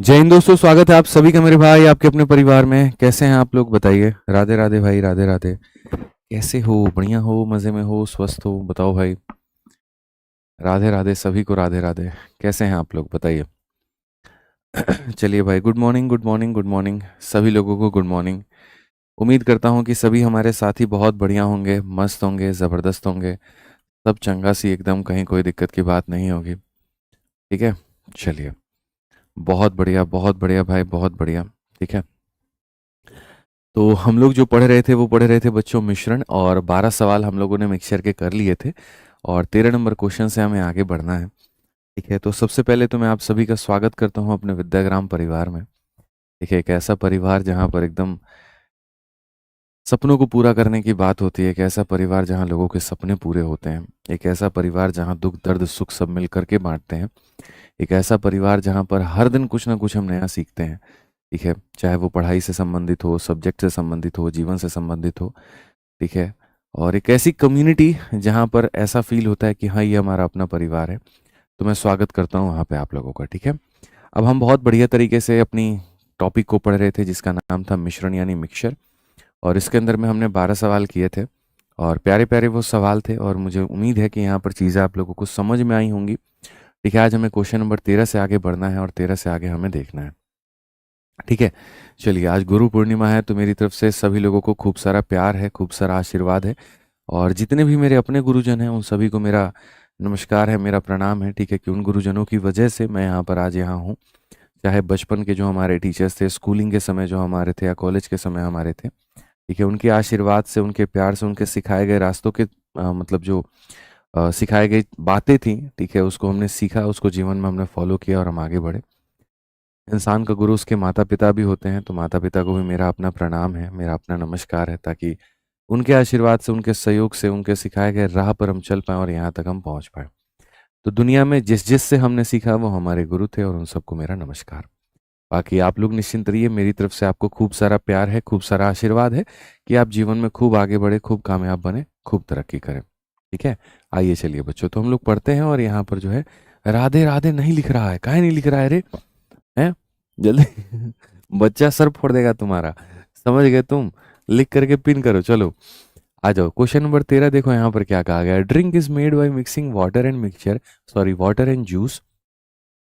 जय हिंद दोस्तों, स्वागत है आप सभी का मेरे भाई आपके अपने परिवार में। कैसे हैं आप लोग बताइए। राधे राधे भाई, राधे राधे। कैसे हो? बढ़िया हो, मज़े में हो, स्वस्थ हो? बताओ भाई। राधे राधे सभी को, राधे राधे। कैसे हैं आप लोग बताइए। चलिए भाई, good morning good morning good morning सभी लोगों को, गुड मॉर्निंग। उम्मीद करता हूँ कि सभी हमारे साथी बहुत बढ़िया होंगे, मस्त होंगे, ज़बरदस्त होंगे। सब चंगा सी एकदम, कहीं कोई दिक्कत की बात नहीं होगी। ठीक है। चलिए, बहुत बढ़िया भाई, बहुत बढ़िया। ठीक है। तो हम लोग जो पढ़ रहे थे वो पढ़ रहे थे बच्चों मिश्रण, और 12 सवाल हम लोगों ने मिक्सचर के कर लिए थे। और 13 नंबर क्वेश्चन से हमें आगे बढ़ना है। ठीक है। तो सबसे पहले तो मैं आप सभी का स्वागत करता हूं अपने विद्याग्राम परिवार में। ठीक है। एक ऐसा परिवार जहां पर एकदम सपनों को पूरा करने की बात होती है। एक ऐसा परिवार जहां लोगों के सपने पूरे होते हैं। एक ऐसा परिवार जहां दुख दर्द सुख सब मिल करके बांटते हैं। एक ऐसा परिवार जहां पर हर दिन कुछ ना कुछ हम नया सीखते हैं। ठीक है। चाहे वो पढ़ाई से संबंधित हो, सब्जेक्ट से संबंधित हो, जीवन से संबंधित हो। ठीक है। और एक ऐसी कम्युनिटी जहाँ पर ऐसा फील होता है कि हाँ, ये हमारा अपना परिवार है। तो मैं स्वागत करता हूँ वहाँ पे आप लोगों का। ठीक है। अब हम बहुत बढ़िया तरीके से अपनी टॉपिक को पढ़ रहे थे जिसका नाम था मिश्रण यानी मिक्सचर। और इसके अंदर में हमने 12 सवाल किए थे। और प्यारे प्यारे वो सवाल थे, और मुझे उम्मीद है कि यहाँ पर चीज़ें आप लोगों को समझ में आई होंगी। ठीक है। आज हमें क्वेश्चन नंबर 13 से आगे बढ़ना है, और 13 से आगे हमें देखना है। ठीक है। चलिए, आज गुरु पूर्णिमा है, तो मेरी तरफ से सभी लोगों को खूब सारा प्यार है, खूब सारा आशीर्वाद है। और जितने भी मेरे अपने गुरुजन हैं उन सभी को मेरा नमस्कार है, मेरा प्रणाम है। ठीक है। कि उन गुरुजनों की वजह से मैं यहाँ पर आज यहाँ हूँ। चाहे बचपन के जो हमारे टीचर्स थे, स्कूलिंग के समय जो हमारे थे, या कॉलेज के समय हमारे थे। ठीक है। उनके आशीर्वाद से, उनके प्यार से, उनके सिखाए गए रास्तों के मतलब जो सिखाई गई बातें थी, ठीक है, उसको हमने सीखा, उसको जीवन में हमने फॉलो किया और हम आगे बढ़े। इंसान का गुरु उसके माता पिता भी होते हैं, तो माता पिता को भी मेरा अपना प्रणाम है, मेरा अपना नमस्कार है, ताकि उनके आशीर्वाद से, उनके सहयोग से, उनके सिखाए गए राह पर हम चल पाएँ और यहाँ तक हम पहुँच पाएँ। तो दुनिया में जिस जिस से हमने सीखा वो हमारे गुरु थे, और उन सबको मेरा नमस्कार। बाकी आप लोग निश्चिंत रहिए, मेरी तरफ से आपको खूब सारा प्यार है, खूब सारा आशीर्वाद है कि आप जीवन में खूब आगे बढ़े, खूब कामयाब बने, खूब तरक्की करें। ठीक है। आइए चलिए बच्चों, तो हम लोग पढ़ते हैं। और यहाँ पर जो है राधे राधे नहीं लिख रहा है, काहे नहीं लिख रहा है रे? हैं? जल्दी बच्चा सर फोड़ देगा तुम्हारा। समझ गए तुम? लिख करके पिन करो। चलो आ जाओ, क्वेश्चन नंबर 13 देखो यहाँ पर क्या कहा गया है। Drink is made by mixing water and mixture, sorry water and juice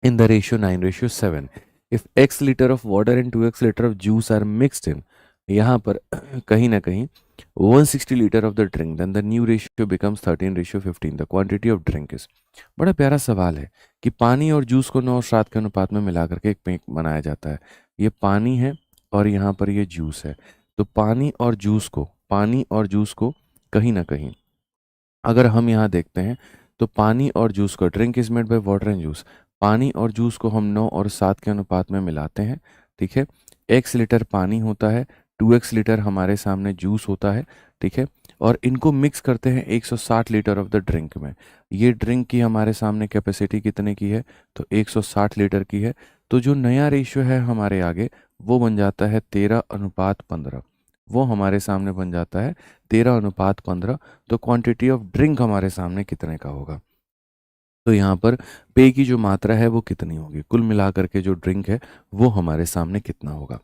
in the ratio 9:7. If x liter of water and 2x liter of juice are mixed in, यहाँ पर कहीं ना कहीं 160 litre of the drink, then the new ratio becomes 13:15, the quantity of drink is. बड़ा प्यारा सवाल है कि पानी और जूस को 9 और 7 के अनुपात में मिला करके एक पेंक बनाया जाता है। ये पानी है और यहाँ पर ये जूस है। तो पानी और जूस को कहीं ना कहीं अगर हम यहाँ देखते हैं, तो पानी और जूस को, drink is made by water and juice, पानी और जूस को हम 9 और 7 के अनुपात में मिलाते हैं। ठीक है। x लीटर पानी होता है, 2x लीटर हमारे सामने जूस होता है। ठीक है। और इनको मिक्स करते हैं 160 लीटर ऑफ द ड्रिंक में। ये ड्रिंक की हमारे सामने कैपेसिटी कितने की है? तो 160 लीटर की है। तो जो नया रेशियो है हमारे आगे, वो बन जाता है 13:15। वो हमारे सामने बन जाता है 13:15। तो क्वांटिटी ऑफ ड्रिंक हमारे सामने कितने का होगा? तो यहाँ पर पेय की जो मात्रा है वो कितनी होगी? कुल मिलाकर के जो ड्रिंक है वो हमारे सामने कितना होगा?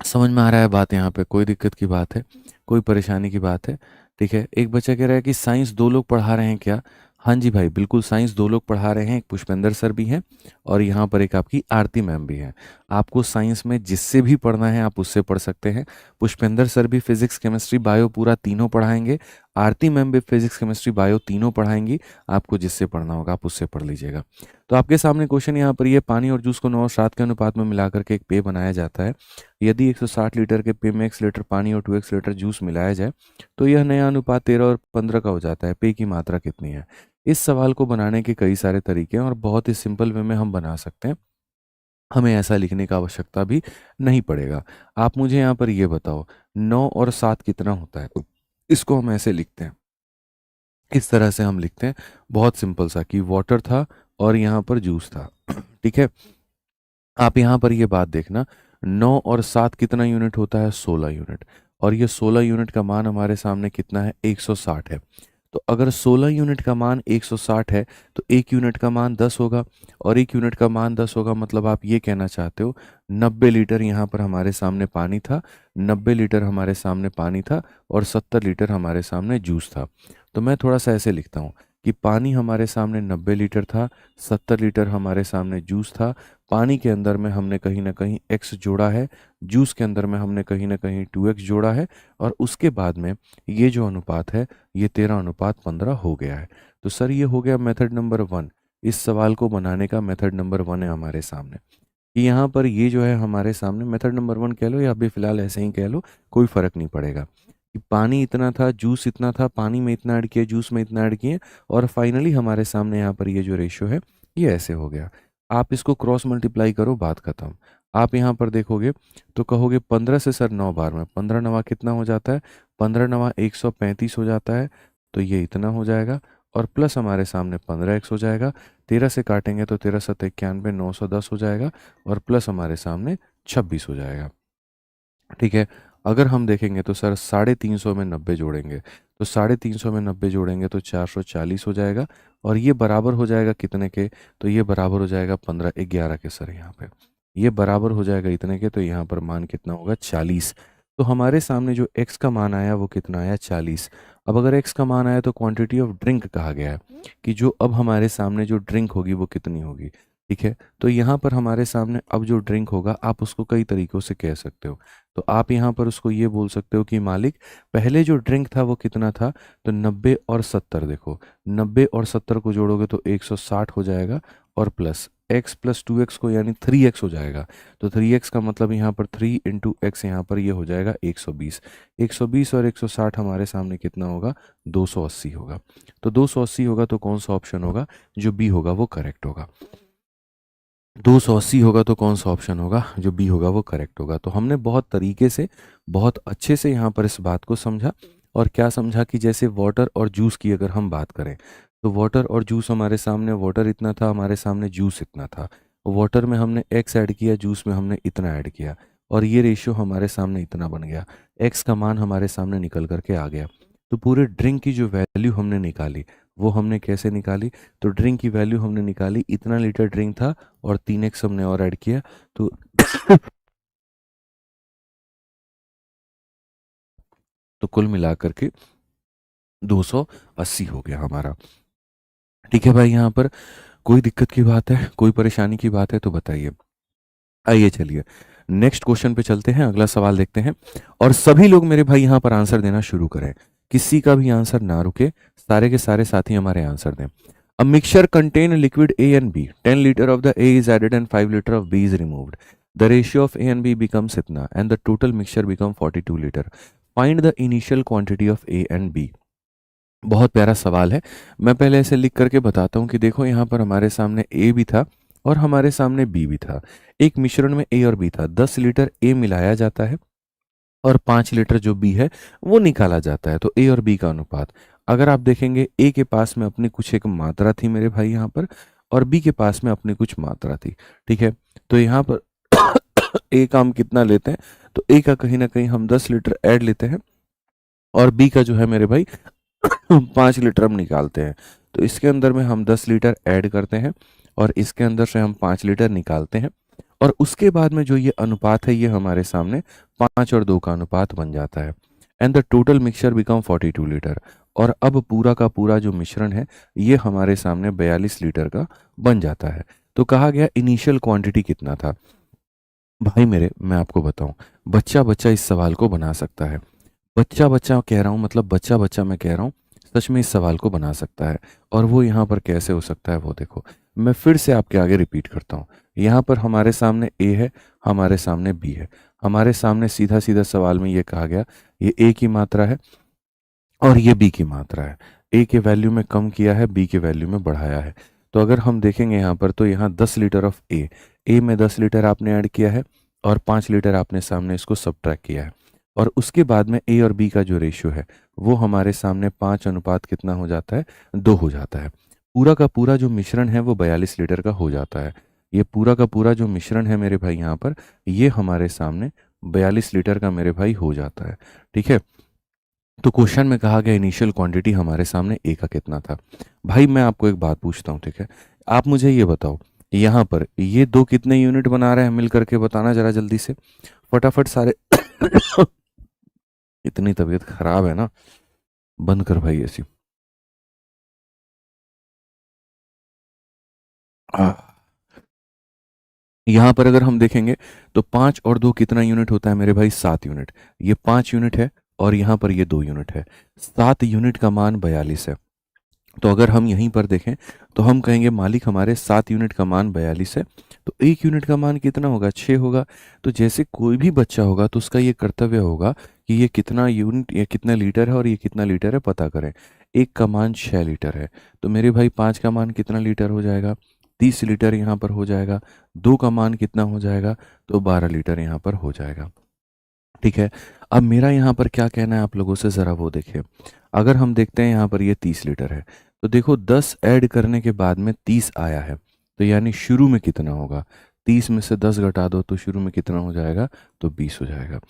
समझ में आ रहा है बात? यहाँ पे कोई दिक्कत की बात है, कोई परेशानी की बात है? ठीक है। एक बच्चा कह रहा है कि साइंस 2 लोग पढ़ा रहे हैं क्या? हाँ जी भाई, बिल्कुल साइंस 2 लोग पढ़ा रहे हैं। एक पुष्पेंद्र सर भी हैं, और यहाँ पर एक आपकी आरती मैम भी हैं। आपको साइंस में जिससे भी पढ़ना है आप उससे पढ़ सकते हैं। पुष्पेंद्र सर भी फिजिक्स केमिस्ट्री बायो पूरा तीनों पढ़ाएंगे। आरती मैम भी फिजिक्स केमिस्ट्री बायो तीनों पढ़ाएंगी। आपको जिससे पढ़ना होगा आप उससे पढ़ लीजिएगा। तो आपके सामने क्वेश्चन यहाँ पर, ये पानी और जूस को 9 और 7 के अनुपात में मिलाकर के एक पेय बनाया जाता है। यदि 160 लीटर के पेय में x लीटर पानी और 2x लीटर जूस मिलाया जाए, तो यह नया अनुपात 13 और 15 का हो जाता है। पेय की मात्रा कितनी है? इस सवाल को बनाने के कई सारे तरीके हैं, और बहुत ही सिंपल वे में हम बना सकते हैं। हमें ऐसा लिखने का आवश्यकता भी नहीं पड़ेगा। आप मुझे यहाँ पर ये बताओ, 9 और 7 कितना होता है? तो इसको हम ऐसे लिखते हैं, इस तरह से हम लिखते हैं। बहुत सिंपल सा, कि वाटर था और यहाँ पर जूस था। ठीक है। आप यहाँ पर ये बात देखना, 9 और 7 कितना यूनिट होता है? 16 यूनिट। और ये 16 यूनिट का मान हमारे सामने कितना है? 160 है। तो अगर 16 यूनिट का मान 160 है तो 1 यूनिट का मान 10 होगा, और 1 यूनिट का मान 10 होगा मतलब आप ये कहना चाहते हो 90 लीटर यहाँ पर हमारे सामने पानी था, 90 लीटर हमारे सामने पानी था और 70 लीटर हमारे सामने जूस था। तो मैं थोड़ा सा ऐसे लिखता हूँ कि पानी हमारे सामने 90 लीटर था, 70 लीटर हमारे सामने जूस था। पानी के अंदर में हमने कहीं ना कहीं x जोड़ा है, जूस के अंदर में हमने कहीं ना कहीं 2x जोड़ा है, और उसके बाद में ये जो अनुपात है ये 13:15 हो गया है। तो सर ये हो गया मेथड नंबर 1। इस सवाल को बनाने का मेथड नंबर 1 है हमारे सामने, कि यहाँ पर ये जो है हमारे सामने मेथड नंबर 1 कह लो या अभी फिलहाल ऐसे ही कह लो, कोई फर्क नहीं पड़ेगा। कि पानी इतना था, जूस इतना था, पानी में इतना ऐड किया, जूस में इतना ऐड किए, और फाइनली हमारे सामने यहाँ पर ये जो रेशियो है ये ऐसे हो गया। आप इसको क्रॉस मल्टीप्लाई करो, बात खत्म। आप यहाँ पर देखोगे तो कहोगे 15 से सर 9 बार में 15 नवा कितना हो जाता है, 15 नवा 135 हो जाता है, तो ये इतना हो जाएगा, और प्लस हमारे सामने 15x हो जाएगा, 13 से काटेंगे तो 13 7 91 910 हो जाएगा, और प्लस हमारे सामने 26 हो जाएगा। ठीक है। अगर हम देखेंगे तो सर 350 में 90 जोड़ेंगे, तो 350 में 90 जोड़ेंगे तो 440 हो जाएगा, और ये बराबर हो जाएगा कितने के, तो ये बराबर हो जाएगा 15 11 के सर यहाँ पे, ये बराबर हो जाएगा इतने के, तो यहाँ पर मान कितना होगा 40। तो हमारे सामने जो x का मान आया वो कितना आया 40। अब अगर x का मान आया तो क्वांटिटी ऑफ ड्रिंक कहा गया है, कि जो अब हमारे सामने जो ड्रिंक होगी वो कितनी होगी। ठीक है। तो यहाँ पर हमारे सामने अब जो ड्रिंक होगा आप उसको कई तरीकों से कह सकते हो। तो आप यहाँ पर उसको ये बोल सकते हो कि मालिक पहले जो ड्रिंक था वो कितना था, तो 90 और 70, देखो 90 और 70 को जोड़ोगे तो 160 हो जाएगा, और प्लस x प्लस 2x को यानी 3x हो जाएगा। तो 3x का मतलब यहाँ पर 3 इंटू एक्स, यहाँ पर ये हो जाएगा 120। 120 और 160 हमारे सामने कितना होगा, 280 होगा। तो 280 होगा तो कौन सा ऑप्शन होगा, जो बी होगा वो करेक्ट होगा। 280 होगा तो कौन सा ऑप्शन होगा, जो बी होगा वो करेक्ट होगा। तो हमने बहुत तरीके से, बहुत अच्छे से यहाँ पर इस बात को समझा। और क्या समझा कि जैसे वाटर और जूस की अगर हम बात करें, तो वाटर और जूस हमारे सामने, वाटर इतना था, हमारे सामने जूस इतना था। वाटर में हमने एक्स ऐड किया, जूस में हमने इतना ऐड किया, और ये रेशियो हमारे सामने इतना बन गया। एक्स का मान हमारे सामने निकल करके आ गया। तो पूरे ड्रिंक की जो वैल्यू हमने निकाली वो हमने कैसे निकाली, तो ड्रिंक की वैल्यू हमने निकाली, इतना लीटर ड्रिंक था और 3x हमने और ऐड किया, तो तो कुल मिलाकर के 280 हो गया हमारा। ठीक है भाई, यहाँ पर कोई दिक्कत की बात है, कोई परेशानी की बात है तो बताइए। आइए चलिए नेक्स्ट क्वेश्चन पे चलते हैं, अगला सवाल देखते हैं। और सभी लोग मेरे भाई यहाँ पर आंसर देना शुरू करें, किसी का भी आंसर ना रुके, सारे के सारे साथी हमारे आंसर दें। A mixture contain liquid A and B. 10 liter of the A is added and 5 liter of B is removed. The ratio of A and B becomes itna and the total mixture become 42 liter. Find the initial quantity of A and B. बहुत प्यारा सवाल है। मैं पहले ऐसे लिख करके बताता हूँ कि देखो यहाँ पर हमारे सामने A भी था और हमारे सामने B भी था। एक मिश्रण में A और B था। 10 लीटर A मिलाया जाता है और 5 लीटर जो B है वो निकाला जाता है। तो A और B का अनुपात, अगर आप देखेंगे A के पास में अपनी कुछ एक मात्रा थी मेरे भाई यहाँ पर, और B के पास में अपनी कुछ मात्रा थी। ठीक है। तो यहाँ पर A का हम कितना लेते हैं, तो A का कहीं ना कहीं हम 10 लीटर ऐड लेते हैं, और B का जो है मेरे भाई 5 लीटर हम निकालते हैं। तो इसके अंदर में हम 10 लीटर ऐड करते हैं और इसके अंदर से हम 5 लीटर निकालते हैं, और उसके बाद में जो ये अनुपात है ये हमारे सामने 5 और 2 का अनुपात बन जाता है। And the total mixture become 42 litre. और अब पूरा का पूरा जो मिश्रण है ये हमारे सामने 42 लीटर का बन जाता है। तो कहा गया इनिशियल क्वांटिटी कितना था। भाई मेरे, मैं आपको बताऊं, बच्चा बच्चा इस सवाल को बना सकता है। बच्चा बच्चा कह रहा हूँ, मतलब बच्चा बच्चा मैं कह रहा हूँ, सच में इस सवाल को बना सकता है। और वो यहाँ पर कैसे हो सकता है वो देखो, मैं फिर से आपके आगे रिपीट करता हूँ। यहाँ पर हमारे सामने ए है, हमारे सामने बी है, हमारे सामने सीधा सीधा सवाल में ये कहा गया ये ए की मात्रा है और ये बी की मात्रा है। ए के वैल्यू में कम किया है, बी के वैल्यू में बढ़ाया है। तो अगर हम देखेंगे यहाँ पर, तो यहाँ 10 लीटर ऑफ ए में 10 लीटर आपने ऐड किया है और 5 लीटर आपने सामने इसको सबट्रैक्ट किया है, और उसके बाद में ए और बी का जो रेशियो है वो हमारे सामने 5 अनुपात कितना हो जाता है, 2 हो जाता है। पूरा का पूरा जो मिश्रण है वो 42 लीटर का हो जाता है। ये पूरा का पूरा जो मिश्रण है मेरे भाई यहाँ पर, ये हमारे सामने 42 लीटर का मेरे भाई हो जाता है। ठीक है। तो क्वेश्चन में कहा गया इनिशियल क्वांटिटी हमारे सामने ए का कितना था। भाई मैं आपको एक बात पूछता हूँ, ठीक है, आप मुझे ये बताओ, यहाँ पर ये दो कितने यूनिट बना रहे हैं मिल करके बताना जरा जल्दी से, फटाफट सारे। इतनी तबीयत खराब है ना, बंद कर भाई ऐसी। यहाँ पर अगर हम देखेंगे तो 5 और 2 कितना यूनिट होता है मेरे भाई, 7 यूनिट। ये 5 यूनिट है और यहाँ पर ये 2 यूनिट है। 7 यूनिट का मान 42 है। तो अगर हम यहीं पर देखें तो हम कहेंगे मालिक हमारे 7 यूनिट का मान 42 है, तो 1 यूनिट का मान कितना होगा, 6 होगा। तो जैसे कोई भी बच्चा होगा तो उसका ये कर्तव्य होगा कि ये कितना यूनिट, ये कितना लीटर है और ये कितना लीटर है पता करें। एक का मान 6 लीटर है, तो मेरे भाई 5 का मान कितना लीटर हो जाएगा, 30 लीटर यहाँ पर हो जाएगा। 2 का मान कितना हो जाएगा, तो 12 लीटर यहाँ पर हो जाएगा। ठीक है, अब मेरा यहाँ पर क्या कहना है आप लोगों से, ज़रा वो देखिए। अगर हम देखते हैं यहाँ पर ये 30 लीटर है, तो देखो 10 ऐड करने के बाद में 30 आया है, तो यानी शुरू में कितना होगा, 30 में से 10 घटा दो तो शुरू में कितना हो जाएगा, तो 20 हो जाएगा।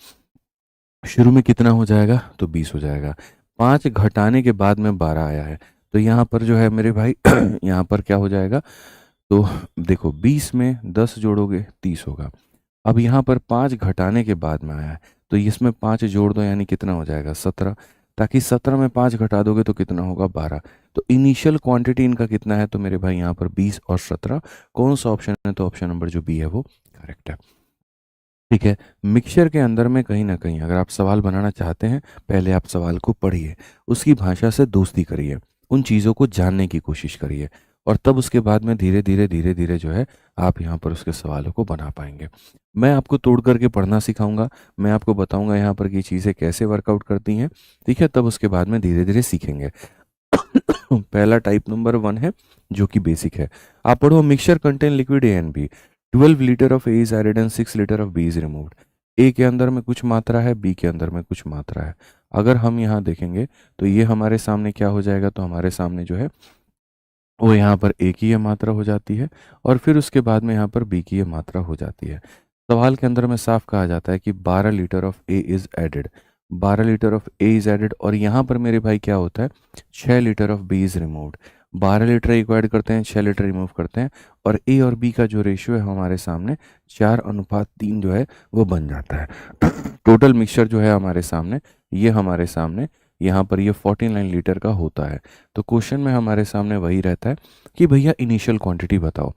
शुरू में कितना हो जाएगा, तो 20 हो जाएगा। 5 घटाने के बाद में 12 आया है, तो यहाँ पर जो है मेरे भाई यहाँ पर क्या हो जाएगा, तो देखो 20 में 10 जोड़ोगे 30 होगा। अब यहाँ पर 5 घटाने के बाद में आया है, तो इसमें 5 जोड़ दो यानी कितना हो जाएगा, 17। ताकि 17 में 5 घटा दोगे तो कितना होगा, 12। तो इनिशियल क्वांटिटी इनका कितना है, तो मेरे भाई यहाँ पर 20 और 17। कौन सा ऑप्शन है, तो ऑप्शन नंबर जो बी है वो करेक्ट है। ठीक है, मिक्सचर के अंदर में कहीं ना कहीं अगर आप सवाल बनाना चाहते हैं, पहले आप सवाल को पढ़िए, उसकी भाषा से दोस्ती करिए, उन चीज़ों को जानने की कोशिश करिए, और तब उसके बाद में धीरे धीरे धीरे धीरे जो है आप यहाँ पर उसके सवालों को बना पाएंगे। मैं आपको तोड़ करके पढ़ना सिखाऊंगा, मैं आपको बताऊंगा यहाँ पर कि चीज़ें कैसे वर्कआउट करती हैं। ठीक है, तब उसके बाद में धीरे धीरे सीखेंगे। पहला टाइप नंबर 1 है जो कि बेसिक है। आप पढ़ो, mixture contain liquid A and B, 12 litre of A is added and 6 litre of B is removed. A के अंदर में कुछ मात्रा है, बी के अंदर में कुछ मात्रा है। अगर हम यहाँ देखेंगे तो ये हमारे सामने क्या हो जाएगा, तो हमारे सामने जो है वो यहाँ पर ए की ये मात्रा हो जाती है, और फिर उसके बाद में यहाँ पर बी की ये मात्रा हो जाती है। सवाल के अंदर में साफ कहा जाता है कि 12 litre of A is added, 12 litre of A is added, और यहाँ पर मेरे भाई क्या होता है, 6 litre of B is removed. 12 litre A को ऐड करते हैं, 6 लीटर रिमूव करते हैं, और ए और बी का जो रेशियो है हमारे सामने 4:3 जो है वो बन जाता है। टोटल मिक्सचर जो है हमारे सामने, ये हमारे सामने यहाँ पर ये 49 लीटर का होता है। तो क्वेश्चन में हमारे सामने वही रहता है कि भैया इनिशियल क्वांटिटी बताओ।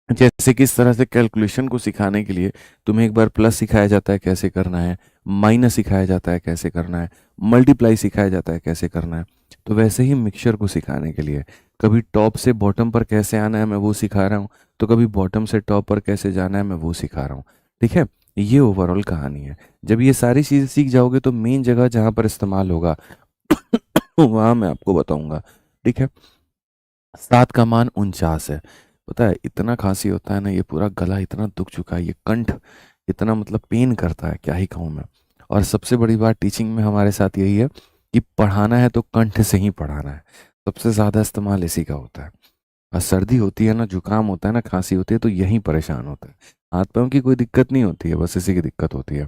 जैसे किस तरह से कैलकुलेशन को सिखाने के लिए तुम्हें एक बार प्लस सिखाया जाता है कैसे करना है, माइनस सिखाया जाता है कैसे करना है, मल्टीप्लाई सिखाया जाता है कैसे करना है, तो वैसे ही मिक्सचर को सिखाने के लिए कभी टॉप से बॉटम पर कैसे आना है मैं वो सिखा रहा हूँ, तो कभी बॉटम से टॉप पर कैसे जाना है मैं वो सिखा रहा हूँ। ठीक है, ये ओवरऑल कहानी है। जब ये सारी चीज़ें सीख जाओगे तो मेन जगह जहाँ पर इस्तेमाल होगा वहाँ मैं आपको बताऊंगा। ठीक है, 7 का मान 49 है। पता है इतना खांसी होता है ना, ये पूरा गला इतना दुख चुका है, ये कंठ इतना मतलब पेन करता है, क्या ही कहूँ मैं। और सबसे बड़ी बात टीचिंग में हमारे साथ यही है कि पढ़ाना है तो कंठ से ही पढ़ाना है, सबसे ज़्यादा इस्तेमाल इसी का होता है। और सर्दी होती है ना, जुकाम होता है ना, खांसी होती है, तो यही परेशान होता है। हाथ पाँव की कोई दिक्कत नहीं होती है, बस इसी की दिक्कत होती है।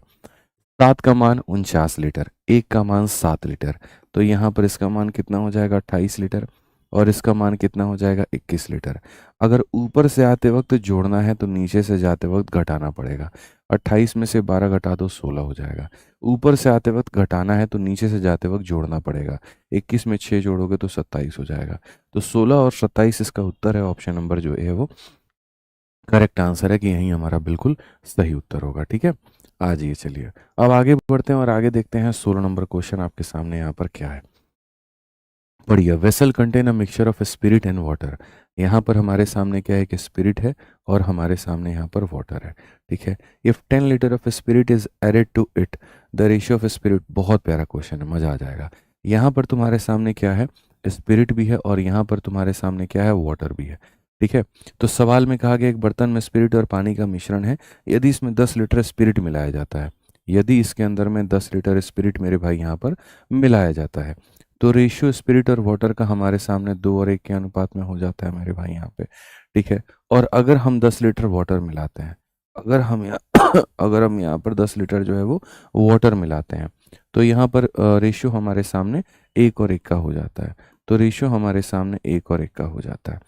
7 का मान 49 लीटर, 1 का मान 7 लीटर, तो यहाँ पर इसका मान कितना हो जाएगा, 28 लीटर, और इसका मान कितना हो जाएगा, 21 लीटर। अगर ऊपर से आते वक्त जोड़ना है तो नीचे से जाते वक्त घटाना पड़ेगा। 28 में से 12 घटा दो 16 हो जाएगा। ऊपर से आते वक्त घटाना है तो नीचे से जाते वक्त जोड़ना पड़ेगा। 21 में 6 जोड़ोगे तो 27 हो जाएगा। तो 16 और 27 इसका उत्तर है, ऑप्शन नंबर जो ए है वो करेक्ट आंसर है, कि यही हमारा बिल्कुल सही उत्तर होगा। ठीक है, आ जाइए, चलिए अब आगे बढ़ते हैं और आगे देखते हैं 16 नंबर क्वेश्चन आपके सामने यहाँ पर क्या है। बढ़िया, vessel contain a mixture of spirit and water. यहाँ पर हमारे सामने क्या है कि स्पिरिट है और हमारे सामने यहाँ पर वाटर है। ठीक है, if 10 litre of spirit is added to it, the ratio of spirit. बहुत प्यारा क्वेश्चन है, मजा आ जाएगा। यहाँ पर तुम्हारे सामने क्या है, स्पिरिट भी है, और यहाँ पर तुम्हारे सामने क्या है, वाटर भी है। ठीक है, तो सवाल में कहा गया एक बर्तन में स्पिरिट और पानी का मिश्रण है, यदि इसमें 10 लीटर स्पिरिट मिलाया जाता है, यदि इसके अंदर में 10 लीटर स्पिरिट मेरे भाई यहाँ पर मिलाया जाता है, तो रेशियो स्पिरिट और वाटर का हमारे सामने 2 और 1 के अनुपात में हो जाता है मेरे भाई यहाँ पे। ठीक है, और अगर हम 10 लीटर वाटर मिलाते हैं, अगर हम यहाँ अगर हम यहाँ पर 10 लीटर जो है वो वाटर मिलाते हैं, तो यहाँ पर रेशियो हमारे सामने 1 और 1 का हो जाता है। तो रेशियो हमारे सामने 1 और 1 का हो जाता है।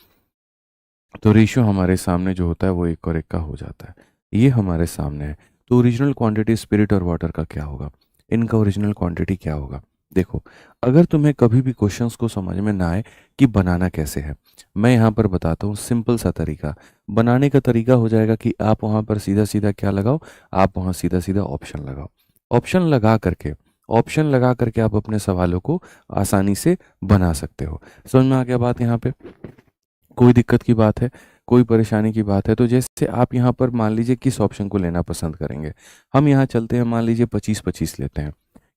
तो रेशियो हमारे सामने जो होता है वो 1 और 1 का हो जाता है। ये हमारे सामने है। तो ओरिजिनल क्वांटिटी स्पिरिट और वाटर का क्या होगा? इनका ओरिजिनल क्वांटिटी क्या होगा? देखो, अगर तुम्हें कभी भी क्वेश्चंस को समझ में ना आए कि बनाना कैसे है, मैं यहाँ पर बताता हूँ सिंपल सा तरीका। बनाने का तरीका हो जाएगा कि आप वहाँ पर सीधा-सीधा क्या लगाओ, आप वहाँ सीधा-सीधा ऑप्शन लगाओ। ऑप्शन लगा करके ऑप्शन लगा करके आप अपने सवालों को आसानी से बना सकते हो। समझ में आ गया बात यहाँ पे? कोई दिक्कत की बात है, कोई परेशानी की बात है, तो जैसे आप यहाँ पर मान लीजिए किस ऑप्शन को लेना पसंद करेंगे? हम यहाँ चलते हैं, मान लीजिए 25-25 लेते हैं।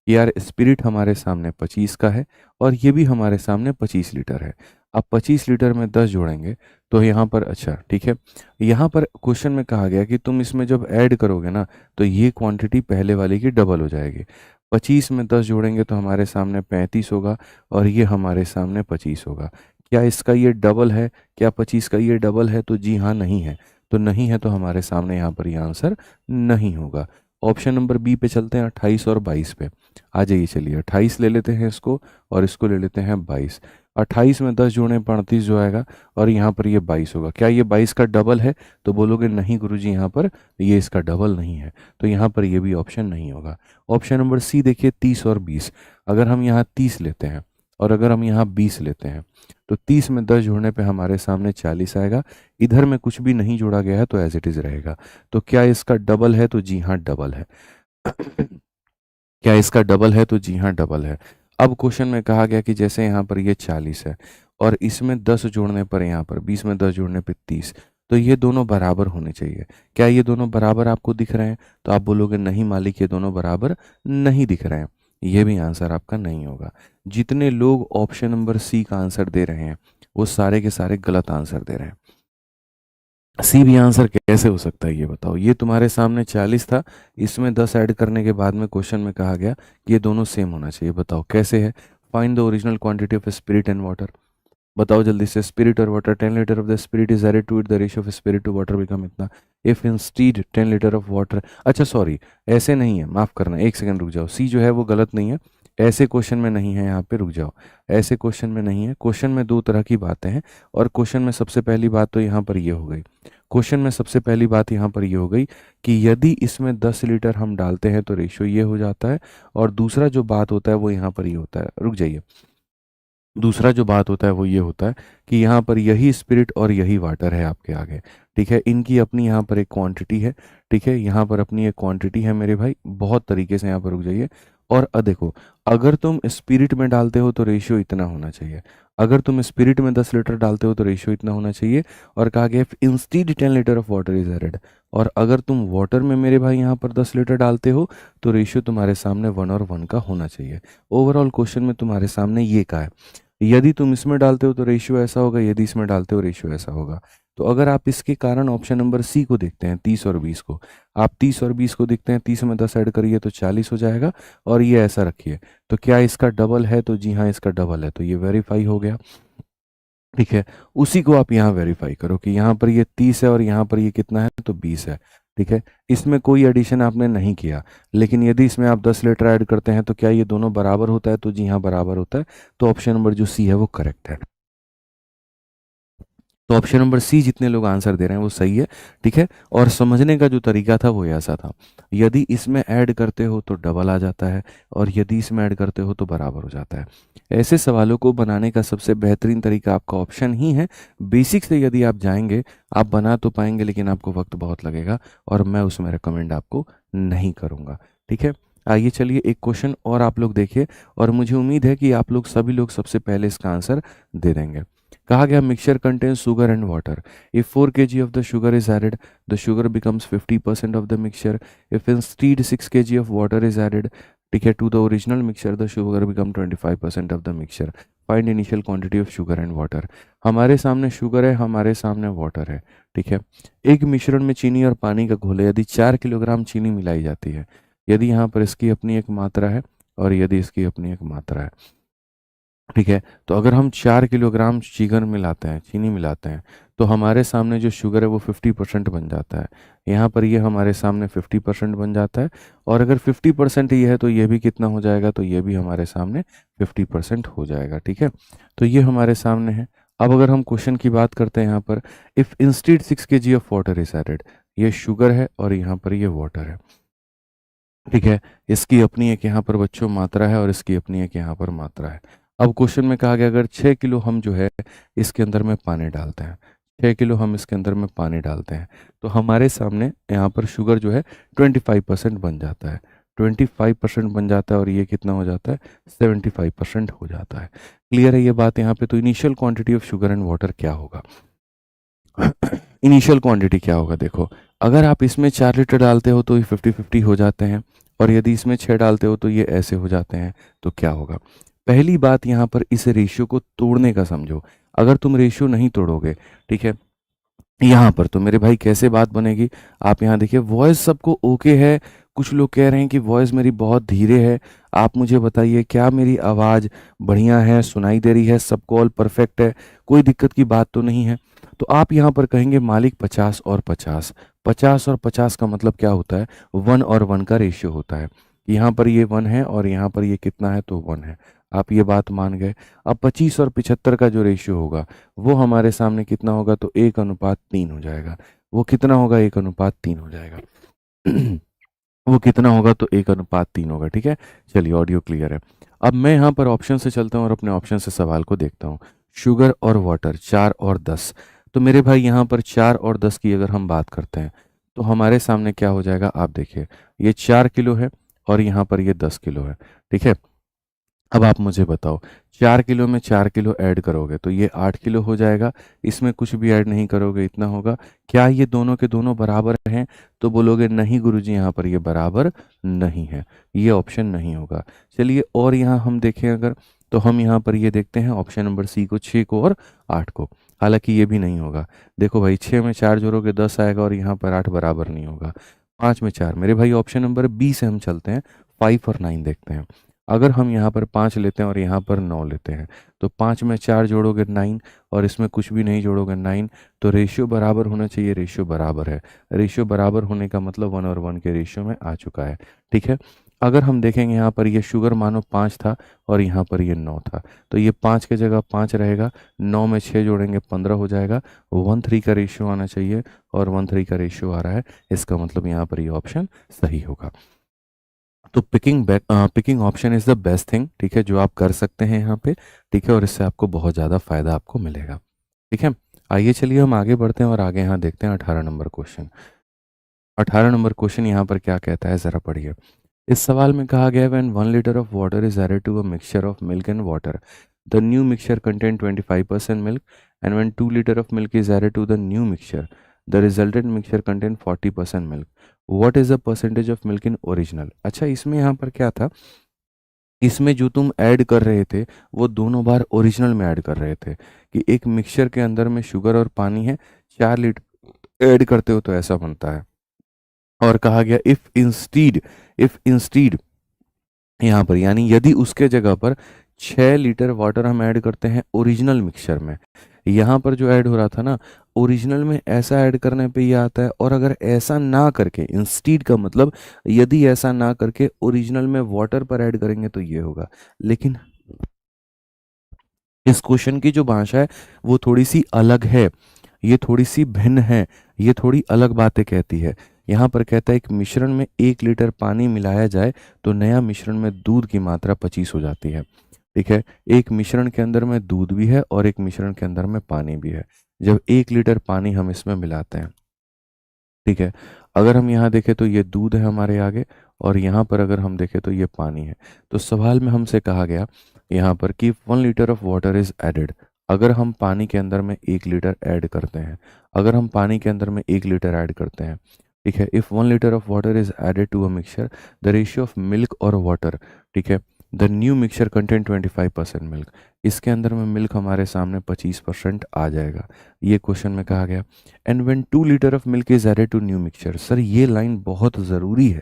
यार स्पिरिट हमारे सामने 25 का है और ये भी हमारे सामने 25 लीटर है। अब 25 लीटर में 10 जोड़ेंगे तो यहाँ पर अच्छा ठीक है, यहाँ पर क्वेश्चन में कहा गया कि तुम इसमें जब ऐड करोगे ना तो ये क्वांटिटी पहले वाले की डबल हो जाएगी। 25 में 10 जोड़ेंगे तो हमारे सामने 35 होगा और ये हमारे सामने 25 होगा। क्या इसका ये डबल है? क्या 25 का ये डबल है? तो जी हाँ, नहीं है। तो नहीं है तो हमारे सामने यहाँ पर ये आंसर नहीं होगा। ऑप्शन नंबर बी पे चलते हैं, 28 और 22 पे। आ जाइए, चलिए 28 ले लेते हैं इसको और इसको ले लेते हैं 22। 28 में 10 जोड़ें 35 जो आएगा और यहाँ पर ये 22 होगा। क्या ये 22 का डबल है? तो बोलोगे नहीं गुरुजी, यहाँ पर ये इसका डबल नहीं है। तो यहाँ पर ये भी ऑप्शन नहीं होगा। ऑप्शन नंबर सी देखिए, 30 और 20। अगर हम यहाँ 30 लेते हैं और अगर हम यहाँ 20 लेते हैं तो 30 में 10 जोड़ने पे हमारे सामने 40 आएगा। इधर में कुछ भी नहीं जोड़ा गया है तो एज इट इज रहेगा। तो क्या इसका डबल है? तो जी हाँ डबल है। क्या इसका डबल है? तो जी हाँ डबल है। अब क्वेश्चन में कहा गया कि जैसे यहाँ पर ये 40 है और इसमें 10 जोड़ने पर, यहाँ पर 20 में 10 जोड़ने पे 30, तो ये दोनों बराबर होने चाहिए। क्या ये दोनों बराबर आपको दिख रहे हैं? तो आप बोलोगे नहीं मालिक, ये दोनों बराबर नहीं दिख रहे हैं। ये भी आंसर आपका नहीं होगा। जितने लोग ऑप्शन नंबर सी का आंसर दे रहे हैं वो सारे के सारे गलत आंसर दे रहे हैं। सी भी आंसर कैसे हो सकता है ये बताओ? ये तुम्हारे सामने 40 था, इसमें 10 ऐड करने के बाद में क्वेश्चन में कहा गया कि ये दोनों सेम होना चाहिए। बताओ कैसे है? Find the original quantity of spirit and water. बताओ जल्दी से। स्पिरिट और water, 10 litre of the spirit is added to it, the ratio of spirit to water become इतना। If instead 10 litre of water, अच्छा सॉरी, ऐसे नहीं है, माफ करना, एक सेकंड रुक जाओ। सी जो है वो गलत नहीं है, ऐसे क्वेश्चन में नहीं है, यहाँ पे रुक जाओ। ऐसे क्वेश्चन में नहीं है। क्वेश्चन में दो तरह की बातें हैं और क्वेश्चन में सबसे पहली बात तो यहाँ पर ये हो गई। क्वेश्चन में सबसे पहली बात यहाँ पर ये हो गई कि यदि इसमें 10 लीटर हम डालते हैं तो रेशियो ये हो जाता है। और दूसरा जो बात होता है वो यहाँ पर ये होता है, रुक जाइए, दूसरा जो बात होता है वो ये होता है कि यहाँ पर यही स्पिरिट और यही वाटर है आपके आगे। ठीक है, इनकी अपनी यहाँ पर एक क्वांटिटी है। ठीक है, यहाँ पर अपनी एक क्वांटिटी है मेरे भाई, बहुत तरीके से यहाँ पर रुक जाइए। और देखो, अगर तुम स्पिरिट में डालते हो तो रेशियो इतना होना चाहिए। अगर तुम स्पिरिट में 10 लीटर डालते हो तो रेशियो इतना होना चाहिए। और कहा गया instead 10 litre of water is added. और अगर तुम वाटर में मेरे भाई यहाँ पर 10 लीटर डालते हो तो रेशियो तुम्हारे सामने 1 और 1 का होना चाहिए। ओवरऑल क्वेश्चन में तुम्हारे सामने ये कहा है। यदि तुम इसमें डालते हो तो रेशियो ऐसा होगा, यदि इसमें डालते हो रेशियो ऐसा होगा। तो अगर आप इसके कारण ऑप्शन नंबर सी को देखते हैं, 30 और 20 को, आप 30 और 20 को देखते हैं, 30 में 10 ऐड करिए तो 40 हो जाएगा और ये ऐसा रखिए। तो क्या इसका डबल है? तो जी हाँ इसका डबल है। तो ये वेरीफाई हो गया। ठीक है, उसी को आप यहाँ वेरीफाई करो कि यहाँ पर ये 30 है और यहाँ पर ये कितना है, तो 20 है। ठीक है, इसमें कोई एडिशन आपने नहीं किया, लेकिन यदि इसमें आप 10 लीटर ऐड करते हैं तो क्या ये दोनों बराबर होता है? तो जी हाँ बराबर होता है। तो ऑप्शन नंबर जो सी है वो करेक्ट है। तो ऑप्शन नंबर सी जितने लोग आंसर दे रहे हैं वो सही है। ठीक है, और समझने का जो तरीका था वो ऐसा था, यदि इसमें ऐड करते हो तो डबल आ जाता है और यदि इसमें ऐड करते हो तो बराबर हो जाता है। ऐसे सवालों को बनाने का सबसे बेहतरीन तरीका आपका ऑप्शन ही है। बेसिक से यदि आप जाएंगे आप बना तो पाएंगे, लेकिन आपको वक्त बहुत लगेगा और मैं उसमें रिकमेंड आपको नहीं करूँगा। ठीक है, आइए चलिए एक क्वेश्चन और आप लोग देखिए और मुझे उम्मीद है कि आप लोग सभी लोग सबसे पहले इसका आंसर दे देंगे। कहा गया mixture contains sugar and water. If 4 kg of the sugar is added, the sugar becomes 50% of the mixture. If instead 6 kg of water is added, ठीक है, to the original mixture, the sugar become 25% of the mixture. Find initial quantity of sugar and water. हमारे सामने sugar है, हमारे सामने water है। ठीक है, एक मिश्रण में चीनी और पानी का घोल है। यदि 4 किलोग्राम चीनी मिलाई जाती है, यदि यहाँ पर इसकी अपनी एक मात्रा है और यदि इसकी अपनी एक मात्रा है, ठीक है, तो अगर हम 4 किलोग्राम चीनी मिलाते हैं, तो हमारे सामने जो शुगर है वो 50% बन जाता है। यहाँ पर ये हमारे सामने 50% बन जाता है, और अगर 50% ये है तो ये भी कितना हो जाएगा, तो ये भी हमारे सामने 50% हो जाएगा। ठीक है, तो ये हमारे सामने है। अब अगर हम क्वेश्चन की बात करते हैं यहाँ पर, if instead 6 kg of water is added, ये शुगर है और यहाँ पर ये वाटर है। ठीक है, इसकी अपनी एक यहाँ पर बच्चों मात्रा है और इसकी अपनी एक यहाँ पर मात्रा है। अब क्वेश्चन में कहा गया अगर 6 किलो हम जो है इसके अंदर में पानी डालते हैं, 6 किलो हम इसके अंदर में पानी डालते हैं, तो हमारे सामने यहाँ पर शुगर जो है 25% बन जाता है, 25% बन जाता है, और ये कितना हो जाता है, 75% हो जाता है। क्लियर है ये बात यहाँ पे? तो initial quantity of sugar and water क्या होगा? इनिशियल क्वांटिटी क्या होगा? देखो, अगर आप इसमें 4 लीटर डालते हो तो ये 50-50 हो जाते हैं, और यदि इसमें 6 डालते हो तो ये ऐसे हो जाते हैं। तो क्या होगा? पहली बात यहाँ पर इस रेशियो को तोड़ने का समझो। अगर तुम रेशियो नहीं तोड़ोगे, ठीक है, यहाँ पर तो मेरे भाई कैसे बात बनेगी? आप यहाँ देखिए, वॉइस सबको ओके है। कुछ लोग कह रहे हैं कि वॉइस मेरी बहुत धीरे है। आप मुझे बताइए, क्या मेरी आवाज़ बढ़िया है, सुनाई दे रही है, सबको ऑल परफेक्ट है, कोई दिक्कत की बात तो नहीं है? तो आप यहाँ पर कहेंगे मालिक 50 और 50, 50 और 50 का मतलब क्या होता है? 1 और 1 का रेशियो होता है। यहाँ पर ये 1 है और यहाँ पर ये कितना है, तो 1 है। आप ये बात मान गए। अब 25 और 75 का जो रेशियो होगा वो हमारे सामने कितना होगा, तो 1:3 हो जाएगा। वो कितना होगा? 1:3 हो जाएगा। वो कितना होगा, तो 1:3 होगा। ठीक है, चलिए ऑडियो क्लियर है। अब मैं यहाँ पर ऑप्शन से चलता हूँ और अपने ऑप्शन से सवाल को देखता हूँ। शुगर और वाटर 4 और 10, तो मेरे भाई यहाँ पर 4 और 10 की अगर हम बात करते हैं तो हमारे सामने क्या हो जाएगा? आप देखिए, ये 4 किलो है और यहाँ पर ये 10 किलो है। ठीक है, अब आप मुझे बताओ, 4 किलो में 4 किलो ऐड करोगे तो ये 8 किलो हो जाएगा। इसमें कुछ भी ऐड नहीं करोगे, इतना होगा। क्या ये दोनों के दोनों बराबर हैं? तो बोलोगे नहीं गुरुजी, यहाँ पर ये बराबर नहीं है, ये ऑप्शन नहीं होगा। चलिए, और यहाँ हम देखें अगर, तो हम यहाँ पर ये देखते हैं ऑप्शन नंबर सी को, 6 को और 8 को। हालांकि ये भी नहीं होगा। देखो भाई, 6 में 4 जोड़ोगे 10 आएगा, और यहाँ पर 8 बराबर नहीं होगा। 5 में 4, मेरे भाई ऑप्शन नंबर बी से हम चलते हैं, 5 और 9 देखते हैं। अगर हम यहाँ पर 5 लेते हैं और यहाँ पर 9 लेते हैं, तो 5 में 4 जोड़ोगे 9, और इसमें कुछ भी नहीं जोड़ोगे 9, तो रेशियो बराबर होना चाहिए। रेशियो बराबर है। रेशियो बराबर होने का मतलब 1 और 1 के रेशियो में आ चुका है। ठीक है, अगर हम देखेंगे यहाँ पर ये शुगर मानो 5 था और यहाँ पर ये 9 था, तो ये 5 की जगह 5 रहेगा, 9 में 6 जोड़ेंगे 15 हो जाएगा। 1:3 का रेशियो आना चाहिए, और 1:3 का रेशियो आ रहा है, इसका मतलब यहाँ पर ये ऑप्शन सही होगा। तो picking option is the best thing, ठीक है, जो आप कर सकते हैं यहाँ पे। ठीक है, और इससे आपको बहुत ज़्यादा फायदा आपको मिलेगा। ठीक है, आइए चलिए हम आगे बढ़ते हैं और आगे यहाँ देखते हैं 18 नंबर क्वेश्चन। 18 नंबर क्वेश्चन यहाँ पर क्या कहता है, ज़रा पढ़िए। इस सवाल में कहा गया, when 1 litre of water is added to a mixture of milk and water, the new mixture contain 25% milk, and when 2 litre of milk is added to the new mixture, the resultant mixture contain 40% milk, what is the percentage of milk in original? अच्छा, इसमें यहाँ पर क्या था, इसमें जो तुम add कर रहे थे वो दोनों बार ओरिजिनल में ऐड कर रहे थे, कि एक मिक्सचर के अंदर में शुगर और पानी है, 4 लीटर ऐड करते हो तो ऐसा बनता है। और कहा गया इफ इंस्टीड यहाँ पर, यानी यदि उसके जगह पर 6 लीटर वाटर हम ऐड करते हैं ओरिजिनल मिक्सचर में, यहाँ पर जो ऐड हो रहा था ना ओरिजिनल में, ऐसा ऐड करने पे ये आता है। और अगर ऐसा ना करके, इंस्टीड का मतलब यदि ऐसा ना करके ओरिजिनल में वाटर पर ऐड करेंगे तो ये होगा। लेकिन इस क्वेश्चन की जो भाषा है वो थोड़ी सी अलग है, ये थोड़ी सी भिन्न है, ये थोड़ी अलग बातें कहती है। यहाँ पर कहता है एक मिश्रण में 1 लीटर पानी मिलाया जाए तो नया मिश्रण में दूध की मात्रा 25 हो जाती है। ठीक है, एक मिश्रण के अंदर में दूध भी है और एक मिश्रण के अंदर में पानी भी है। जब 1 लीटर पानी हम इसमें मिलाते हैं, ठीक है, अगर हम यहाँ देखें तो ये दूध है हमारे आगे, और यहाँ पर अगर हम देखें तो ये पानी है। तो सवाल में हमसे कहा गया यहाँ पर कि 1 litre of water is added, अगर हम पानी के अंदर में 1 लीटर ऐड करते हैं, अगर हम पानी के अंदर में 1 लीटर ऐड करते हैं, ठीक है, if 1 litre of water is added to a mixture, the ratio of milk और वाटर, ठीक है, the new mixture contain 25% milk, इसके अंदर में मिल्क हमारे सामने 25% आ जाएगा। ये क्वेश्चन में कहा गया। And when 2 litre of milk is added to new mixture, sir ये लाइन बहुत ज़रूरी है,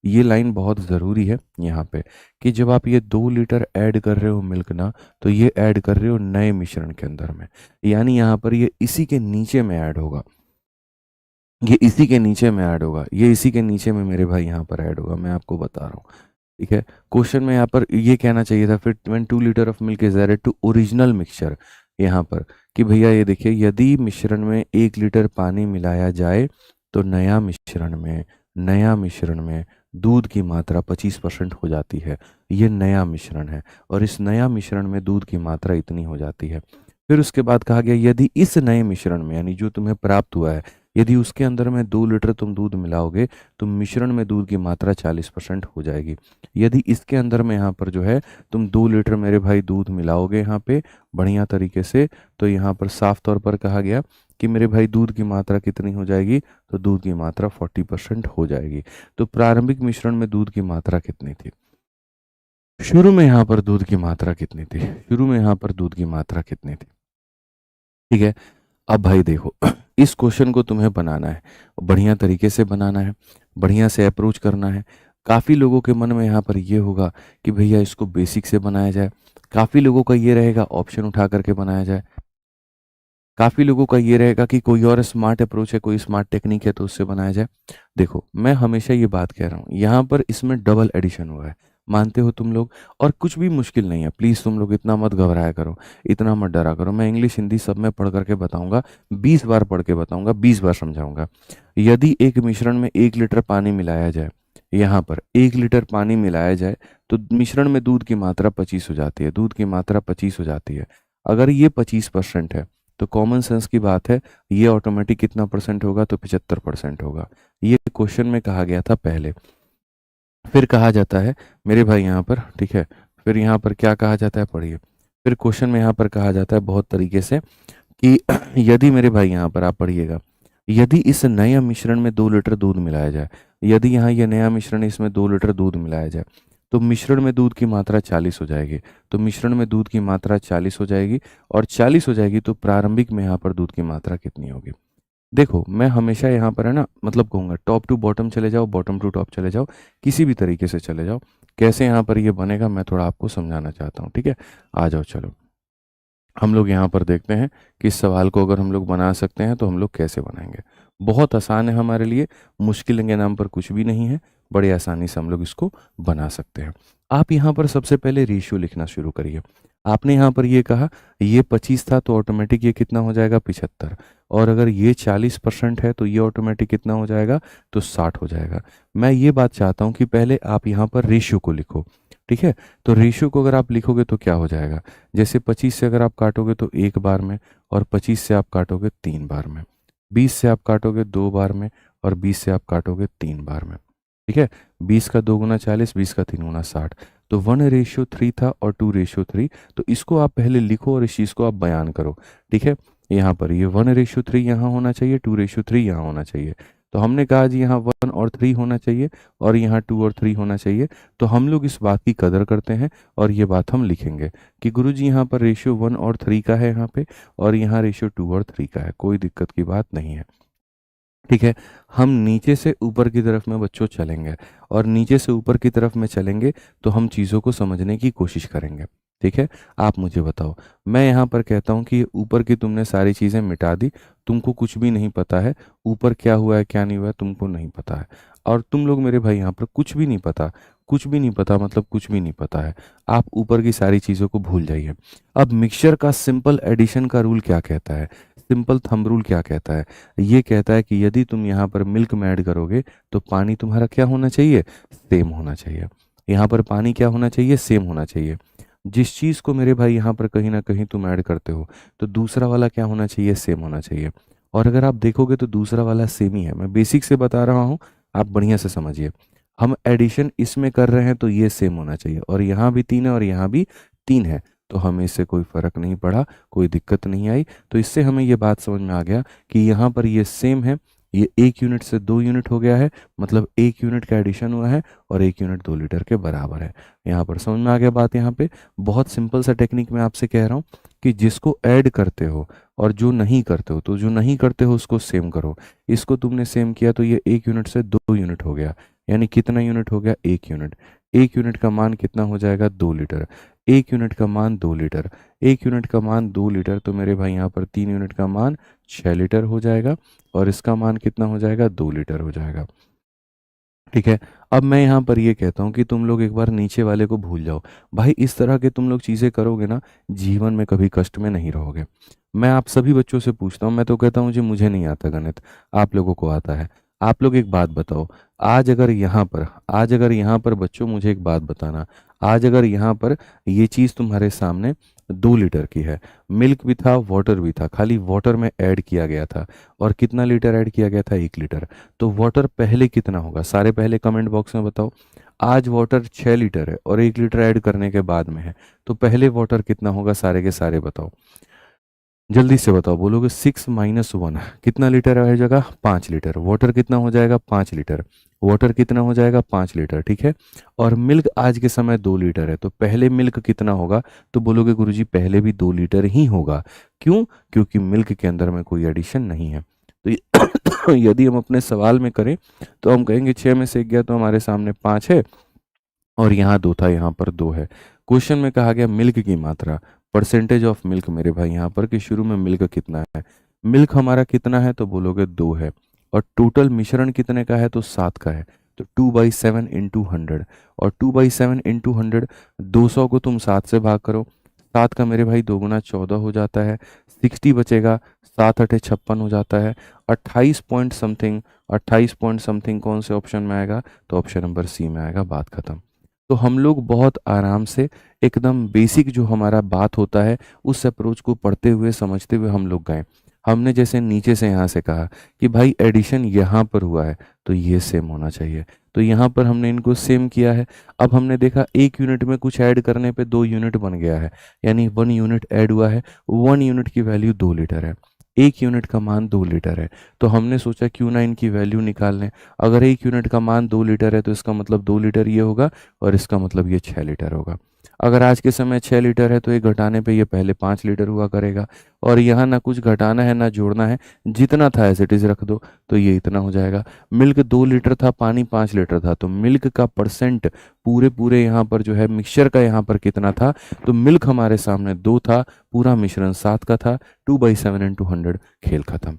ये लाइन बहुत ज़रूरी है यहाँ पे, कि जब आप ये 2 लीटर ऐड कर रहे हो मिल्क ना, तो ये ऐड कर रहे हो नए मिश्रण के अंदर में, यानी यहाँ पर ये इसी के नीचे में ऐड होगा, ये इसी के नीचे में ऐड होगा, ये इसी के नीचे में मेरे भाई यहाँ पर ऐड होगा, मैं आपको बता रहा हूँ। ठीक है, क्वेश्चन में यहाँ पर ये कहना चाहिए था फिर, when 2 litre of milk is added to original mixture, यहाँ पर कि भैया ये देखिए, यदि मिश्रण में 1 लीटर पानी मिलाया जाए तो नया मिश्रण में दूध की मात्रा 25% हो जाती है। ये नया मिश्रण है और इस नया मिश्रण में दूध की मात्रा इतनी हो जाती है। फिर उसके बाद कहा गया, यदि इस नए मिश्रण में, यानी जो तुम्हें प्राप्त हुआ है, यदि उसके अंदर में 2 लीटर तुम दूध मिलाओगे तो मिश्रण में दूध की मात्रा 40% हो जाएगी। यदि इसके अंदर में यहाँ पर जो है तुम 2 लीटर मेरे भाई दूध मिलाओगे यहाँ पे बढ़िया तरीके से, तो यहाँ पर साफ तौर पर कहा गया कि मेरे भाई दूध की मात्रा कितनी हो जाएगी, तो दूध की मात्रा 40% हो जाएगी। तो प्रारंभिक मिश्रण में दूध की मात्रा कितनी थी, शुरू में यहाँ पर दूध की मात्रा कितनी थी, शुरू में यहाँ पर दूध की मात्रा कितनी थी। ठीक है, अब भाई देखो, इस क्वेश्चन को तुम्हें बनाना है, बढ़िया तरीके से बनाना है, बढ़िया से अप्रोच करना है। काफ़ी लोगों के मन में यहाँ पर ये होगा कि भैया इसको बेसिक से बनाया जाए, काफ़ी लोगों का ये रहेगा ऑप्शन उठा करके बनाया जाए, काफ़ी लोगों का ये रहेगा कि कोई और स्मार्ट अप्रोच है, कोई स्मार्ट टेक्निक है तो उससे बनाया जाए। देखो, मैं हमेशा ये बात कह रहा हूँ, यहाँ पर इसमें डबल एडिशन हुआ है, मानते हो तुम लोग, और कुछ भी मुश्किल नहीं है। प्लीज़ तुम लोग इतना मत घबराया करो, इतना मत डरा करो। मैं इंग्लिश हिंदी सब में पढ़ करके बताऊंगा, 20 बार पढ़ के बताऊंगा, 20 बार समझाऊंगा। यदि एक मिश्रण में 1 लीटर पानी मिलाया जाए, यहाँ पर 1 लीटर पानी मिलाया जाए तो मिश्रण में दूध की मात्रा 25 हो जाती है, दूध की मात्रा 25 हो जाती है। अगर ये 25% है तो कॉमन सेंस की बात है, ये ऑटोमेटिक कितना परसेंट होगा, तो 75% होगा। ये क्वेश्चन में कहा गया था पहले। फिर कहा जाता है मेरे भाई यहाँ पर, ठीक है, फिर यहाँ पर क्या कहा जाता है, पढ़िए। फिर क्वेश्चन में यहाँ पर कहा जाता है बहुत तरीके से कि यदि मेरे भाई यहाँ पर आप पढ़िएगा, यदि इस नए मिश्रण में 2 लीटर दूध मिलाया जाए, यदि यहाँ ये नया मिश्रण है, इसमें 2 लीटर दूध मिलाया जाए तो मिश्रण में दूध की मात्रा 40 हो जाएगी। तो मिश्रण में दूध की मात्रा 40 हो जाएगी, और 40 हो जाएगी तो प्रारंभिक में यहाँ पर दूध की मात्रा कितनी होगी। देखो, मैं हमेशा यहाँ पर है ना, मतलब कहूँगा टॉप टू बॉटम चले जाओ, बॉटम टू टॉप चले जाओ, किसी भी तरीके से चले जाओ। कैसे यहाँ पर ये बनेगा मैं थोड़ा आपको समझाना चाहता हूँ। ठीक है, आ जाओ, चलो हम लोग यहाँ पर देखते हैं कि इस सवाल को अगर हम लोग बना सकते हैं तो हम लोग कैसे बनाएंगे। बहुत आसान है हमारे लिए, मुश्किल के नाम पर कुछ भी नहीं है, बड़े आसानी से हम लोग इसको बना सकते हैं। आप यहाँ पर सबसे पहले रेशियो लिखना शुरू करिए। आपने यहाँ पर ये कहा ये 25 था तो ऑटोमेटिक ये कितना हो जाएगा, 75, और अगर ये 40% है तो ये ऑटोमेटिक कितना हो जाएगा, तो 60 हो जाएगा। मैं ये बात चाहता हूँ कि पहले आप यहाँ पर रेशियो को लिखो। ठीक है, तो रेशियो को अगर आप लिखोगे तो क्या हो जाएगा, जैसे 25 से अगर आप काटोगे तो 1 बार में, और 25 से आप काटोगे 3 बार में, 20 से आप काटोगे 2 बार में, और 20 से आप काटोगे 3 बार में। ठीक है, 20 का 2 गुना 40, 20 का 3 गुना 60, तो 1:3 था और 2:3। तो इसको आप पहले लिखो और इस चीज़ को आप बयान करो। ठीक है, यहाँ पर ये 1:3 यहाँ होना चाहिए, 2:3 यहाँ होना चाहिए। तो हमने कहा जी यहाँ 1 और 3 होना चाहिए और यहाँ 2 और 3 होना चाहिए। तो हम लोग इस बात की कदर करते हैं और ये बात हम लिखेंगे कि गुरुजी यहाँ पर रेशियो 1 और 3 का है यहाँ पे, और यहाँ रेशियो 2 और 3 का है, कोई दिक्कत की बात नहीं है। ठीक है, हम नीचे से ऊपर की तरफ में बच्चों चलेंगे, और नीचे से ऊपर की तरफ में चलेंगे तो हम चीज़ों को समझने की कोशिश करेंगे। ठीक है, आप मुझे बताओ, मैं यहाँ पर कहता हूँ कि ऊपर की तुमने सारी चीज़ें मिटा दी, तुमको कुछ भी नहीं पता है, ऊपर क्या हुआ है क्या नहीं हुआ है तुमको नहीं पता है, और तुम लोग मेरे भाई यहाँ पर कुछ भी नहीं पता, कुछ भी नहीं पता मतलब कुछ भी नहीं पता है, आप ऊपर की सारी चीज़ों को भूल जाइए। अब मिक्सचर का सिंपल एडिशन का रूल क्या कहता है, सिंपल थंब रूल क्या कहता है, ये कहता है कि यदि तुम यहाँ पर मिल्क में ऐड करोगे तो पानी तुम्हारा क्या होना चाहिए, सेम होना चाहिए। यहाँ पर पानी क्या होना चाहिए, सेम होना चाहिए। जिस चीज़ को मेरे भाई यहाँ पर कहीं ना कहीं तुम ऐड करते हो तो दूसरा वाला क्या होना चाहिए, सेम होना चाहिए। और अगर आप देखोगे तो दूसरा वाला सेम ही है, मैं बेसिक से बता रहा हूँ, आप बढ़िया से समझिए। हम एडिशन इसमें कर रहे हैं तो ये सेम होना चाहिए, और यहाँ भी 3 है और यहाँ भी 3 है, तो हमें इससे कोई फर्क नहीं पड़ा, कोई दिक्कत नहीं आई। तो इससे हमें ये बात समझ में आ गया कि यहाँ पर ये सेम है, ये 1 यूनिट से 2 यूनिट हो गया है, मतलब 1 यूनिट का एडिशन हुआ है और 1 यूनिट 2 लीटर के बराबर है। यहाँ पर समझ में आ गया बात। यहाँ पे बहुत सिंपल सा टेक्निक मैं आपसे कह रहा हूँ कि जिसको ऐड करते हो और जो नहीं करते हो, तो जो नहीं करते हो उसको सेम करो। इसको तुमने सेम किया तो ये 1 यूनिट से 2 यूनिट हो गया, यानी कितना यूनिट हो गया, 1 यूनिट। 1 यूनिट का मान कितना हो जाएगा, 2 लीटर। 1 यूनिट का मान 2 लीटर। 1 यूनिट का मान 2 लीटर, तो मेरे भाई यहाँ पर 3 यूनिट का मान 6 लीटर हो जाएगा, और इसका मान कितना हो जाएगा, 2 लीटर हो जाएगा। ठीक है। अब मैं यहाँ पर ये कहता हूँ कि तुम लोग एक बार नीचे वाले को भूल जाओ। भाई इस तरह के तुम लोग चीज़ें करोगे ना, जीवन में कभी कष्ट में नहीं रहोगे। मैं आप सभी बच्चों से पूछता हूँ, मैं तो कहता हूँ जी मुझे नहीं आता गणित, आप लोगों को आता है। आप लोग एक बात बताओ, आज अगर यहाँ पर बच्चों मुझे एक बात बताना, आज अगर यहाँ पर ये चीज़ तुम्हारे सामने 2 लीटर की है, मिल्क भी था वाटर भी था, खाली वाटर में ऐड किया गया था, और कितना लीटर ऐड किया गया था, 1 लीटर। तो वाटर पहले कितना होगा, सारे पहले कमेंट बॉक्स में बताओ। आज वाटर 6 लीटर है और 1 लीटर ऐड करने के बाद में है, तो पहले वाटर कितना होगा, सारे के सारे बताओ, जल्दी से बताओ। बोलोगे 6 - 1 कितना लीटर है जगह, 5 लीटर। वाटर कितना हो जाएगा, 5 लीटर। वाटर कितना हो जाएगा, 5 लीटर, ठीक है। और मिल्क आज के समय 2 लीटर है, तो पहले मिल्क कितना होगा, तो बोलोगे गुरुजी पहले भी 2 लीटर ही होगा। क्यों, क्योंकि मिल्क के अंदर में कोई एडिशन नहीं है। तो यदि हम अपने सवाल में करें तो हम कहेंगे 6 में से 1 गया तो हमारे सामने 5 है, और यहाँ 2 था, यहाँ पर 2 है। क्वेश्चन में कहा गया मिल्क की मात्रा, परसेंटेज ऑफ मिल्क मेरे भाई यहाँ पर, कि शुरू में मिल्क कितना है। मिल्क हमारा कितना है, तो बोलोगे 2 है। और टोटल मिश्रण कितने का है, तो 7 का है। तो 2/7 × 100, और 2/7 × 100, 200 को तुम 7 से भाग करो, 7 का मेरे भाई 2 × 14 हो जाता है, 60 बचेगा, 7 × 8 = 56 हो जाता है। 28 पॉइंट समथिंग कौन से ऑप्शन में आएगा, तो ऑप्शन नंबर सी में आएगा। बात खत्म। तो हम लोग बहुत आराम से एकदम बेसिक जो हमारा बात होता है उस अप्रोच को पढ़ते हुए समझते हुए हम लोग गए। हमने जैसे नीचे से यहाँ से कहा कि भाई एडिशन यहाँ पर हुआ है तो ये सेम होना चाहिए, तो यहाँ पर हमने इनको सेम किया है। अब हमने देखा 1 यूनिट में कुछ ऐड करने पे 2 यूनिट बन गया है, यानी 1 यूनिट ऐड हुआ है। 1 यूनिट की वैल्यू 2 लीटर है, 1 यूनिट का मान 2 लीटर है। तो हमने सोचा क्यों ना इनकी वैल्यू निकाल लें। अगर 1 यूनिट का मान 2 लीटर है तो इसका मतलब 2 लीटर ये होगा, और इसका मतलब ये 6 लीटर होगा। अगर आज के समय 6 लीटर है तो ये घटाने पे ये पहले 5 लीटर हुआ करेगा, और यहाँ ना कुछ घटाना है ना जोड़ना है, जितना था एज इट इज़ रख दो, तो ये इतना हो जाएगा। मिल्क 2 लीटर था, पानी 5 लीटर था, तो मिल्क का परसेंट पूरे पूरे यहाँ पर जो है मिक्सचर का यहाँ पर कितना था, तो मिल्क हमारे सामने 2 था, पूरा मिश्रण 7 का था। 2/7 × 100, खेल खत्म।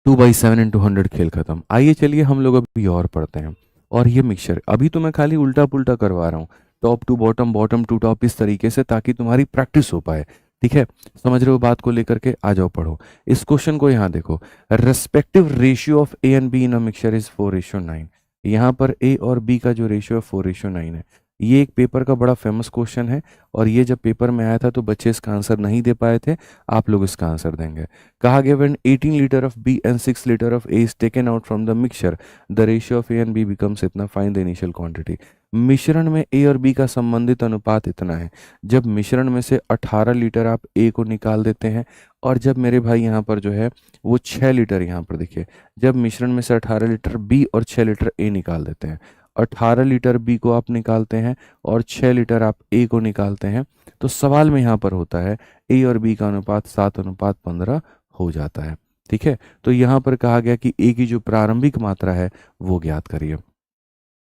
2/7 × 100, खेल खत्म। आइए चलिए हम लोग अभी और पढ़ते हैं। और ये मिक्सचर अभी तो मैं खाली उल्टा पुल्टा करवा रहा हूँ, top to bottom, bottom to top, इस तरीके से, ताकि तुम्हारी प्रैक्टिस हो पाए। ठीक है, समझ रहे हो बात को लेकर के, आ जाओ पढ़ो इस क्वेश्चन को। यहाँ देखो, respective ratio of A and B in a mixture is 4:9। यहाँ पर ए और बी का जो रेशियो है 4:9 है। ये एक पेपर का बड़ा फेमस क्वेश्चन है, और ये जब पेपर में आया था तो बच्चे इसका आंसर नहीं दे पाए थे। आप लोग इसका आंसर देंगे। कहा गया when 18 litre of B and 6 litre of A is taken out from the mixture, the ratio of A and B becomes इतना, फाइंड द इनिशियल क्वांटिटी। मिश्रण में ए और बी का संबंधित अनुपात इतना है। जब मिश्रण में से 18 लीटर आप ए को निकाल देते हैं, और जब मेरे भाई यहाँ पर जो है वो 6 लीटर, यहाँ पर देखिए, जब मिश्रण में से 18 लीटर बी और 6 लीटर ए निकाल देते हैं, 18 लीटर बी को आप निकालते हैं और 6 लीटर आप ए को निकालते हैं, तो सवाल में यहाँ पर होता है ए और बी का अनुपात 7:15 हो जाता है। ठीक है, तो यहाँ पर कहा गया कि ए की जो प्रारंभिक मात्रा है वो ज्ञात करिए,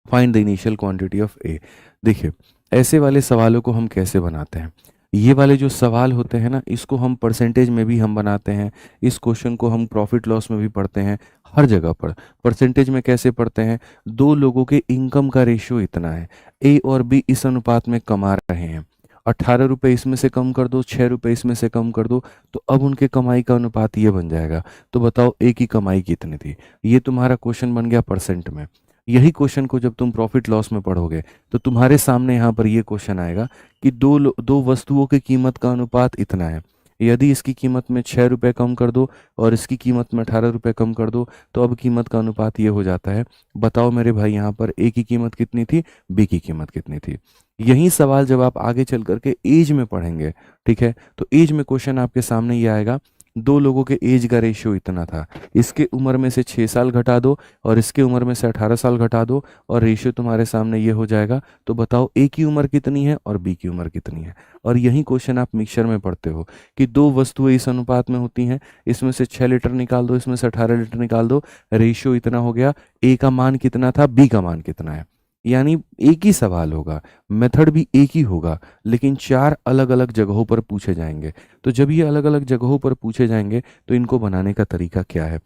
find the initial quantity of A. देखिए, ऐसे वाले सवालों को हम कैसे बनाते हैं, ये वाले जो सवाल होते हैं ना, इसको हम परसेंटेज में भी हम बनाते हैं, इस क्वेश्चन को हम प्रॉफिट लॉस में भी पढ़ते हैं, हर जगह पर। परसेंटेज में कैसे पढ़ते हैं, दो लोगों के इनकम का रेशियो इतना है, ए और बी इस अनुपात में कमा रहे हैं, 18 रुपये इसमें से कम कर दो, 6 रुपये इसमें से कम कर दो, तो अब उनके कमाई का अनुपात ये बन जाएगा। तो बताओ ए की कमाई कितनी थी, ये तुम्हारा क्वेश्चन बन गया परसेंट में। यही क्वेश्चन को जब तुम प्रॉफिट लॉस में पढ़ोगे तो तुम्हारे सामने यहाँ पर ये क्वेश्चन आएगा कि दो वस्तुओं की कीमत का अनुपात इतना है, यदि इसकी कीमत में 6 रुपये कम कर दो और इसकी कीमत में 18 रुपये कम कर दो, तो अब कीमत का अनुपात ये हो जाता है। बताओ मेरे भाई यहाँ पर ए की कीमत कितनी थी, बी की कीमत कितनी थी। यही सवाल जब आप आगे चल करके एज में पढ़ेंगे, ठीक है, तो एज में क्वेश्चन आपके सामने ये आएगा, दो लोगों के एज का रेशियो इतना था, इसके उम्र में से 6 साल घटा दो और इसके उम्र में से 18 साल घटा दो और रेशियो तुम्हारे सामने ये हो जाएगा। तो बताओ ए की उम्र कितनी है और बी की उम्र कितनी है। और यही क्वेश्चन आप मिक्सचर में पढ़ते हो कि दो वस्तुएं इस अनुपात में होती हैं, इसमें से 6 लीटर निकाल दो, इसमें से 18 लीटर निकाल दो, रेशियो इतना हो गया, ए का मान कितना था, बी का मान कितना है। यानी एक ही सवाल होगा, मेथड भी एक ही होगा, लेकिन 4 अलग-अलग जगहों पर पूछे जाएंगे। तो जब ये अलग-अलग जगहों पर पूछे जाएंगे तो इनको बनाने का तरीका क्या है,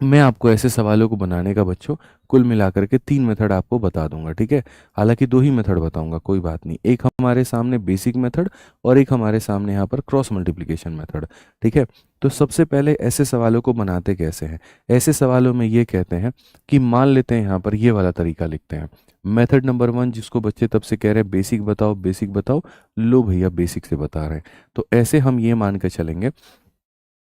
मैं आपको ऐसे सवालों को बनाने का बच्चों कुल मिलाकर के 3 मेथड आपको बता दूंगा, ठीक है। हालांकि 2 ही मेथड बताऊंगा, कोई बात नहीं। एक हमारे सामने बेसिक मेथड और एक हमारे सामने यहाँ पर क्रॉस मल्टीप्लिकेशन मेथड, ठीक है। तो सबसे पहले ऐसे सवालों को बनाते कैसे हैं। ऐसे सवालों में ये कहते हैं कि मान लेते हैं यहाँ पर ये वाला तरीका लिखते हैं, मेथड नंबर 1, जिसको बच्चे तब से कह रहे हैं बेसिक बताओ बेसिक बताओ, लो भैया बेसिक से बता रहे हैं। तो ऐसे हम ये मान के चलेंगे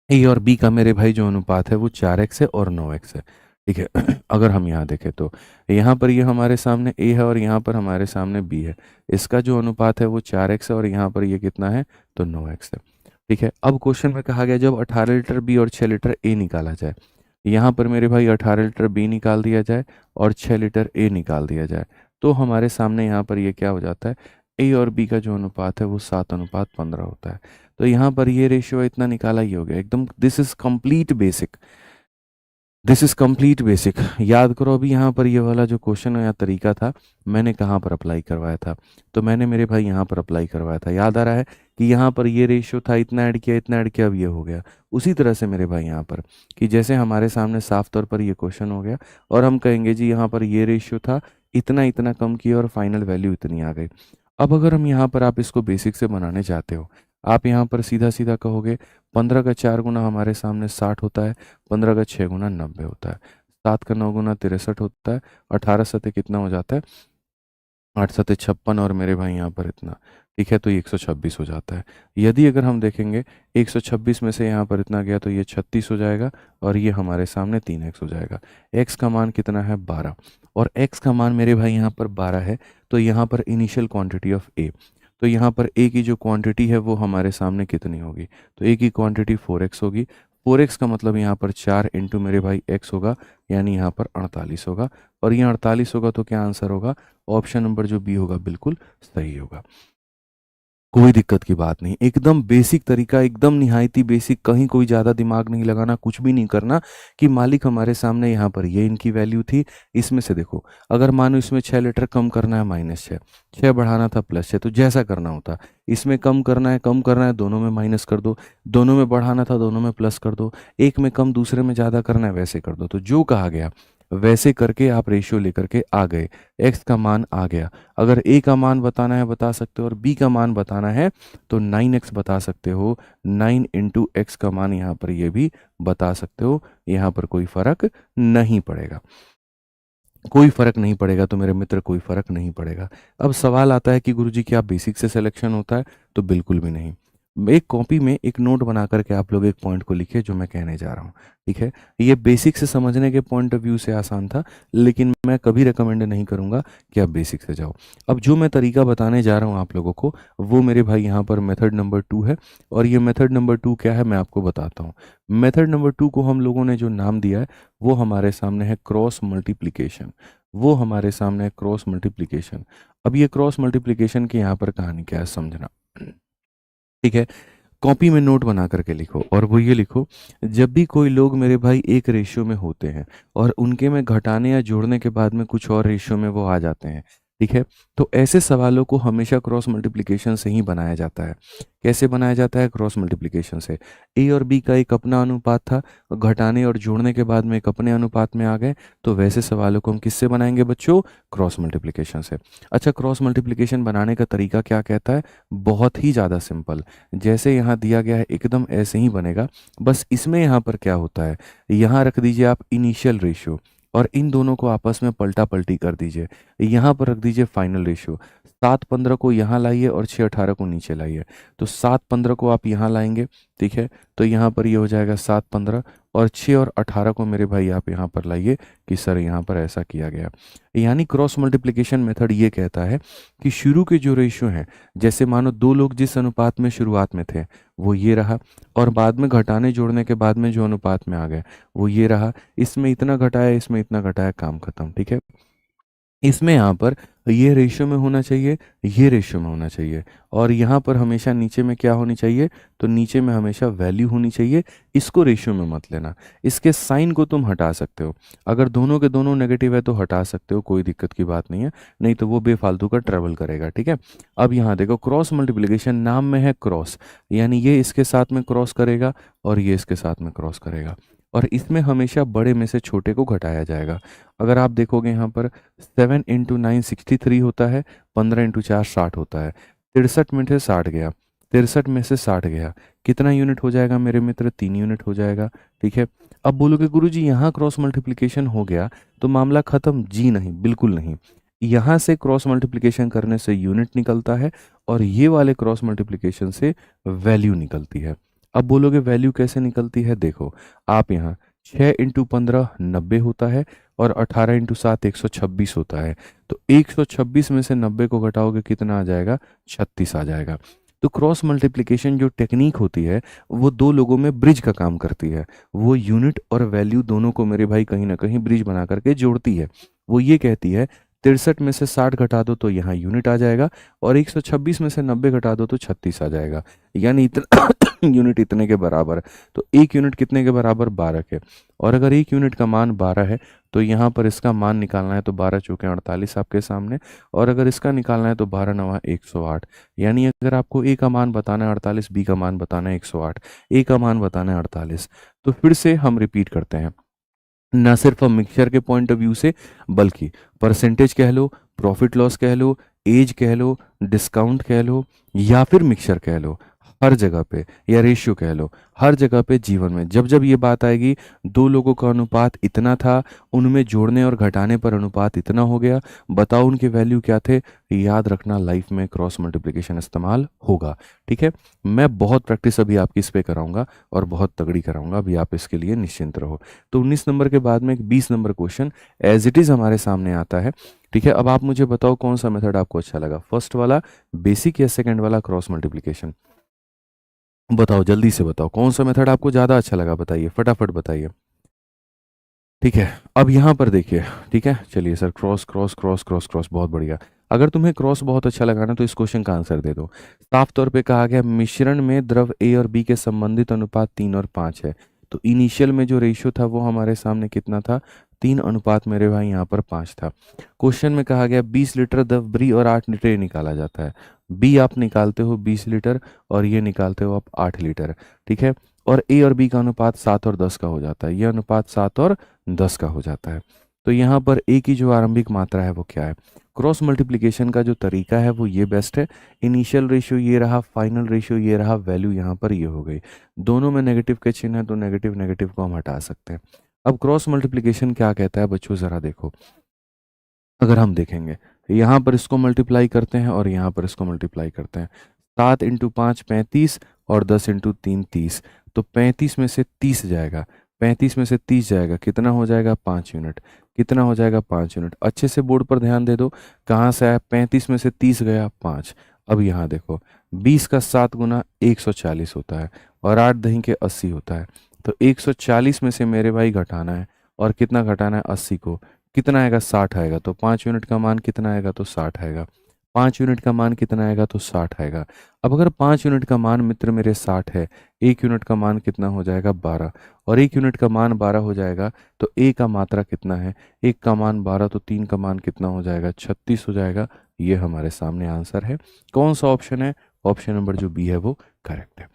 ए और बी का मेरे भाई जो अनुपात है वो 4x है और 9x है, ठीक है। अगर हम यहाँ देखें तो यहाँ पर ये हमारे सामने ए है और यहाँ पर हमारे सामने बी है, इसका जो अनुपात है वो 4x है और यहाँ पर ये कितना है, तो 9x है, ठीक है। अब क्वेश्चन में कहा गया जब 18 लीटर बी और 6 लीटर ए निकाला जाए, यहाँ पर मेरे भाई 18 लीटर बी निकाल दिया जाए और 6 लीटर ए निकाल दिया जाए, तो हमारे सामने यहाँ पर ये क्या हो जाता है, ए और बी का जो अनुपात है वो 7:15 होता है। तो यहाँ पर ये रेशियो इतना निकाला ही हो गया एकदम। This is complete basic, this is complete basic. याद करो अभी यहाँ पर ये वाला जो क्वेश्चन या तरीका था मैंने कहाँ पर अप्लाई करवाया था, तो मैंने मेरे भाई यहाँ पर अप्लाई करवाया था। याद आ रहा है कि यहाँ पर ये रेशियो था, इतना ऐड किया इतना ऐड किया, अब ये हो गया। उसी तरह से मेरे भाई यहाँ पर कि जैसे हमारे सामने साफ तौर पर ये क्वेश्चन हो गया और हम कहेंगे जी यहाँ पर ये रेशियो था, इतना इतना कम किया और फाइनल वैल्यू इतनी आ गई। अब अगर हम यहाँ पर आप इसको बेसिक से बनाने चाहते हो, आप यहाँ पर सीधा सीधा कहोगे 15 का 4 गुना हमारे सामने 60 होता है, 15 का 6 गुना 90 होता है, 7 का 9 गुना 63 होता है, 18 सतह कितना हो जाता है, 8 सतह 56 और मेरे भाई यहाँ पर इतना, ठीक है। तो ये 126 हो जाता है। यदि अगर हम देखेंगे 126 में से यहाँ पर इतना गया तो ये 36 हो जाएगा और ये हमारे सामने 3x हो जाएगा। x का मान कितना है, 12, और x का मान मेरे भाई यहाँ पर 12 है। तो यहाँ पर इनिशियल क्वांटिटी ऑफ a, तो यहाँ पर a की जो क्वांटिटी है वो हमारे सामने कितनी होगी, तो a की क्वांटिटी 4x होगी। 4x का मतलब यहाँ पर 4 इंटू मेरे भाई x होगा, यानी यहाँ पर 48 होगा, और ये 48 होगा तो क्या आंसर होगा, ऑप्शन नंबर जो बी होगा बिल्कुल सही होगा। कोई दिक्कत की बात नहीं, एकदम बेसिक तरीका, एकदम निहायती बेसिक, कहीं कोई ज़्यादा दिमाग नहीं लगाना, कुछ भी नहीं करना कि मालिक हमारे सामने यहाँ पर ये इनकी वैल्यू थी, इसमें से देखो अगर मानो इसमें 6 लीटर कम करना है -6, 6 बढ़ाना था +6, तो जैसा करना होता, इसमें कम करना है दोनों में माइनस कर दो, दोनों में बढ़ाना था दोनों में प्लस कर दो, एक में कम दूसरे में ज़्यादा करना है वैसे कर दो। तो जो कहा गया वैसे करके आप रेशियो लेकर के आ गए, एक्स का मान आ गया। अगर ए का मान बताना है बता सकते हो और बी का मान बताना है तो 9x बता सकते हो, 9 इंटू एक्स का मान यहाँ पर ये भी बता सकते हो, यहाँ पर कोई फर्क नहीं पड़ेगा, कोई फर्क नहीं पड़ेगा। तो मेरे मित्र कोई फर्क नहीं पड़ेगा। अब सवाल आता है कि गुरुजी क्या बेसिक से सिलेक्शन होता है, तो बिल्कुल भी नहीं। एक कॉपी में एक नोट बना करके आप लोग एक पॉइंट को लिखिए जो मैं कहने जा रहा हूँ, ठीक है। ये बेसिक से समझने के पॉइंट ऑफ व्यू से आसान था, लेकिन मैं कभी रिकमेंड नहीं करूँगा कि आप बेसिक से जाओ। अब जो मैं तरीका बताने जा रहा हूँ आप लोगों को, वो मेरे भाई यहाँ पर मेथड नंबर 2 है, और ये मेथड नंबर 2 क्या है मैं आपको बताता हूँ। मेथड नंबर 2 को हम लोगों ने जो नाम दिया है वो हमारे सामने है क्रॉस मल्टीप्लिकेशन, वो हमारे सामने है क्रॉस मल्टीप्लिकेशन। अब ये क्रॉस मल्टीप्लिकेशन की यहाँ पर कहानी क्या है समझना, ठीक है। कॉपी में नोट बना करके लिखो, और वो ये लिखो, जब भी कोई लोग मेरे भाई एक रेशियो में होते हैं और उनके में घटाने या जोड़ने के बाद में कुछ और रेशियो में वो आ जाते हैं, ठीक है, तो ऐसे सवालों को हमेशा क्रॉस मल्टीप्लिकेशन से ही बनाया जाता है। कैसे बनाया जाता है, क्रॉस मल्टीप्लिकेशन से। ए और बी का एक अपना अनुपात था, घटाने और जोड़ने के बाद में एक अपने अनुपात में आ गए, तो वैसे सवालों को हम किससे बनाएंगे बच्चों, क्रॉस मल्टीप्लिकेशन से। अच्छा, क्रॉस मल्टीप्लिकेशन बनाने का तरीका क्या कहता है, बहुत ही ज़्यादा सिंपल, जैसे यहाँ दिया गया है एकदम ऐसे ही बनेगा। बस इसमें यहाँ पर क्या होता है, यहाँ रख दीजिए आप इनिशियल रेशियो और इन दोनों को आपस में पलटा पलटी कर दीजिए। यहाँ पर रख दीजिए फाइनल रेशियो, 7-15 को यहाँ लाइए और 6-18 को नीचे लाइए। तो 7-15 को आप यहाँ लाएंगे, ठीक है, तो यहाँ पर ये हो जाएगा 7-15, और 6 और 18 को मेरे भाई आप यहाँ पर लाइए कि सर यहाँ पर ऐसा किया गया। यानी क्रॉस मल्टीप्लिकेशन मेथड ये कहता है कि शुरू के जो रेशियो हैं, जैसे मानो दो लोग जिस अनुपात में शुरुआत में थे वो ये रहा, और बाद में घटाने जोड़ने के बाद में जो अनुपात में आ गए वो ये रहा, इसमें इतना घटाया इसमें इतना घटाया, काम खत्म। ठीक है, इसमें यहाँ पर ये रेशियो में होना चाहिए, ये रेशियो में होना चाहिए, और यहाँ पर हमेशा नीचे में क्या होनी चाहिए, तो नीचे में हमेशा वैल्यू होनी चाहिए। इसको रेशियो में मत लेना, इसके साइन को तुम हटा सकते हो, अगर दोनों के दोनों नेगेटिव है तो हटा सकते हो, कोई दिक्कत की बात नहीं है, नहीं तो वो बेफालतू का ट्रेवल करेगा। ठीक है, अब यहाँ देखो क्रॉस मल्टीप्लिकेशन नाम में है क्रॉस, यानी ये इसके साथ में क्रॉस करेगा और ये इसके साथ में क्रॉस करेगा, और इसमें हमेशा बड़े में से छोटे को घटाया जाएगा। अगर आप देखोगे यहाँ पर 7 इंटू 9 63 होता है, 15 इंटू 4 60 होता है, 63 में से 60 गया, 63 में से 60 गया, कितना यूनिट हो जाएगा मेरे मित्र, 3 यूनिट हो जाएगा। ठीक है, अब बोलोगे गुरुजी यहाँ क्रॉस मल्टीप्लिकेशन हो गया तो मामला खत्म? जी नहीं, बिल्कुल नहीं। यहाँ से क्रॉस मल्टीप्लिकेशन करने से यूनिट निकलता है और ये वाले क्रॉस मल्टीप्लिकेशन से वैल्यू निकलती है। अब बोलोगे वैल्यू कैसे निकलती है, देखो आप यहाँ 6 इंटू 15 90 होता है और 18 इंटू 7 126 होता है, तो 126 में से 90 को घटाओगे कितना आ जाएगा, 36 आ जाएगा। तो क्रॉस मल्टीप्लिकेशन जो टेक्निक होती है वो दो लोगों में ब्रिज का काम करती है, वो यूनिट और वैल्यू दोनों को मेरे भाई कहीं ना कहीं ब्रिज बना करके जोड़ती है। वो ये कहती है 63 में से 60 घटा दो तो यहाँ यूनिट आ जाएगा, और 126 में से 90 घटा दो तो 36 आ जाएगा, यानी इतना यूनिट इतने के बराबर। तो एक यूनिट कितने के बराबर, 12 के, और अगर एक यूनिट का मान 12 है तो यहाँ पर इसका मान निकालना है, तो 12 चौके 48 आपके सामने, और अगर इसका निकालना है तो 12 नवा 108। यानी अगर आपको ए का मान बताना है 48, बी का मान बताना है 108, ए का मान बताना है 48। तो फिर से हम रिपीट करते हैं, ना सिर्फ हम मिक्सचर के पॉइंट ऑफ व्यू से, बल्कि परसेंटेज कह लो, प्रॉफिट लॉस कह लो, एज कह लो, डिस्काउंट कह लो, या फिर मिक्सचर कह लो, हर जगह पे, या रेशियो कह लो, हर जगह पे जीवन में जब जब ये बात आएगी दो लोगों का अनुपात इतना था, उनमें जोड़ने और घटाने पर अनुपात इतना हो गया, बताओ उनके वैल्यू क्या थे, याद रखना लाइफ में क्रॉस मल्टीप्लिकेशन इस्तेमाल होगा। ठीक है, मैं बहुत प्रैक्टिस अभी आपकी इस पे कराऊंगा और बहुत तगड़ी कराऊंगा, अभी आप इसके लिए निश्चिंत रहो। तो 19 नंबर के बाद में एक 20 number question as it is हमारे सामने आता है। ठीक है, अब आप मुझे बताओ कौन सा मेथड आपको अच्छा लगा, फर्स्ट वाला बेसिक या सेकंड वाला क्रॉस मल्टीप्लिकेशन, बताओ जल्दी से बताओ कौन सा मेथड आपको ज़्यादा अच्छा लगा, बताइए फटाफट बताइए। ठीक है, अब यहाँ पर देखिए, ठीक है चलिए sir cross cross cross cross cross, बहुत बढ़िया। अगर तुम्हें क्रॉस बहुत अच्छा लगा ना तो इस क्वेश्चन का आंसर दे दो। साफ तौर पे कहा गया मिश्रण में द्रव ए और बी के संबंधित अनुपात 3 और 5 है, तो इनिशियल में जो रेशियो था वो हमारे सामने कितना था, 3 अनुपात मेरे भाई यहाँ पर 5 था। क्वेश्चन में कहा गया 20 लीटर द्रव बी और 8 लीटर ये निकाला जाता है, बी आप निकालते हो 20 लीटर और ये निकालते हो आप 8 लीटर। ठीक है, और ए और बी का अनुपात 7 और 10 का हो जाता है, ये अनुपात 7 और 10 का हो जाता है। तो यहाँ पर ए की जो आरंभिक मात्रा है वो क्या है, क्रॉस मल्टीप्लिकेशन का जो तरीका है वो ये बेस्ट है, इनिशियल रेशियो ये रहा, फाइनल रेशियो ये रहा, वैल्यू यहाँ पर ये हो गई, दोनों में नेगेटिव के चिन्ह है तो नेगेटिव नेगेटिव को हम हटा सकते हैं। अब क्रॉस मल्टीप्लिकेशन क्या कहता है बच्चों, ज़रा देखो, अगर हम देखेंगे यहाँ पर इसको मल्टीप्लाई करते हैं और यहाँ पर इसको मल्टीप्लाई करते हैं, 7 इंटू 5 35 और 10 इंटू 3 30, तो 35 में से 30 जाएगा, 35 में से 30 जाएगा, कितना हो जाएगा 5 यूनिट, कितना हो जाएगा 5 यूनिट। अच्छे से बोर्ड पर ध्यान दे दो, कहाँ से आया, 35 में से 30 गया 5। अब यहाँ देखो 20 का 7 गुना 140 होता है और 8 दही के 80 होता है, तो 140 में से मेरे भाई घटाना है, और कितना घटाना है 80 को, कितना आएगा 60 आएगा, तो 5 यूनिट का मान कितना आएगा, तो 60 आएगा, 5 यूनिट का मान कितना आएगा, तो 60 आएगा। अब अगर 5 यूनिट का मान मित्र मेरे 60 है, 1 यूनिट का मान कितना हो जाएगा 12, और 1 यूनिट का मान 12 हो जाएगा तो ए का मात्रा कितना है, 1 का मान 12 तो 3 का मान कितना हो जाएगा 36 हो जाएगा। ये हमारे सामने आंसर है। कौन सा ऑप्शन है, ऑप्शन नंबर जो बी है वो करेक्ट है,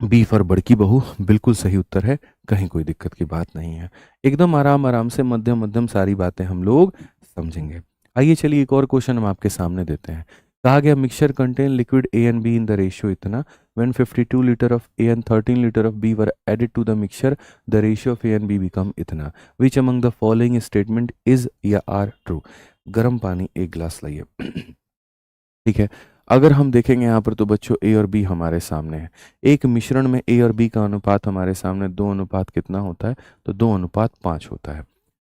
बी फॉर बड़की बहू बिल्कुल सही उत्तर है, कहीं कोई दिक्कत की बात नहीं है, एकदम आराम आराम से मध्यम मध्यम सारी बातें हम लोग समझेंगे। आइए चलिए एक और क्वेश्चन हम आपके सामने देते हैं। कहा गया mixture contain liquid A and B in the ratio इतना, when 52 litre of A and 13 litre of B were added to the mixture the ratio of A and B become इतना, which among the following statement is या are true. गर्म पानी 1 गिलास लाइए। ठीक है, अगर हम देखेंगे यहाँ पर तो बच्चों ए और बी हमारे सामने है। एक मिश्रण में ए और बी का अनुपात हमारे सामने 2 अनुपात कितना होता है, तो 2 अनुपात 5 होता है।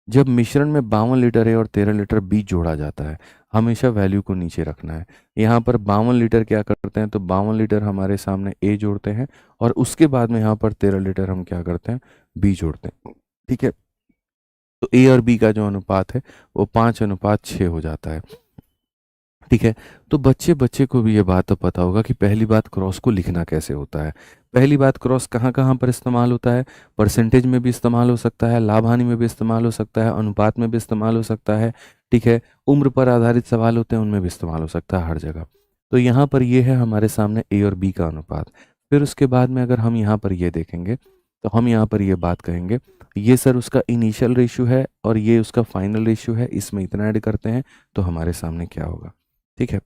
जब मिश्रण में 52 लीटर ए और 13 लीटर बी जोड़ा जाता है, हमेशा वैल्यू को नीचे रखना है। यहाँ पर 52 लीटर क्या करते हैं, तो 52 लीटर हमारे सामने ए जोड़ते हैं और उसके बाद में यहाँ पर 13 लीटर हम क्या करते हैं, बी जोड़ते हैं। ठीक है, तो ए और बी का जो अनुपात है वो 5:6 हो जाता है। ठीक है, तो बच्चे बच्चे को भी ये बात तो पता होगा कि पहली बात क्रॉस को लिखना कैसे होता है। पहली बात क्रॉस कहाँ कहाँ पर इस्तेमाल होता है, परसेंटेज में भी इस्तेमाल हो सकता है, लाभ हानि में भी इस्तेमाल हो सकता है, अनुपात में भी इस्तेमाल हो सकता है। ठीक है, उम्र पर आधारित सवाल होते हैं उनमें भी इस्तेमाल हो सकता है, हर जगह। तो यहाँ पर ये है हमारे सामने ए और बी का अनुपात। फिर उसके बाद में अगर हम यहाँ पर ये देखेंगे तो हम यहाँ पर ये बात कहेंगे, ये सर उसका इनिशियल रेशियो है और ये उसका फाइनल रेशियो है, इसमें इतना ऐड करते हैं तो हमारे सामने क्या होगा। ठीक है,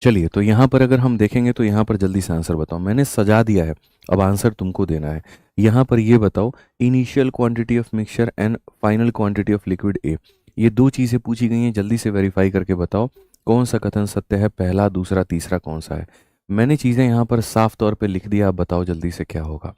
चलिए तो यहाँ पर अगर हम देखेंगे तो यहाँ पर जल्दी से आंसर बताओ, मैंने सजा दिया है, अब आंसर तुमको देना है। यहाँ पर ये बताओ, initial quantity of mixture and final quantity of liquid A, ये दो चीज़ें पूछी गई हैं, जल्दी से वेरीफाई करके बताओ कौन सा कथन सत्य है, पहला, दूसरा, तीसरा कौन सा है। मैंने चीज़ें यहाँ पर साफ तौर पे लिख दिया, आप बताओ जल्दी से क्या होगा।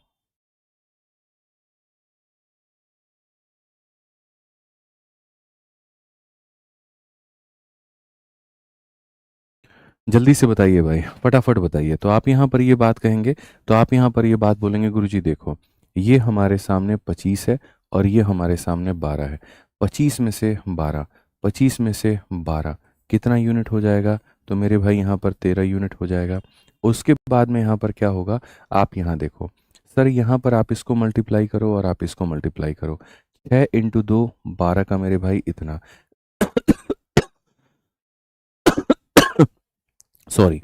जल्दी से बताइए भाई, फटाफट बताइए। तो आप यहाँ पर ये बात कहेंगे, तो आप यहाँ पर ये बात बोलेंगे, गुरुजी देखो ये हमारे सामने 25 है और ये हमारे सामने 12 है। 25 में से 12, 25 में से 12 कितना यूनिट हो जाएगा, तो मेरे भाई यहाँ पर 13 यूनिट हो जाएगा। उसके बाद में यहाँ पर क्या होगा, आप यहाँ देखो सर, यहाँ पर आप इसको मल्टीप्लाई करो और आप इसको मल्टीप्लाई करो, 6 × 2 12 का मेरे भाई इतना सॉरी,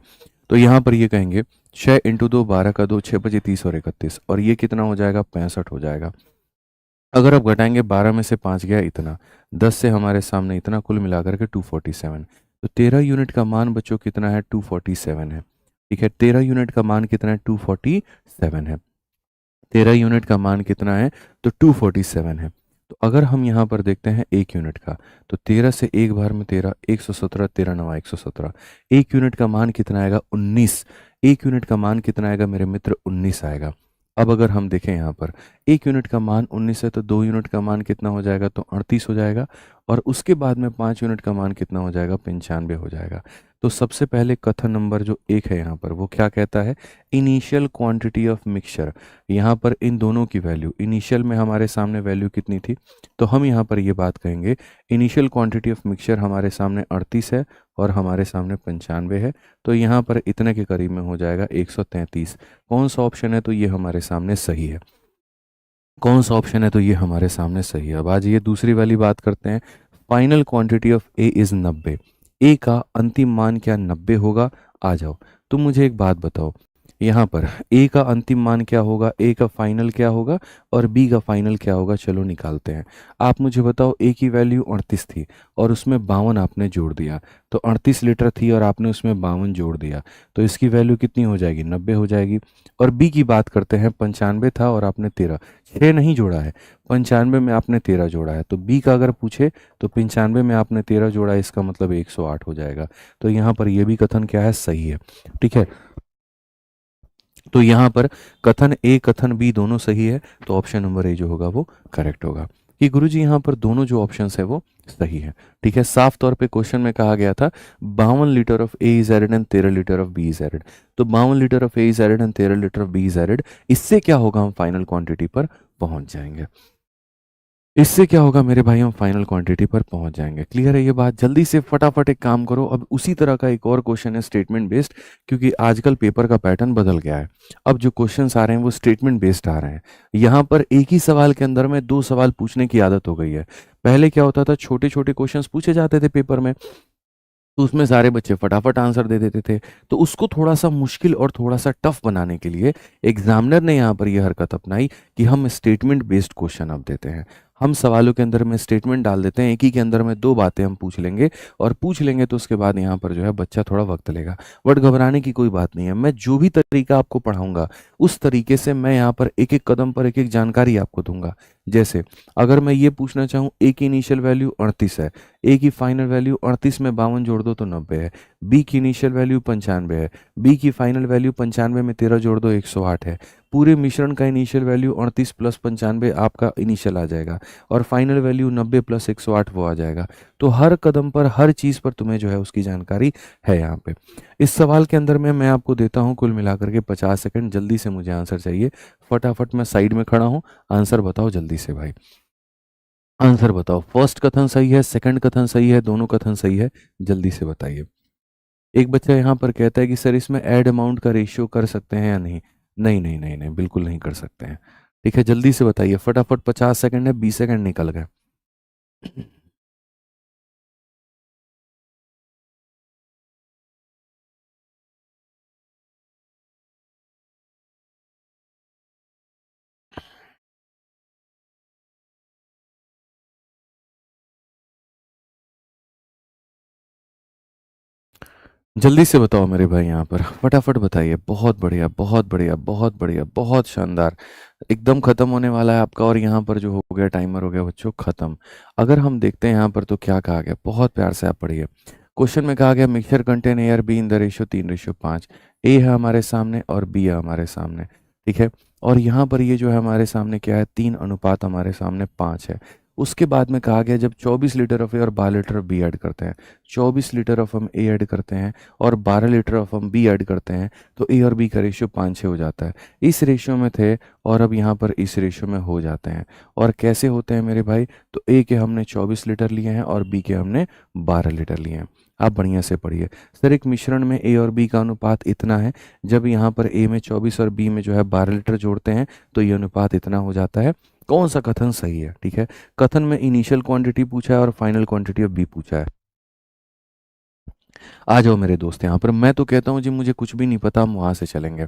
तो यहाँ पर ये कहेंगे 6 × 2 12 का 2, 6×5 = 30 और 31, और ये कितना हो जाएगा, 65 हो जाएगा। अगर आप घटाएंगे 12 में से 5 गया इतना, 10 से हमारे सामने इतना, कुल मिलाकर के 247। तो 13 यूनिट का मान बच्चों कितना है, 247 है। ठीक है, 13 यूनिट का मान कितना है, 247 है। 13 यूनिट का मान कितना है, तो 247 है। तो अगर हम यहाँ पर देखते हैं 1 यूनिट का, तो 13 से एक बार में 13, 117, 13 9 117। 1 यूनिट का मान कितना आएगा, 19। 1 यूनिट का मान कितना आएगा मेरे मित्र, 19 आएगा। अब अगर हम देखें यहाँ पर 1 यूनिट का मान 19 है, तो 2 यूनिट का मान कितना हो जाएगा, तो 38 हो जाएगा। और उसके बाद में 5 यूनिट का मान कितना हो जाएगा, 95 हो जाएगा। तो सबसे पहले कथन नंबर जो 1 है यहाँ पर, वो क्या कहता है, इनिशियल क्वांटिटी ऑफ मिक्सचर। यहाँ पर इन दोनों की वैल्यू, इनिशियल में हमारे सामने वैल्यू कितनी थी, तो हम यहाँ पर ये बात कहेंगे, इनिशियल क्वांटिटी ऑफ मिक्सचर हमारे सामने 38 है और हमारे सामने 95 है। तो यहाँ पर इतने के करीब में हो जाएगा 133। कौन सा ऑप्शन है, तो ये हमारे सामने सही है। कौन सा ऑप्शन है, तो ये हमारे सामने सही है। अब आज ये दूसरी वाली बात करते हैं, final quantity of A is 90। ए का अंतिम मान क्या 90 होगा, आ जाओ। तुम मुझे एक बात बताओ, यहाँ पर ए का अंतिम मान क्या होगा, ए का फाइनल क्या होगा और बी का फाइनल क्या होगा, चलो निकालते हैं। आप मुझे बताओ, ए की वैल्यू 38 थी और उसमें 52 आपने जोड़ दिया, तो 38 लीटर थी और आपने उसमें 52 जोड़ दिया, तो इसकी वैल्यू कितनी हो जाएगी, 90 हो जाएगी। और बी की बात करते हैं, 95 था और आपने 13, 6 नहीं जोड़ा है, 95 में आपने 13 जोड़ा है। तो बी का अगर पूछे तो 95 में आपने 13 जोड़ा है, इसका मतलब 108 हो जाएगा। तो यहाँ पर यह भी कथन क्या है, सही है। ठीक है, तो यहाँ पर कथन ए कथन बी दोनों सही है, तो ऑप्शन नंबर ए जो होगा वो करेक्ट होगा। कि गुरुजी यहाँ पर दोनों जो ऑप्शंस है वो सही है। ठीक है, साफ तौर पे क्वेश्चन में कहा गया था 52 litre of A is added and 13 litre of B is added. तो 52 litre of A is added and 13 litre of B is added, इससे क्या होगा, हम फाइनल क्वांटिटी पर पहुंच जाएंगे। इससे क्या होगा मेरे भाई, हम फाइनल क्वांटिटी पर पहुंच जाएंगे। क्लियर है ये बात। जल्दी से फटाफट एक काम करो, अब उसी तरह का एक और क्वेश्चन है स्टेटमेंट बेस्ड, क्योंकि आजकल पेपर का पैटर्न बदल गया है। अब जो क्वेश्चंस आ रहे हैं वो स्टेटमेंट बेस्ड आ रहे हैं। यहाँ पर एक ही सवाल के अंदर में 2 सवाल पूछने की आदत हो गई है। पहले क्या होता था, छोटे छोटे क्वेश्चन पूछे जाते थे पेपर में, तो उसमें सारे बच्चे फटाफट आंसर दे देते थे। तो उसको थोड़ा सा मुश्किल और थोड़ा सा टफ बनाने के लिए एग्जामिनर ने यहाँ पर यह हरकत अपनाई कि हम स्टेटमेंट बेस्ड क्वेश्चन अब देते हैं। हम सवालों के अंदर में स्टेटमेंट डाल देते हैं, एक ही के अंदर में दो बातें हम पूछ लेंगे, और पूछ लेंगे तो उसके बाद यहाँ पर जो है बच्चा थोड़ा वक्त लेगा। बट घबराने की कोई बात नहीं है, मैं जो भी तरीका आपको पढ़ाऊंगा उस तरीके से मैं यहाँ पर एक एक कदम पर एक एक जानकारी आपको दूंगा। जैसे अगर मैं ये पूछना चाहूँ, ए की इनिशियल वैल्यू 38 है, ए की फाइनल वैल्यू 38 में 52 जोड़ दो तो 90 है, बी की इनिशियल वैल्यू 95 है, बी की फाइनल वैल्यू 95 में 13 जोड़ दो 108 है, पूरे मिश्रण का इनिशियल वैल्यू 38 प्लस 95 आपका इनिशियल आ जाएगा, और फाइनल वैल्यू 90 प्लस 108 वो आ जाएगा। तो हर कदम पर हर चीज़ पर तुम्हें जो है उसकी जानकारी है यहाँ पे। इस सवाल के अंदर में मैं आपको देता हूँ कुल मिलाकर के 50 सेकंड, जल्दी से मुझे आंसर चाहिए। फटाफट मैं साइड में खड़ा हूँ, आंसर बताओ जल्दी से भाई, आंसर बताओ। फर्स्ट कथन सही है, सेकंड कथन सही है, दोनों कथन सही है, जल्दी से बताइए। एक बच्चा यहाँ पर कहता है कि सर इसमें ऐड अमाउंट का रेशियो कर सकते हैं या नहीं? नहीं नहीं नहीं नहीं, बिल्कुल नहीं कर सकते हैं। ठीक है, जल्दी से बताइए फटाफट, 50 सेकंड है, 20 सेकंड निकल गए। जल्दी से बताओ मेरे भाई, यहाँ पर फटाफट बताइए। बहुत बढ़िया बहुत बढ़िया बहुत बढ़िया, बहुत शानदार। एकदम खत्म होने वाला है आपका, और यहाँ पर जो हो गया टाइमर हो गया बच्चों खत्म। अगर हम देखते हैं यहाँ पर तो क्या कहा गया, बहुत प्यार से आप पढ़िए। क्वेश्चन में कहा गया मिक्सचर कंटेन ए और बी इन द रेशियो 3:5। ए है हमारे सामने और बी है हमारे सामने, ठीक है। और यहाँ पर ये जो है हमारे सामने क्या है, 3 अनुपात हमारे सामने 5 है। उसके बाद में कहा गया जब 24 लीटर ऑफ ए और 12 लीटर ऑफ बी ऐड करते हैं, 24 लीटर ऑफ हम ए ऐड करते हैं और 12 लीटर ऑफ हम बी ऐड करते हैं, तो ए और बी का रेशियो 5-6 हो जाता है। इस रेशियो में थे और अब यहाँ पर इस रेशियो में हो जाते हैं। और कैसे होते हैं मेरे भाई, तो ए के हमने 24 लीटर लिए हैं और बी के हमने 12 लीटर लिए हैं। आप बढ़िया से पढ़िए। सर एक मिश्रण में ए और बी का अनुपात इतना है, जब यहाँ पर ए में 24 और बी में जो है 12 लीटर जोड़ते हैं तो ये अनुपात इतना हो जाता है। कौन सा कथन सही है? ठीक है, कथन में इनिशियल क्वांटिटी पूछा है और फाइनल क्वांटिटी ऑफ बी पूछा है। आ जाओ मेरे दोस्त यहाँ पर। मैं तो कहता हूँ जी मुझे कुछ भी नहीं पता, हम वहाँ से चलेंगे।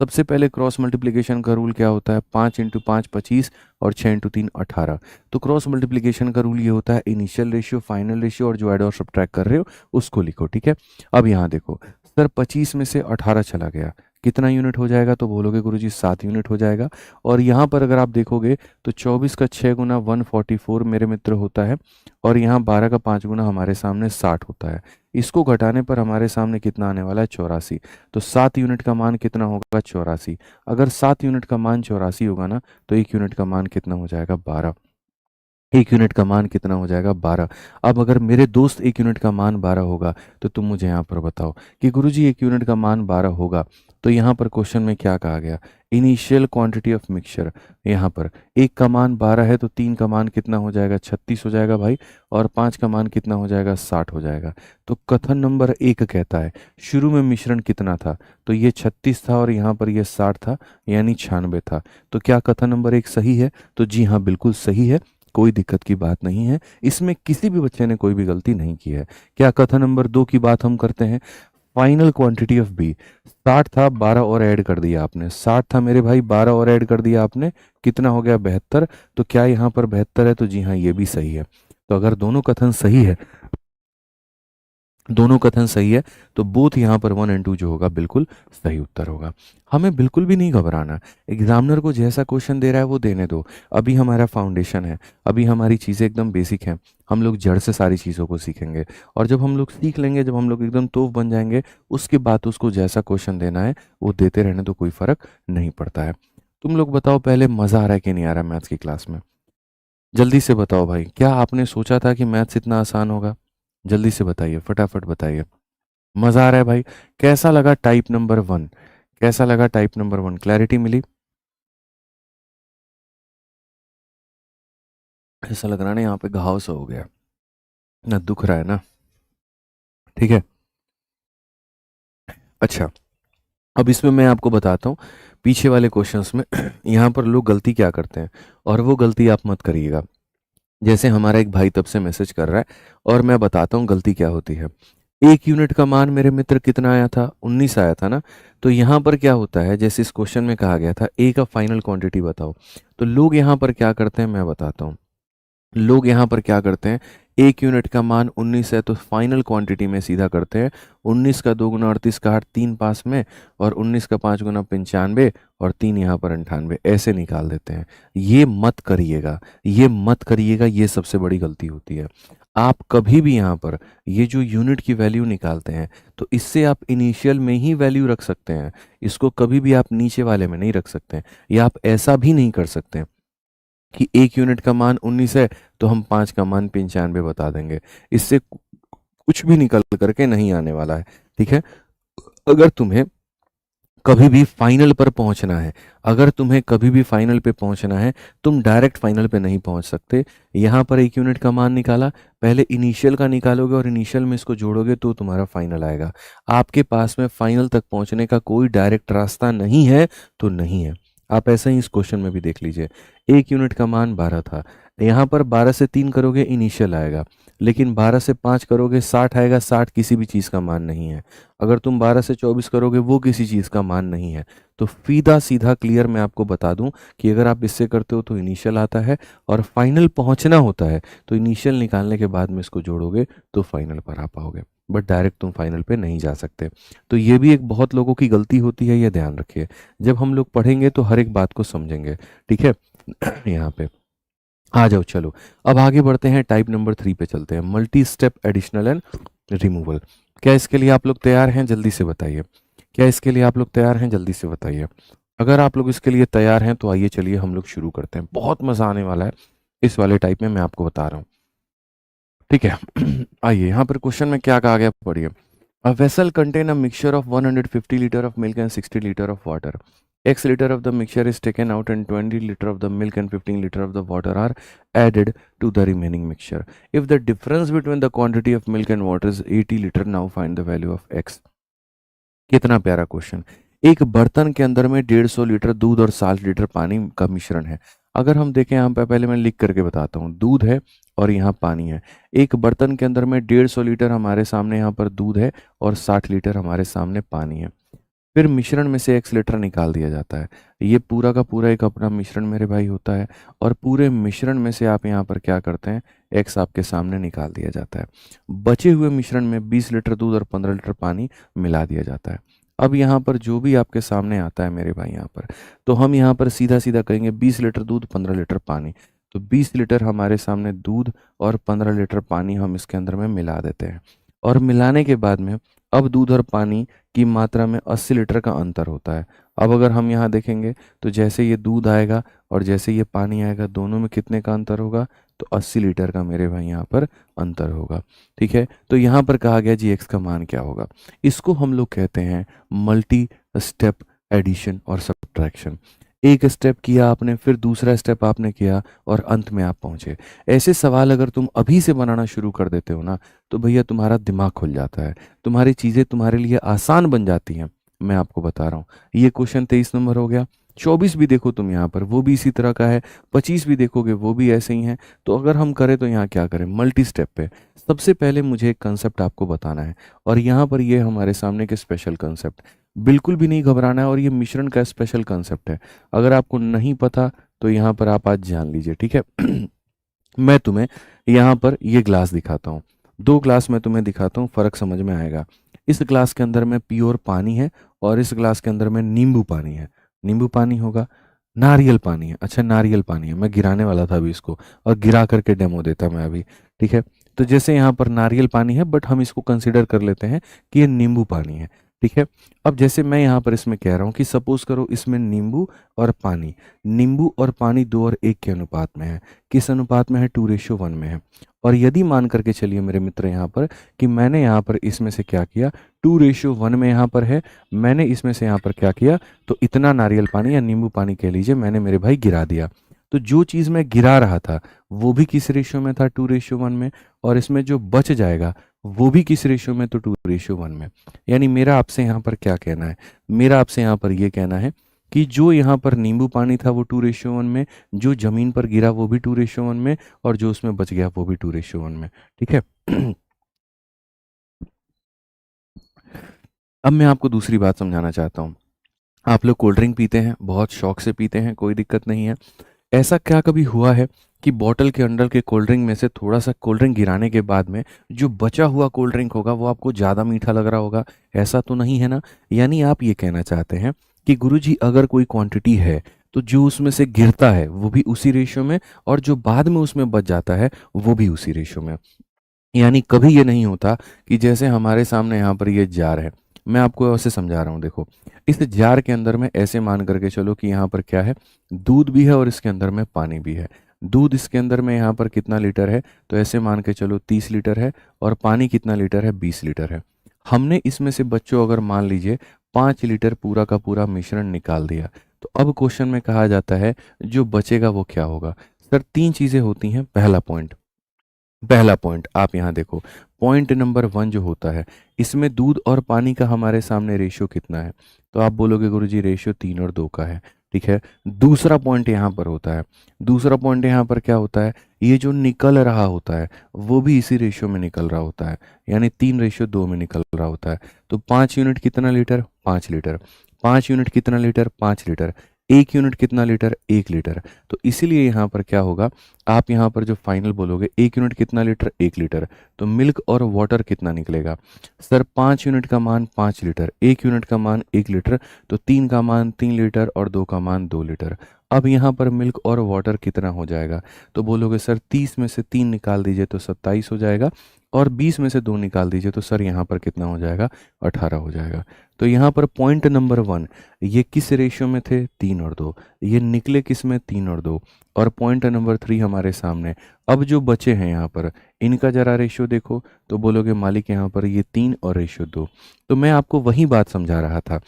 सबसे पहले क्रॉस मल्टीप्लिकेशन का रूल क्या होता है, 5 × 5 25 और 6 × 3 18। तो क्रॉस मल्टीप्लिकेशन का रूल ये होता है इनिशियल रेशियो फाइनल रेशियो और जो ऐड और सब्ट्रैक्ट कर रहे हो उसको लिखो, ठीक है। अब यहाँ देखो सर 25 में से 18 चला गया, कितना यूनिट हो जाएगा? तो बोलोगे गुरुजी 7 यूनिट हो जाएगा। और यहाँ पर अगर आप देखोगे तो 24 का 6 गुना 144 मेरे मित्र होता है, और यहाँ 12 का 5 गुना हमारे सामने 60 होता है। इसको घटाने पर हमारे सामने कितना आने वाला है? 84। तो 7 यूनिट का मान कितना होगा? 84। अगर 7 यूनिट का मान 84 होगा ना, तो 1 यूनिट का मान कितना हो जाएगा? 12। 1 यूनिट का मान कितना हो जाएगा? 12। अब अगर मेरे दोस्त 1 यूनिट का मान 12 होगा तो तुम मुझे यहाँ पर बताओ कि गुरुजी 1 यूनिट का मान 12 होगा, तो यहाँ पर क्वेश्चन में क्या कहा गया? Initial quantity of mixture. यहाँ पर 1 का मान 12 है तो 3 का मान कितना हो जाएगा? 36 हो जाएगा भाई, और 5 का मान कितना हो जाएगा? 60 हो जाएगा। तो कथन नंबर 1 कहता है शुरू में मिश्रण कितना था? तो ये 36 था और यहाँ पर ये 60 था, यानी 96 था। तो क्या कथन नंबर 1 सही है? तो जी हाँ, बिल्कुल सही है, कोई दिक्कत की बात नहीं है, इसमें किसी भी बच्चे ने कोई भी गलती नहीं की है। क्या कथन नंबर 2 की बात हम करते हैं? फाइनल क्वांटिटी ऑफ बी 60 था, 12 और ऐड कर दिया आपने। 60 था मेरे भाई, 12 और ऐड कर दिया आपने, कितना हो गया? 72। तो क्या यहाँ पर 72 है? तो जी हाँ, ये भी सही है। तो अगर दोनों कथन सही है, दोनों कथन सही है, तो बोथ यहाँ पर 1 और 2 जो होगा बिल्कुल सही उत्तर होगा। हमें बिल्कुल भी नहीं घबराना। एग्जामिनर को जैसा क्वेश्चन दे रहा है वो देने दो। अभी हमारा फाउंडेशन है, अभी हमारी चीज़ें एकदम बेसिक हैं, हम लोग जड़ से सारी चीज़ों को सीखेंगे। और जब हम लोग सीख लेंगे, जब हम लोग एकदम तोप बन जाएंगे, उसके बाद उसको जैसा क्वेश्चन देना है वो देते रहने तो कोई फ़र्क नहीं पड़ता है। तुम लोग बताओ पहले, मज़ा आ रहा है कि नहीं आ रहा मैथ्स की क्लास में? जल्दी से बताओ भाई, क्या आपने सोचा था कि मैथ्स इतना आसान होगा? जल्दी से बताइए, फटाफट बताइए। मज़ा आ रहा है भाई? कैसा लगा टाइप नंबर 1? कैसा लगा टाइप नंबर 1? क्लैरिटी मिली? ऐसा लग रहा है ना यहाँ पे घाव सा हो गया ना, दुख रहा है ना? ठीक है, अच्छा। अब इसमें मैं आपको बताता हूँ पीछे वाले क्वेश्चंस में यहाँ पर लोग गलती क्या करते हैं, और वो गलती आप मत करिएगा। जैसे हमारा एक भाई तब से मैसेज कर रहा है, और मैं बताता हूँ गलती क्या होती है। 1 यूनिट का मान मेरे मित्र कितना आया था? 19 आया था ना। तो यहाँ पर क्या होता है, जैसे इस क्वेश्चन में कहा गया था ए का फाइनल क्वांटिटी बताओ, तो लोग यहाँ पर क्या करते हैं मैं बताता हूँ। लोग यहाँ पर क्या करते हैं, 1 यूनिट का मान 19 है तो फाइनल क्वांटिटी में सीधा करते हैं 19 का 2 गुना 38 का 8 3 पास में, और 19 का 5 गुना 95 और 3 यहाँ पर 98 ऐसे निकाल देते हैं। ये मत करिएगा, ये मत करिएगा, ये सबसे बड़ी गलती होती है। आप कभी भी यहाँ पर ये जो यूनिट की वैल्यू निकालते हैं तो इससे आप इनिशियल में ही वैल्यू रख सकते हैं, इसको कभी भी आप नीचे वाले में नहीं रख सकते हैं। या आप ऐसा भी नहीं कर सकते कि 1 यूनिट का मान 19 है तो हम 5 का मान 95 बता देंगे, इससे कुछ भी निकल करके नहीं आने वाला है। ठीक है, अगर तुम्हें कभी भी फाइनल पर पहुंचना है, अगर तुम्हें कभी भी फाइनल पे पहुंचना है, तुम डायरेक्ट फाइनल पे नहीं पहुंच सकते। यहाँ पर 1 यूनिट का मान निकाला, पहले इनिशियल का निकालोगे और इनिशियल में इसको जोड़ोगे तो तुम्हारा फाइनल आएगा। आपके पास में फाइनल तक पहुंचने का कोई डायरेक्ट रास्ता नहीं है तो नहीं है। आप ऐसा ही इस क्वेश्चन में भी देख लीजिए, 1 यूनिट का मान 12 था, यहाँ पर 12 से 3 करोगे इनिशियल आएगा, लेकिन 12 से 5 करोगे 60 आएगा, 60 किसी भी चीज़ का मान नहीं है। अगर तुम 12 से 24 करोगे वो किसी चीज़ का मान नहीं है। तो सीधा सीधा क्लियर मैं आपको बता दूं कि अगर आप इससे करते हो तो इनिशियल आता है, और फाइनल पहुंचना होता है तो इनिशियल निकालने के बाद में इसको जोड़ोगे तो फाइनल पर आ पाओगे, बट डायरेक्ट तुम फाइनल पे नहीं जा सकते। तो ये भी एक बहुत लोगों की गलती होती है, ये ध्यान रखिए। जब हम लोग पढ़ेंगे तो हर एक बात को समझेंगे। ठीक है यहाँ पे आ जाओ, चलो अब आगे बढ़ते हैं, टाइप नंबर 3 पे चलते हैं, multi step additional and removal. क्या इसके लिए आप लोग तैयार हैं, जल्दी से बताइए। क्या इसके लिए आप लोग तैयार हैं, जल्दी से बताइए। अगर आप लोग इसके लिए तैयार हैं तो आइए चलिए हम लोग शुरू करते हैं, बहुत मजा आने वाला है इस वाले टाइप में, मैं आपको बता रहा हूँ। ठीक है आइए यहाँ पर क्वेश्चन में क्या कहा गया, पढ़िए। A vessel contain a mixture of 150 litre of milk and 60 litre of water. X liter of the mixture is taken out and 20 liter of the milk and 15 liter of the water are added to the remaining mixture. If the difference between the quantity of milk and water is 80 liter, now find the value of X. कितना प्यारा question. एक बर्तन के अंदर में 150 litre दूध और 60 litre पानी का मिश्रण है। अगर हम देखें यहाँ पे, पहले मैं लिख करके बताता हूँ, दूध है और यहाँ पानी है। एक बर्तन के अंदर में 150 लीटर हमारे सामने यहाँ पर दूध है और 60 लीटर हमारे सामने पानी है। फिर मिश्रण में से x लीटर निकाल दिया जाता है। ये पूरा का पूरा एक अपना मिश्रण मेरे भाई होता है, और पूरे मिश्रण में से आप यहाँ पर क्या करते हैं, x आपके सामने निकाल दिया जाता है। बचे हुए मिश्रण में 20 लीटर दूध और 15 लीटर पानी मिला दिया जाता है। अब यहाँ पर जो भी आपके सामने आता है मेरे भाई यहाँ पर, तो हम यहाँ पर सीधा सीधा कहेंगे 20 लीटर दूध 15 लीटर पानी। तो 20 लीटर हमारे सामने दूध और 15 लीटर पानी हम इसके अंदर में मिला देते हैं, और मिलाने के बाद में अब दूध और पानी की मात्रा में 80 लीटर का अंतर होता है। अब अगर हम यहाँ देखेंगे तो जैसे ये दूध आएगा और जैसे ये पानी आएगा, दोनों में कितने का अंतर होगा, तो 80 लीटर का मेरे भाई यहाँ पर अंतर होगा। ठीक है, तो यहाँ पर कहा गया जी एक्स का मान क्या होगा। इसको हम लोग कहते हैं मल्टी स्टेप एडिशन और सब्ट्रैक्शन। एक स्टेप किया आपने, फिर दूसरा स्टेप आपने किया और अंत में आप पहुंचे। ऐसे सवाल अगर तुम अभी से बनाना शुरू कर देते हो ना, तो भैया तुम्हारा दिमाग खुल जाता है, तुम्हारी चीज़ें तुम्हारे लिए आसान बन जाती हैं। मैं आपको बता रहा हूँ, ये क्वेश्चन 23 नंबर हो गया। 24 भी देखो तुम यहाँ पर, वो भी इसी तरह का है। 25 भी देखोगे, वो भी ऐसे ही है। तो अगर हम करें तो यहाँ क्या करें, मल्टी स्टेप पे सबसे पहले मुझे एक कंसेप्ट आपको बताना है, और यहाँ पर ये हमारे सामने के स्पेशल कंसेप्ट, बिल्कुल भी नहीं घबराना है, और ये मिश्रण का स्पेशल कंसेप्ट है। अगर आपको नहीं पता तो यहाँ पर आप आज जान लीजिए। ठीक है मैं तुम्हें यहाँ पर ये ग्लास दिखाता हूँ, 2 ग्लास मैं तुम्हें दिखाता हूँ, फर्क समझ में आएगा। इस ग्लास के अंदर में प्योर पानी है और इस ग्लास के अंदर में नींबू पानी है। नींबू पानी होगा, नारियल पानी है, अच्छा नारियल पानी है, मैं गिराने वाला था अभी इसको, और गिरा करके डेमो देता मैं अभी। ठीक है, तो जैसे यहाँ पर नारियल पानी है, बट हम इसको कंसिडर कर लेते हैं कि ये नींबू पानी है। ठीक है, अब जैसे मैं यहाँ पर इसमें कह रहा हूँ कि सपोज करो इसमें नींबू और पानी 2 और 1 के अनुपात में है। किस अनुपात में है, 2:1 में है। और यदि मान करके चलिए मेरे मित्र यहाँ पर कि मैंने यहाँ पर इसमें से क्या किया, 2:1 में यहाँ पर है, मैंने इसमें से यहाँ पर क्या किया, तो इतना नारियल पानी या नींबू पानी कह लीजिए, मैंने मेरे भाई गिरा दिया। तो जो चीज़ मैं गिरा रहा था वो भी किस रेशियो में था, 2:1 में, और इसमें जो बच जाएगा वो भी किस रेशियो में, तो 2:1 में। यानी मेरा आपसे यहाँ पर क्या कहना है, मेरा आपसे यहाँ पर ये कहना है कि जो यहाँ पर नींबू पानी था वो 2:1 में, जो जमीन पर गिरा वो भी 2:1 में, और जो उसमें बच गया वो भी 2:1 में। ठीक है अब मैं आपको दूसरी बात समझाना चाहता हूँ। आप लोग कोल्ड ड्रिंक पीते हैं, बहुत शौक से पीते हैं, कोई दिक्कत नहीं है। ऐसा क्या कभी हुआ है कि बॉटल के अंदर के कोल्ड ड्रिंक में से थोड़ा सा कोल्ड ड्रिंक गिराने के बाद में जो बचा हुआ कोल्ड ड्रिंक होगा वो आपको ज़्यादा मीठा लग रहा होगा? ऐसा तो नहीं है ना? यानी आप ये कहना चाहते हैं कि गुरुजी अगर कोई क्वांटिटी है तो जो उसमें से गिरता है वो भी उसी रेशियो में, और जो बाद में उसमें बच जाता है वो भी उसी रेशियो में। यानी कभी ये नहीं होता कि जैसे हमारे सामने यहाँ पर ये जार है, मैं आपको ऐसे समझा रहा हूँ, देखो इस जार के अंदर में ऐसे मान करके चलो कि यहाँ पर क्या है, दूध भी है और इसके अंदर में पानी भी है। दूध इसके अंदर में यहाँ पर कितना लीटर है, तो ऐसे मान के चलो 30 लीटर है, और पानी कितना लीटर है, 20 लीटर है। हमने इसमें से बच्चों अगर मान लीजिए 5 लीटर पूरा का पूरा मिश्रण निकाल दिया, तो अब क्वेश्चन में कहा जाता है जो बचेगा वो क्या होगा। सर तीन चीज़ें होती हैं। पहला पॉइंट आप यहाँ देखो, पॉइंट नंबर 1 जो होता है, इसमें दूध और पानी का हमारे सामने रेशियो कितना है, तो आप बोलोगे गुरुजी रेशियो 3 और 2 का है। ठीक है, दूसरा पॉइंट यहाँ पर होता है। दूसरा पॉइंट यहाँ पर क्या होता है, ये जो निकल रहा होता है वो भी इसी रेशियो में निकल रहा होता है, यानी 3:2 में निकल रहा होता है। तो 5 यूनिट कितना लीटर, 5 लीटर। 5 यूनिट कितना लीटर, 5 लीटर। 1 यूनिट कितना लीटर, 1 लीटर। तो इसीलिए यहाँ पर क्या होगा, आप यहाँ पर जो फाइनल बोलोगे 1 यूनिट कितना लीटर, 1 लीटर, तो मिल्क और वाटर कितना निकलेगा। सर 5 यूनिट का मान 5 लीटर, 1 यूनिट का मान 1 लीटर, तो 3 का मान 3 लीटर और 2 का मान 2 लीटर। अब यहाँ पर मिल्क और वाटर कितना हो जाएगा, तो बोलोगे सर 30 में से 3 निकाल दीजिए तो 27 हो जाएगा, और 20 में से 2 निकाल दीजिए तो सर यहाँ पर कितना हो जाएगा, 18 हो जाएगा। तो यहाँ पर पॉइंट नंबर 1, ये किस रेशियो में थे, 3 और 2, ये निकले किस में, 3 और 2। और पॉइंट नंबर 3 हमारे सामने, अब जो बचे हैं यहाँ पर इनका जरा रेशियो देखो, तो बोलोगे मालिक यहाँ पर ये 3 और रेशियो 2। तो मैं आपको वही बात समझा रहा था।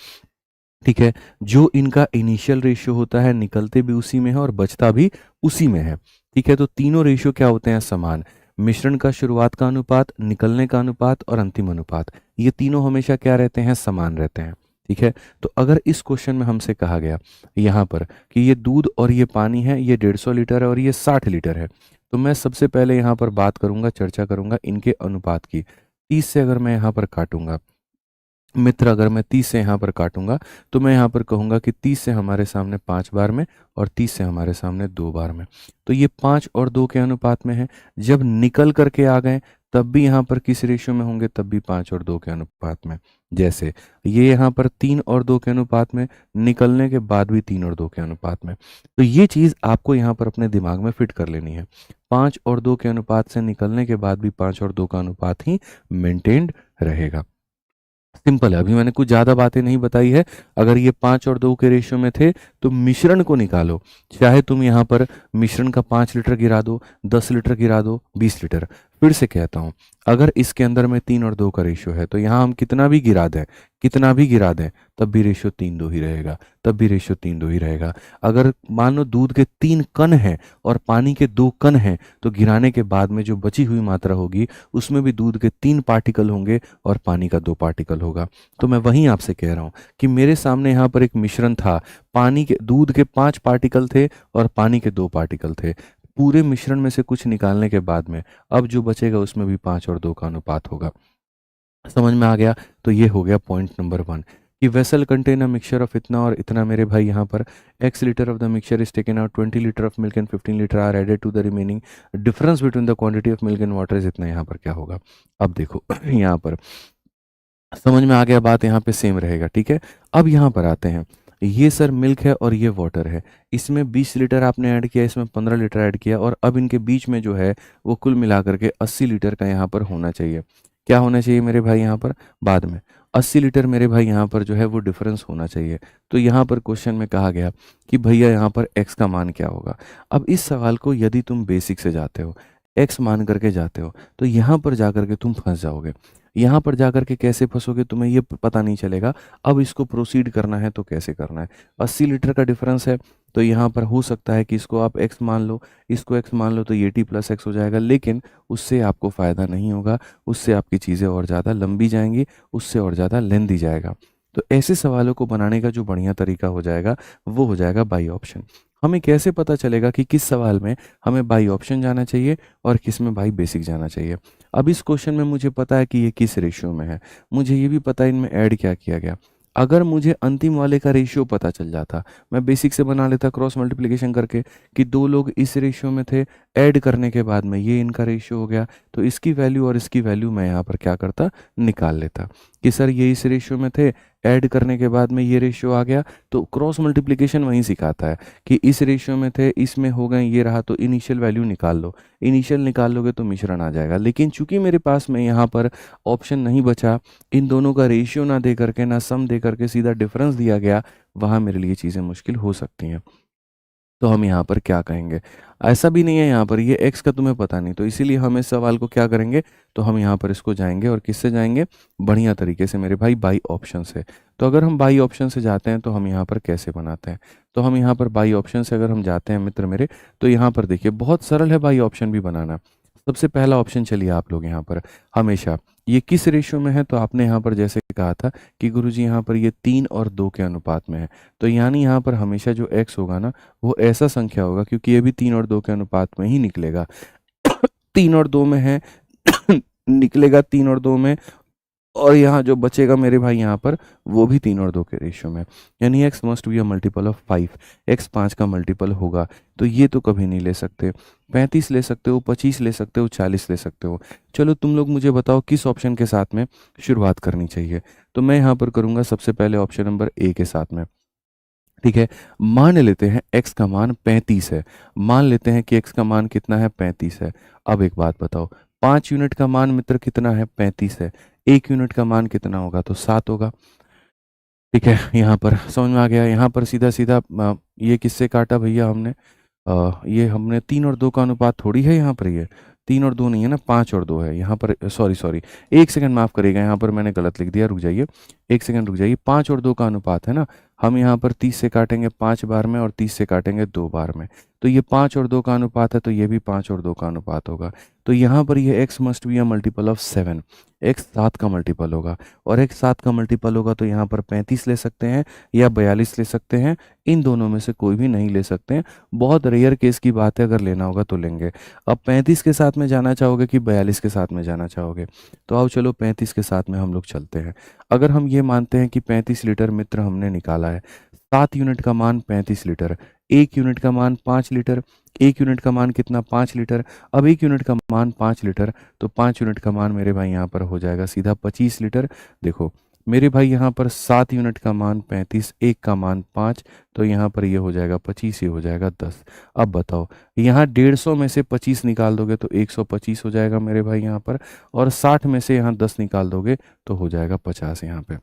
ठीक है, जो इनका इनिशियल रेशियो होता है निकलते भी उसी में है और बचता भी उसी में है। ठीक है, तो तीनों रेशियो क्या होते हैं, समान। मिश्रण का शुरुआत का अनुपात, निकलने का अनुपात और अंतिम अनुपात, ये तीनों हमेशा क्या रहते हैं, समान रहते हैं। ठीक है, तो अगर इस क्वेश्चन में हमसे कहा गया यहाँ पर कि ये दूध और ये पानी है, ये 150 लीटर है और ये 60 लीटर है, तो मैं सबसे पहले यहाँ पर बात करूंगा, चर्चा करूंगा इनके अनुपात की। 30 से अगर मैं यहाँ पर काटूंगा मित्र, अगर मैं 30 से यहाँ पर काटूंगा तो मैं यहाँ पर कहूँगा कि 30 से हमारे सामने 5 बार में और 30 से हमारे सामने 2 बार में, तो ये 5 और 2 के अनुपात में है। जब निकल करके आ गए तब भी यहाँ पर किस रेशियो में होंगे, तब भी 5 और 2 के अनुपात में। जैसे ये यहाँ पर 3 और 2 के अनुपात में, निकलने के बाद भी 3 और 2 के अनुपात में। तो ये चीज़ आपको यहाँ पर अपने दिमाग में फिट कर लेनी है। 5 और 2 के अनुपात से निकलने के बाद भी 5 और 2 का अनुपात ही मेंटेन्ड रहेगा। सिंपल है, अभी मैंने कुछ ज़्यादा बातें नहीं बताई है। अगर ये 5 और 2 के रेशियो में थे तो मिश्रण को निकालो, चाहे तुम यहाँ पर मिश्रण का 5 लीटर गिरा दो, 10 लीटर गिरा दो, 20 लीटर। फिर से कहता हूँ, अगर इसके अंदर में 3 और 2 का रेशियो है तो यहाँ हम कितना भी गिरा दें, कितना भी गिरा दें, तब भी रेशियो 3:2 ही रहेगा, तब भी रेशियो 3:2 ही रहेगा। अगर मान लो दूध के 3 कण हैं और पानी के 2 कण हैं, तो गिराने के बाद में जो बची हुई मात्रा होगी उसमें भी दूध के 3 पार्टिकल होंगे और पानी का 2 पार्टिकल होगा। तो मैं वहीं आपसे कह रहा हूँ कि मेरे सामने यहाँ पर एक मिश्रण था, पानी के दूध के 5 पार्टिकल थे और पानी के 2 पार्टिकल थे। पूरे मिश्रण में से कुछ निकालने के बाद में अब जो बचेगा उसमें भी 5 और 2 का अनुपात होगा। समझ में आ गया? तो ये हो गया पॉइंट नंबर 1 कि vessel contain a mixture of इतना और इतना। मेरे भाई यहाँ पर x litre of the mixture is taken out, 20 litre of milk and 15 litre are added to the remaining, difference between the quantity of milk and water is इतना। यहाँ पर क्या होगा, अब देखो यहाँ पर समझ में आ गया, बात यहाँ पे सेम रहेगा। ठीक है, अब यहाँ पर आते हैं, ये सर मिल्क है और ये वाटर है, इसमें 20 लीटर आपने ऐड किया, इसमें 15 लीटर ऐड किया, और अब इनके बीच में जो है वो कुल मिलाकर के 80 लीटर का यहाँ पर होना चाहिए। क्या होना चाहिए मेरे भाई यहाँ पर, बाद में 80 लीटर मेरे भाई यहाँ पर जो है वो डिफरेंस होना चाहिए। तो यहाँ पर क्वेश्चन में कहा गया कि भैया यहाँ पर x का मान क्या होगा। अब इस सवाल को यदि तुम बेसिक से जाते हो, x मान करके जाते हो, तो यहाँ पर जा करके तुम फंस जाओगे। यहाँ पर जा करके कैसे फंसोगे, तुम्हें ये पता नहीं चलेगा। अब इसको प्रोसीड करना है तो कैसे करना है, 80 लीटर का डिफरेंस है, तो यहाँ पर हो सकता है कि इसको आप x मान लो, इसको x मान लो, तो ये t प्लस एक्स हो जाएगा। लेकिन उससे आपको फ़ायदा नहीं होगा, उससे आपकी चीज़ें और ज़्यादा लंबी जाएंगी, उससे और ज़्यादा लेंदी जाएगा। तो ऐसे सवालों को बनाने का जो बढ़िया तरीका हो जाएगा वो हो जाएगा बाई ऑप्शन। हमें कैसे पता चलेगा कि किस सवाल में हमें बाई ऑप्शन जाना चाहिए और किस में बाई बेसिक जाना चाहिए। अब इस क्वेश्चन में मुझे पता है कि ये किस रेशियो में है, मुझे ये भी पता है इनमें ऐड क्या किया गया। अगर मुझे अंतिम वाले का रेशियो पता चल जाता, मैं बेसिक से बना लेता क्रॉस मल्टीप्लिकेशन करके कि दो लोग इस रेशियो में थे, ऐड करने के बाद में ये इनका रेशियो हो गया, तो इसकी वैल्यू और इसकी वैल्यू मैं यहाँ पर क्या करता, निकाल लेता कि सर ये इस रेशियो में थे, ऐड करने के बाद में ये रेशियो आ गया। तो क्रॉस मल्टीप्लिकेशन वहीं सिखाता है कि इस रेशियो में थे, इसमें हो गए, ये रहा, तो इनिशियल वैल्यू निकाल लो। इनिशियल निकाल लोगे तो मिश्रण आ जाएगा। लेकिन चूंकि मेरे पास में यहाँ पर ऑप्शन नहीं बचा, इन दोनों का रेशियो ना दे करके, ना सम दे करके, सीधा डिफरेंस दिया गया, वहाँ मेरे लिए चीज़ें मुश्किल हो सकती हैं। तो हम यहाँ पर क्या कहेंगे, ऐसा भी नहीं है यहाँ पर ये x का तुम्हें पता नहीं, तो इसीलिए हम इस सवाल को क्या करेंगे, तो हम यहाँ पर इसको जाएंगे और किससे जाएंगे, बढ़िया तरीके से मेरे भाई, बाई ऑप्शन से। तो अगर हम बाई ऑप्शन से जाते हैं तो हम यहाँ पर कैसे बनाते हैं, तो हम यहाँ पर बाई ऑप्शन से अगर हम जाते हैं मित्र मेरे, तो यहाँ पर देखिए बहुत सरल है बाई ऑप्शन भी बनाना। सबसे पहला ऑप्शन चलिए आप लोग यहाँ पर, हमेशा ये किस रेशियो में है, तो आपने यहाँ पर जैसे कहा था कि गुरुजी यहाँ पर ये 3 और 2 के अनुपात में है, तो यानी यहाँ पर हमेशा जो x होगा ना, वो ऐसा संख्या होगा, क्योंकि ये भी 3 और 2 के अनुपात में ही निकलेगा। 3 और 2 में है, निकलेगा 3 और 2 में, और यहाँ जो बचेगा मेरे भाई यहाँ पर, वो भी 3 और 2 के रेशियो में, यानी x must be a multiple of 5, x 5 का मल्टीपल होगा। तो ये तो कभी नहीं ले सकते, 35 ले सकते हो, 25 ले सकते हो, 40 ले सकते हो। चलो तुम लोग मुझे बताओ किस ऑप्शन के साथ में शुरुआत करनी चाहिए, तो मैं यहाँ पर करूँगा सबसे पहले ऑप्शन नंबर ए के साथ में। ठीक है, मान लेते हैं x का मान 35 है, मान लेते हैं कि x का मान कितना है, 35 है। अब एक बात बताओ, 5 यूनिट का मान मित्र कितना है, 35 है, 1 यूनिट का मान कितना होगा, तो 7 होगा। ठीक है, यहाँ पर समझ में आ गया। यहाँ पर सीधा सीधा ये किससे काटा भैया हमने, ये हमने 3 और 2 का अनुपात थोड़ी है यहाँ पर, ये 3 और 2 नहीं है ना, 5 और 2 है यहाँ पर। सॉरी सॉरी, एक सेकंड माफ़ करिएगा, यहाँ पर मैंने गलत लिख दिया, रुक जाइए, एक सेकंड रुक जाइए। 5 और 2 का अनुपात है ना, हम यहाँ पर 30 से काटेंगे 5 बार में और 30 से काटेंगे 2 बार में, तो ये 5 और 2 का अनुपात है, तो ये भी 5 और 2 का अनुपात होगा। तो यहाँ पर ये x must be a multiple of 7, x 7 का मल्टीपल होगा, और x 7 का मल्टीपल होगा तो यहाँ पर 35 ले सकते हैं या 42 ले सकते हैं, इन दोनों में से कोई भी नहीं ले सकते हैं। बहुत रेयर केस की बात है, अगर लेना होगा तो लेंगे। अब 35 के साथ में जाना चाहोगे कि 42 के साथ में जाना चाहोगे, तो आओ चलो 35 के साथ में हम लोग चलते हैं। अगर हम ये मानते हैं कि 35 लीटर मित्र हमने निकाला है, 7 यूनिट का मान 35 लीटर, 1 यूनिट का मान 5 लीटर, 1 यूनिट का मान कितना, 5 लीटर। अब 1 यूनिट का मान 5 लीटर, तो 5 यूनिट का मान मेरे भाई यहाँ पर हो जाएगा सीधा 25 लीटर। देखो मेरे भाई यहाँ पर 7 यूनिट का मान 35, 1 का मान 5, तो यहाँ पर ये हो जाएगा 25, ये हो जाएगा 10। अब बताओ, यहाँ 150 में से 25 निकाल दोगे तो 125 हो जाएगा मेरे भाई यहाँ पर, और 60 में से यहाँ 10 निकाल दोगे तो हो जाएगा 50 यहाँ पे।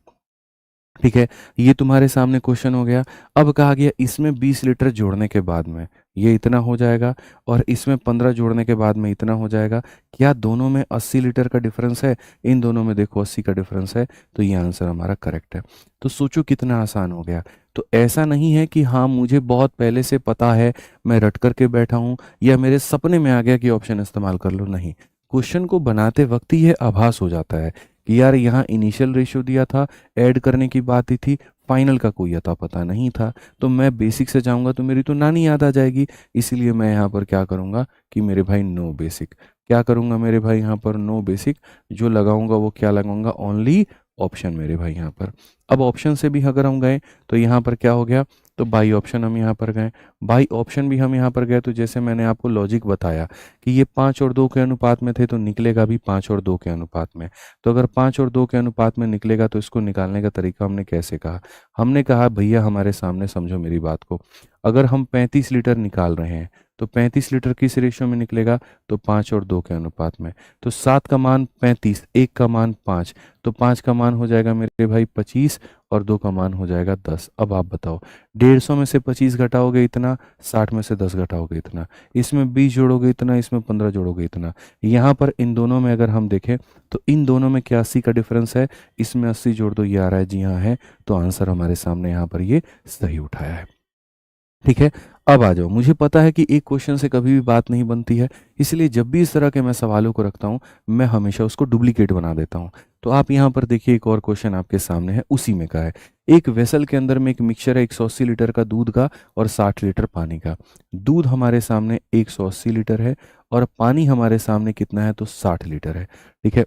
ठीक है, ये तुम्हारे सामने क्वेश्चन हो गया। अब कहा गया इसमें 20 लीटर जोड़ने के बाद में ये इतना हो जाएगा, और इसमें 15 जोड़ने के बाद में इतना हो जाएगा। क्या दोनों में 80 लीटर का डिफरेंस है, इन दोनों में देखो 80 का डिफरेंस है, तो ये आंसर हमारा करेक्ट है। तो सोचो कितना आसान हो गया। तो ऐसा नहीं है कि हाँ मुझे बहुत पहले से पता है, मैं रट करके बैठा हूँ, या मेरे सपने में आ गया कि ऑप्शन इस्तेमाल कर लो, नहीं। क्वेश्चन को बनाते वक्त ही ये आभास हो जाता है कि यार यहाँ इनिशियल रेशियो दिया था, ऐड करने की बात ही थी, फाइनल का कोई अता पता नहीं था, तो मैं बेसिक से जाऊंगा तो मेरी तो नानी याद आ जाएगी। इसीलिए मैं यहाँ पर क्या करूँगा कि मेरे भाई नो बेसिक, क्या करूँगा मेरे भाई यहाँ पर नो बेसिक, जो लगाऊंगा वो क्या लगाऊंगा, ओनली ऑप्शन मेरे भाई यहाँ पर। अब ऑप्शन से भी अगर हम गए तो यहाँ पर क्या हो गया, तो बाई ऑप्शन हम यहाँ पर गए, बाई ऑप्शन भी हम यहाँ पर गए, तो जैसे मैंने आपको लॉजिक बताया कि ये 5 और 2 के अनुपात में थे, तो निकलेगा भी 5 और 2 के अनुपात में। तो अगर 5 और 2 के अनुपात में निकलेगा तो इसको निकालने का तरीका हमने कैसे कहा, हमने कहा भैया हमारे सामने समझो मेरी बात को, अगर हम 35 लीटर निकाल रहे हैं तो 35 लीटर किस रेशियो में निकलेगा, तो 5 और 2 के अनुपात में। तो 7 का मान 35, 1 का मान 5, तो 5 का मान हो जाएगा मेरे भाई 25, और 2 का मान हो जाएगा 10। अब आप बताओ, 150 में से 25 घटाओगे इतना, 60 में से 10 घटाओगे इतना, इसमें 20 जोड़ोगे इतना, इसमें 15 जोड़ोगे इतना। यहाँ पर इन दोनों में अगर हम देखें तो इन दोनों में क्या 80 का डिफरेंस है, इसमें 80 जोड़ दो, ये आ रहा है, जी हाँ है। तो आंसर हमारे सामने यहाँ पर ये सही उठाया है। ठीक है, अब आ जाओ, मुझे पता है कि एक क्वेश्चन से कभी भी बात नहीं बनती है, इसलिए जब भी इस तरह के मैं सवालों को रखता हूँ, मैं हमेशा उसको डुप्लीकेट बना देता हूँ। तो आप यहाँ पर देखिए, एक और क्वेश्चन आपके सामने है, उसी में का है। एक वेसल के अंदर में एक मिक्सचर है 180 लीटर का दूध का और 60 लीटर पानी का। दूध हमारे सामने 180 लीटर है और पानी हमारे सामने कितना है, तो 60 लीटर है। ठीक है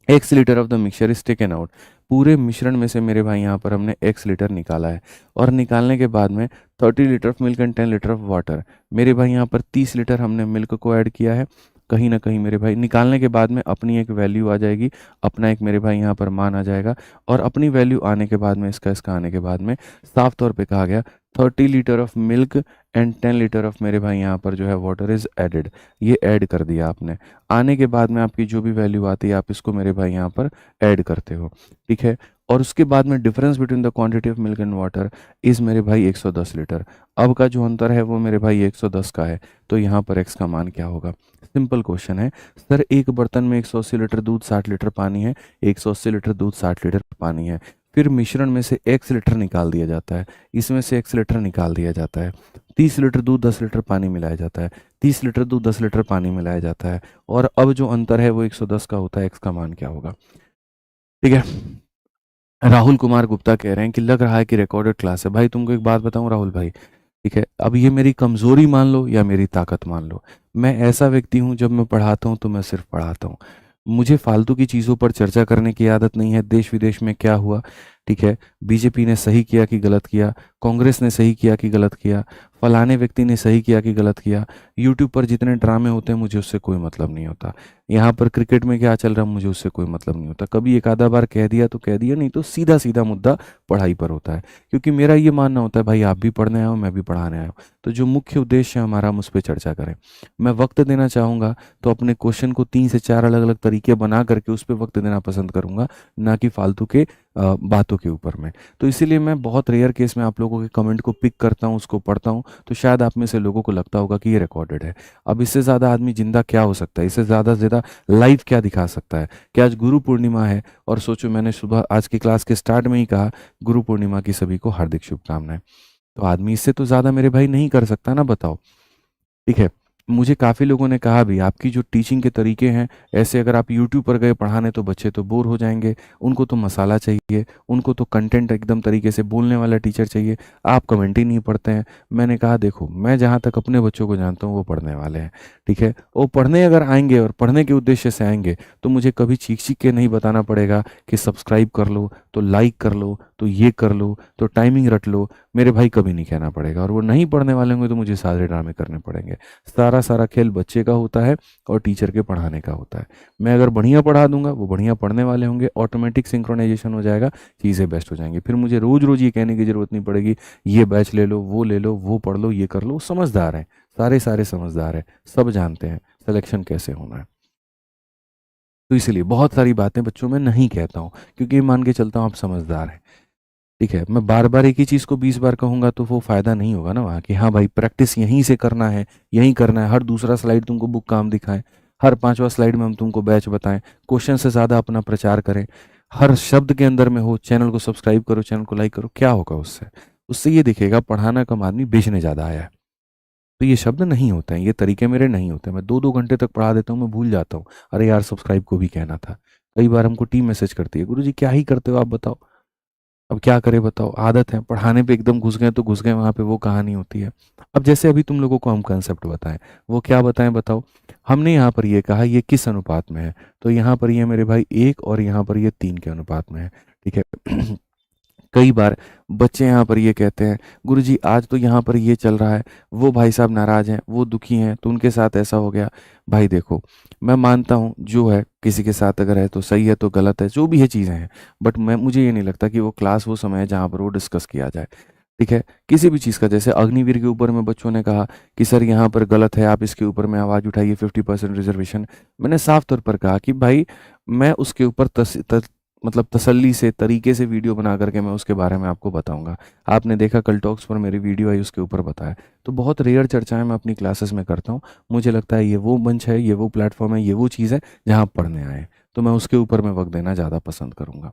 x litre of the mixture is taken out. पूरे मिश्रण में से मेरे भाई यहाँ पर हमने एक्स लीटर निकाला है, और निकालने के बाद में 30 litre of milk and 10 litre of water. मेरे भाई यहाँ पर 30 लीटर हमने मिल्क को ऐड किया है। कहीं ना कहीं मेरे भाई निकालने के बाद में अपनी एक वैल्यू आ जाएगी, अपना एक मेरे भाई यहाँ पर मान आ जाएगा, और अपनी वैल्यू आने के बाद में इसका आने के बाद में साफ तौर पे कहा गया 30 litre of milk and 10 litre of मेरे भाई यहाँ पर जो है वाटर इज एडेड। ये ऐड कर दिया आपने। आने के बाद में आपकी जो भी वैल्यू आती है आप इसको मेरे भाई यहाँ पर ऐड करते हो, ठीक है। और उसके बाद में difference between the quantity of milk and water is मेरे भाई 110 लीटर। अब का जो अंतर है वो मेरे भाई 110 का है, तो यहाँ पर x का मान क्या होगा? सिंपल क्वेश्चन है सर, एक बर्तन में 180 लीटर दूध 60 लीटर पानी है, 180 लीटर दूध 60 लीटर पानी है, फिर मिश्रण में से x लीटर निकाल दिया जाता है, इसमें से x लीटर निकाल दिया जाता है, 30 लीटर दूध 10 लीटर पानी मिलाया जाता है, 30 लीटर दूध 10 लीटर पानी मिलाया जाता है, और अब जो अंतर है वो 110 का होता है। x का मान क्या होगा? ठीक है। राहुल कुमार गुप्ता कह रहे हैं कि लग रहा है कि रिकॉर्डेड क्लास है। भाई तुमको एक बात बताऊं राहुल भाई, ठीक है, अब ये मेरी कमजोरी मान लो या मेरी ताकत मान लो, मैं ऐसा व्यक्ति हूं जब मैं पढ़ाता हूं तो मैं सिर्फ पढ़ाता हूं। मुझे फालतू की चीज़ों पर चर्चा करने की आदत नहीं है। देश विदेश में क्या हुआ, ठीक है, बीजेपी ने सही किया कि गलत किया, कांग्रेस ने सही किया कि गलत किया, फलाने व्यक्ति ने सही किया कि गलत किया, यूट्यूब पर जितने ड्रामे होते हैं मुझे उससे कोई मतलब नहीं होता। यहाँ पर क्रिकेट में क्या चल रहा है मुझे उससे कोई मतलब नहीं होता। कभी एक आधा बार कह दिया तो कह दिया, नहीं तो सीधा सीधा मुद्दा पढ़ाई पर होता है। क्योंकि मेरा ये मानना होता है भाई आप भी पढ़ने आए हो मैं भी पढ़ाने आया हूँ, तो जो मुख्य उद्देश्य है हमारा हम उस पर चर्चा करें। मैं वक्त देना चाहूँगा तो अपने क्वेश्चन को 3 से 4 अलग अलग तरीके बना करके उस पर वक्त देना पसंद करूँगा, ना कि फालतू के बातों के ऊपर में। तो इसीलिए मैं बहुत रेयर केस में आप लोगों के कमेंट को पिक करता हूँ, उसको पढ़ता हूँ, तो शायद आप में से लोगों को लगता होगा कि ये रिकॉर्डेड है। अब इससे ज़्यादा आदमी जिंदा क्या हो सकता है, इससे ज़्यादा से ज़्यादा लाइव क्या दिखा सकता है? कि आज गुरु पूर्णिमा है, और सोचो मैंने सुबह आज की क्लास के स्टार्ट में ही कहा गुरु पूर्णिमा की सभी को हार्दिक शुभकामनाएं। तो आदमी इससे तो ज़्यादा मेरे भाई नहीं कर सकता ना, बताओ, ठीक है। मुझे काफ़ी लोगों ने कहा भी आपकी जो टीचिंग के तरीके हैं, ऐसे अगर आप यूट्यूब पर गए पढ़ाने तो बच्चे तो बोर हो जाएंगे, उनको तो मसाला चाहिए, उनको तो कंटेंट एकदम तरीके से बोलने वाला टीचर चाहिए, आप कमेंट ही नहीं पढ़ते हैं। मैंने कहा देखो मैं जहाँ तक अपने बच्चों को जानता हूँ वो पढ़ने वाले हैं, ठीक है। वो पढ़ने अगर आएंगे और पढ़ने के उद्देश्य से आएंगे तो मुझे कभी चीख चीख के नहीं बताना पड़ेगा कि सब्सक्राइब कर लो, तो लाइक कर लो, तो ये कर लो, तो टाइमिंग रट लो, मेरे भाई कभी नहीं कहना पड़ेगा। और वो नहीं पढ़ने वाले होंगे तो मुझे सारे ड्रामे करने पड़ेंगे। सारा सारा खेल बच्चे का होता है और टीचर के पढ़ाने का होता है। मैं अगर बढ़िया पढ़ा दूंगा, वो बढ़िया पढ़ने वाले होंगे, ऑटोमेटिक सिंक्रोनाइजेशन हो जाएगा, चीज़ें बेस्ट हो जाएंगी। फिर मुझे रोज रोज ये कहने की जरूरत नहीं पड़ेगी ये बैच ले लो, वो पढ़ लो, ये कर लो। समझदार हैं, सारे सारे समझदार हैं, सब जानते हैं सिलेक्शन कैसे होना है। तो इसलिए बहुत सारी बातें बच्चों में नहीं कहता हूँ, क्योंकि ये मान के चलता हूँ आप समझदार हैं, ठीक है। मैं बार बार एक ही चीज़ को 20 बार कहूंगा तो वो फायदा नहीं होगा ना वहाँ, कि हाँ भाई प्रैक्टिस यहीं से करना है, यहीं करना है, हर दूसरा स्लाइड तुमको बुक काम दिखाएं, हर 5वां स्लाइड में हम तुमको बैच बताएं, क्वेश्चन से ज़्यादा अपना प्रचार करें, हर शब्द के अंदर में हो, चैनल को सब्सक्राइब करो, चैनल को लाइक करो। क्या होगा उससे? उससे ये दिखेगा पढ़ाना कम आदमी बेचने ज़्यादा आया है। तो ये शब्द नहीं होते हैं, ये तरीके मेरे नहीं होते। मैं 2-2 घंटे तक पढ़ा देता हूँ, मैं भूल जाता हूँ, अरे यार सब्सक्राइब को भी कहना था। कई बार हमको टीम मैसेज करती है, गुरुजी क्या ही करते हो आप बताओ। अब क्या करें बताओ, आदत है, पढ़ाने पे एकदम घुस गए तो घुस गए, वहाँ पे वो कहानी होती है। अब जैसे अभी तुम लोगों को हम कंसेप्ट बताएं, वो क्या बताएं बताओ। हमने यहाँ पर ये कहा ये किस अनुपात में है, तो यहाँ पर ये मेरे भाई 1 और यहाँ पर ये 3 के अनुपात में है, ठीक है। कई बार बच्चे यहाँ पर ये कहते हैं गुरुजी आज तो यहाँ पर ये चल रहा है, वो भाई साहब नाराज हैं, वो दुखी हैं, तो उनके साथ ऐसा हो गया। भाई देखो मैं मानता हूँ जो है किसी के साथ अगर है तो सही है, तो गलत है, जो भी है चीज़ें हैं, बट मुझे ये नहीं लगता कि वो क्लास वो समय है जहाँ पर वो डिस्कस किया जाए, ठीक है। किसी भी चीज़ का, जैसे अग्निवीर के ऊपर में बच्चों ने कहा कि सर यहाँ पर गलत है, आप इसके ऊपर में आवाज़ उठाइए 50% रिजर्वेशन। मैंने साफ तौर पर कहा कि भाई मैं उसके ऊपर मतलब तसल्ली से तरीके से वीडियो बना करके मैं उसके बारे में आपको बताऊंगा। आपने देखा कल टॉक्स पर मेरी वीडियो आई, उसके ऊपर बताया। तो बहुत रेयर चर्चाएं मैं अपनी क्लासेस में करता हूँ। मुझे लगता है ये वो मंच है, ये वो प्लेटफॉर्म है, ये वो चीज़ है जहाँ आप पढ़ने आए, तो मैं उसके ऊपर में वक्त देना ज़्यादा पसंद करूंगा,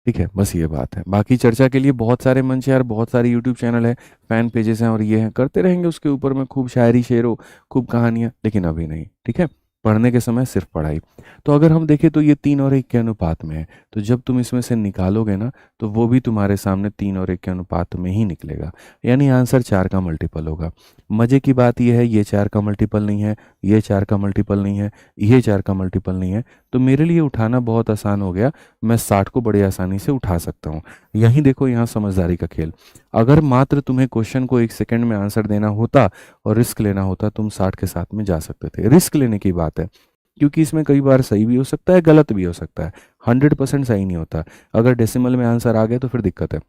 ठीक है। बस ये बात है, बाकी चर्चा के लिए बहुत सारे मंच है यार, बहुत सारे यूट्यूब चैनल है, फैन पेजेस हैं, और ये हैं, करते रहेंगे उसके ऊपर में खूब शायरी शेरो, खूब कहानियाँ, लेकिन अभी नहीं, ठीक है। पढ़ने के समय सिर्फ पढ़ाई। तो अगर हम देखें तो ये 3 और 1 के अनुपात में है, तो जब तुम इसमें से निकालोगे ना तो वो भी तुम्हारे सामने 3 और 1 के अनुपात में ही निकलेगा, यानी आंसर 4 का मल्टीपल होगा। मज़े की बात यह है ये 4 का मल्टीपल नहीं है, ये 4 का मल्टीपल नहीं है, ये 4 का मल्टीपल नहीं है, तो मेरे लिए उठाना बहुत आसान हो गया, मैं 60 को बड़ी आसानी से उठा सकता हूँ। यहीं देखो, यहाँ समझदारी का खेल। अगर मात्र तुम्हें क्वेश्चन को 1 सेकंड में आंसर देना होता और रिस्क लेना होता, तुम 60 के साथ में जा सकते थे। रिस्क लेने की बात है, क्योंकि इसमें कई बार सही भी हो सकता है, गलत भी हो सकता है, 100% सही नहीं होता। अगर डेसिमल में आंसर आ गए तो फिर दिक्कत है।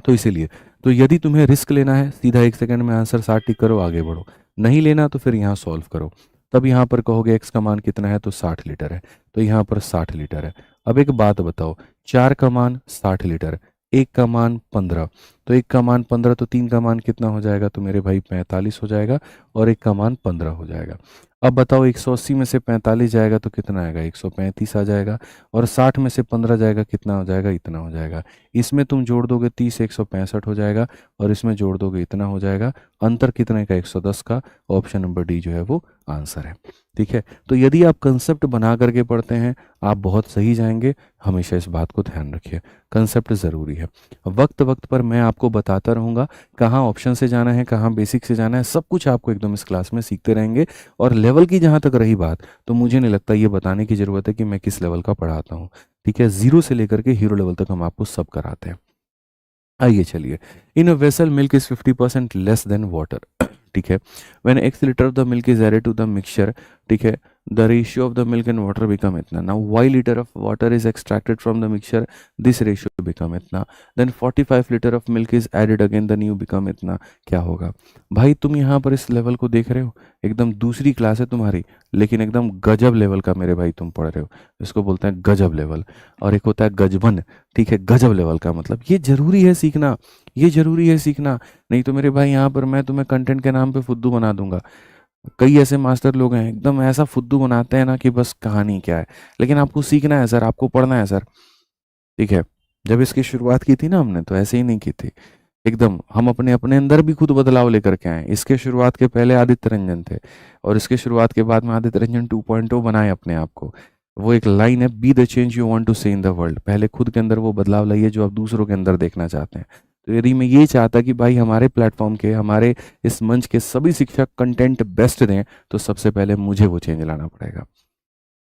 तो इसीलिए, तो यदि तुम्हें रिस्क लेना है, सीधा 1 सेकंड में आंसर 60 टिक करो, आगे बढ़ो। नहीं लेना तो फिर यहाँ सॉल्व करो। तब यहाँ पर कहोगे एक्स का मान कितना है, तो 60 लीटर है, तो यहाँ पर 60 लीटर है। अब एक बात बताओ, 4 का मान 60 लीटर, 1 का मान 15, तो 1 का मान 15, तो 3 का मान कितना हो जाएगा, तो मेरे भाई 45 हो जाएगा, और 1 का मान 15 हो जाएगा। अब बताओ 180 में से 45 जाएगा तो कितना आएगा, 135 आ जाएगा, और 60 में से 15 जाएगा, कितना हो जाएगा, इतना हो जाएगा। इसमें तुम जोड़ दोगे 30, 165 हो जाएगा, और इसमें जोड़ दोगे इतना हो जाएगा। अंतर कितने का, 110 का। ऑप्शन नंबर डी जो है वो आंसर है। ठीक है, तो यदि आप कंसेप्ट बना करके पढ़ते हैं, आप बहुत सही जाएंगे। हमेशा इस बात को ध्यान रखिए, कंसेप्ट ज़रूरी है। वक्त वक्त पर मैं आपको बताता रहूँगा कहाँ ऑप्शन से जाना है, कहाँ बेसिक से जाना है, सब कुछ आपको एकदम इस क्लास में सीखते रहेंगे। और लेवल की जहाँ तक रही बात, तो मुझे नहीं लगता ये बताने की ज़रूरत है कि मैं किस लेवल का पढ़ाता हूँ। ठीक है, जीरो से लेकर के हीरो लेवल तक हम आपको सब कराते हैं। आइए चलिए, in a vessel milk is 50% less than water. ठीक है, when x litre of the milk is added to the mixture, ठीक है, the ratio of the milk and water become इतना। Now y litre of water is extracted from the mixture, this ratio become इतना। Then 45 litre of milk is added again, the new become इतना। क्या होगा भाई, तुम यहाँ पर इस लेवल को देख रहे हो, एकदम दूसरी क्लास है तुम्हारी, लेकिन एकदम गजब लेवल का मेरे भाई तुम पढ़ रहे हो। इसको बोलते हैं गजब लेवल, और एक होता है गजबन। ठीक है, गजब लेवल का मतलब ये जरूरी है सीखना, ये जरूरी है सीखना। नहीं तो मेरे भाई यहाँ पर मैं तुम्हें कंटेंट के नाम पे फुद्दू बना दूंगा। कई ऐसे मास्टर लोग हैं, एकदम ऐसा फुद्दू बनाते हैं ना कि बस कहानी क्या है। लेकिन आपको सीखना है सर, आपको पढ़ना है सर। ठीक है, जब इसकी शुरुआत की थी ना हमने, तो ऐसे ही नहीं की थी। एकदम हम अपने अपने अंदर भी खुद बदलाव लेकर के आए। इसके शुरुआत के पहले आदित्य रंजन थे, और इसके शुरुआत के बाद में आदित्य रंजन 2.0 बनाए अपने आप को। वो एक लाइन है, be the change you want to see in the world. पहले खुद के अंदर वो बदलाव लाइए जो आप दूसरों के अंदर देखना चाहते हैं। तो यदि मैं ये चाहता कि भाई हमारे प्लेटफॉर्म के, हमारे इस मंच के सभी शिक्षक कंटेंट बेस्ट दें, तो सबसे पहले मुझे वो चेंज लाना पड़ेगा।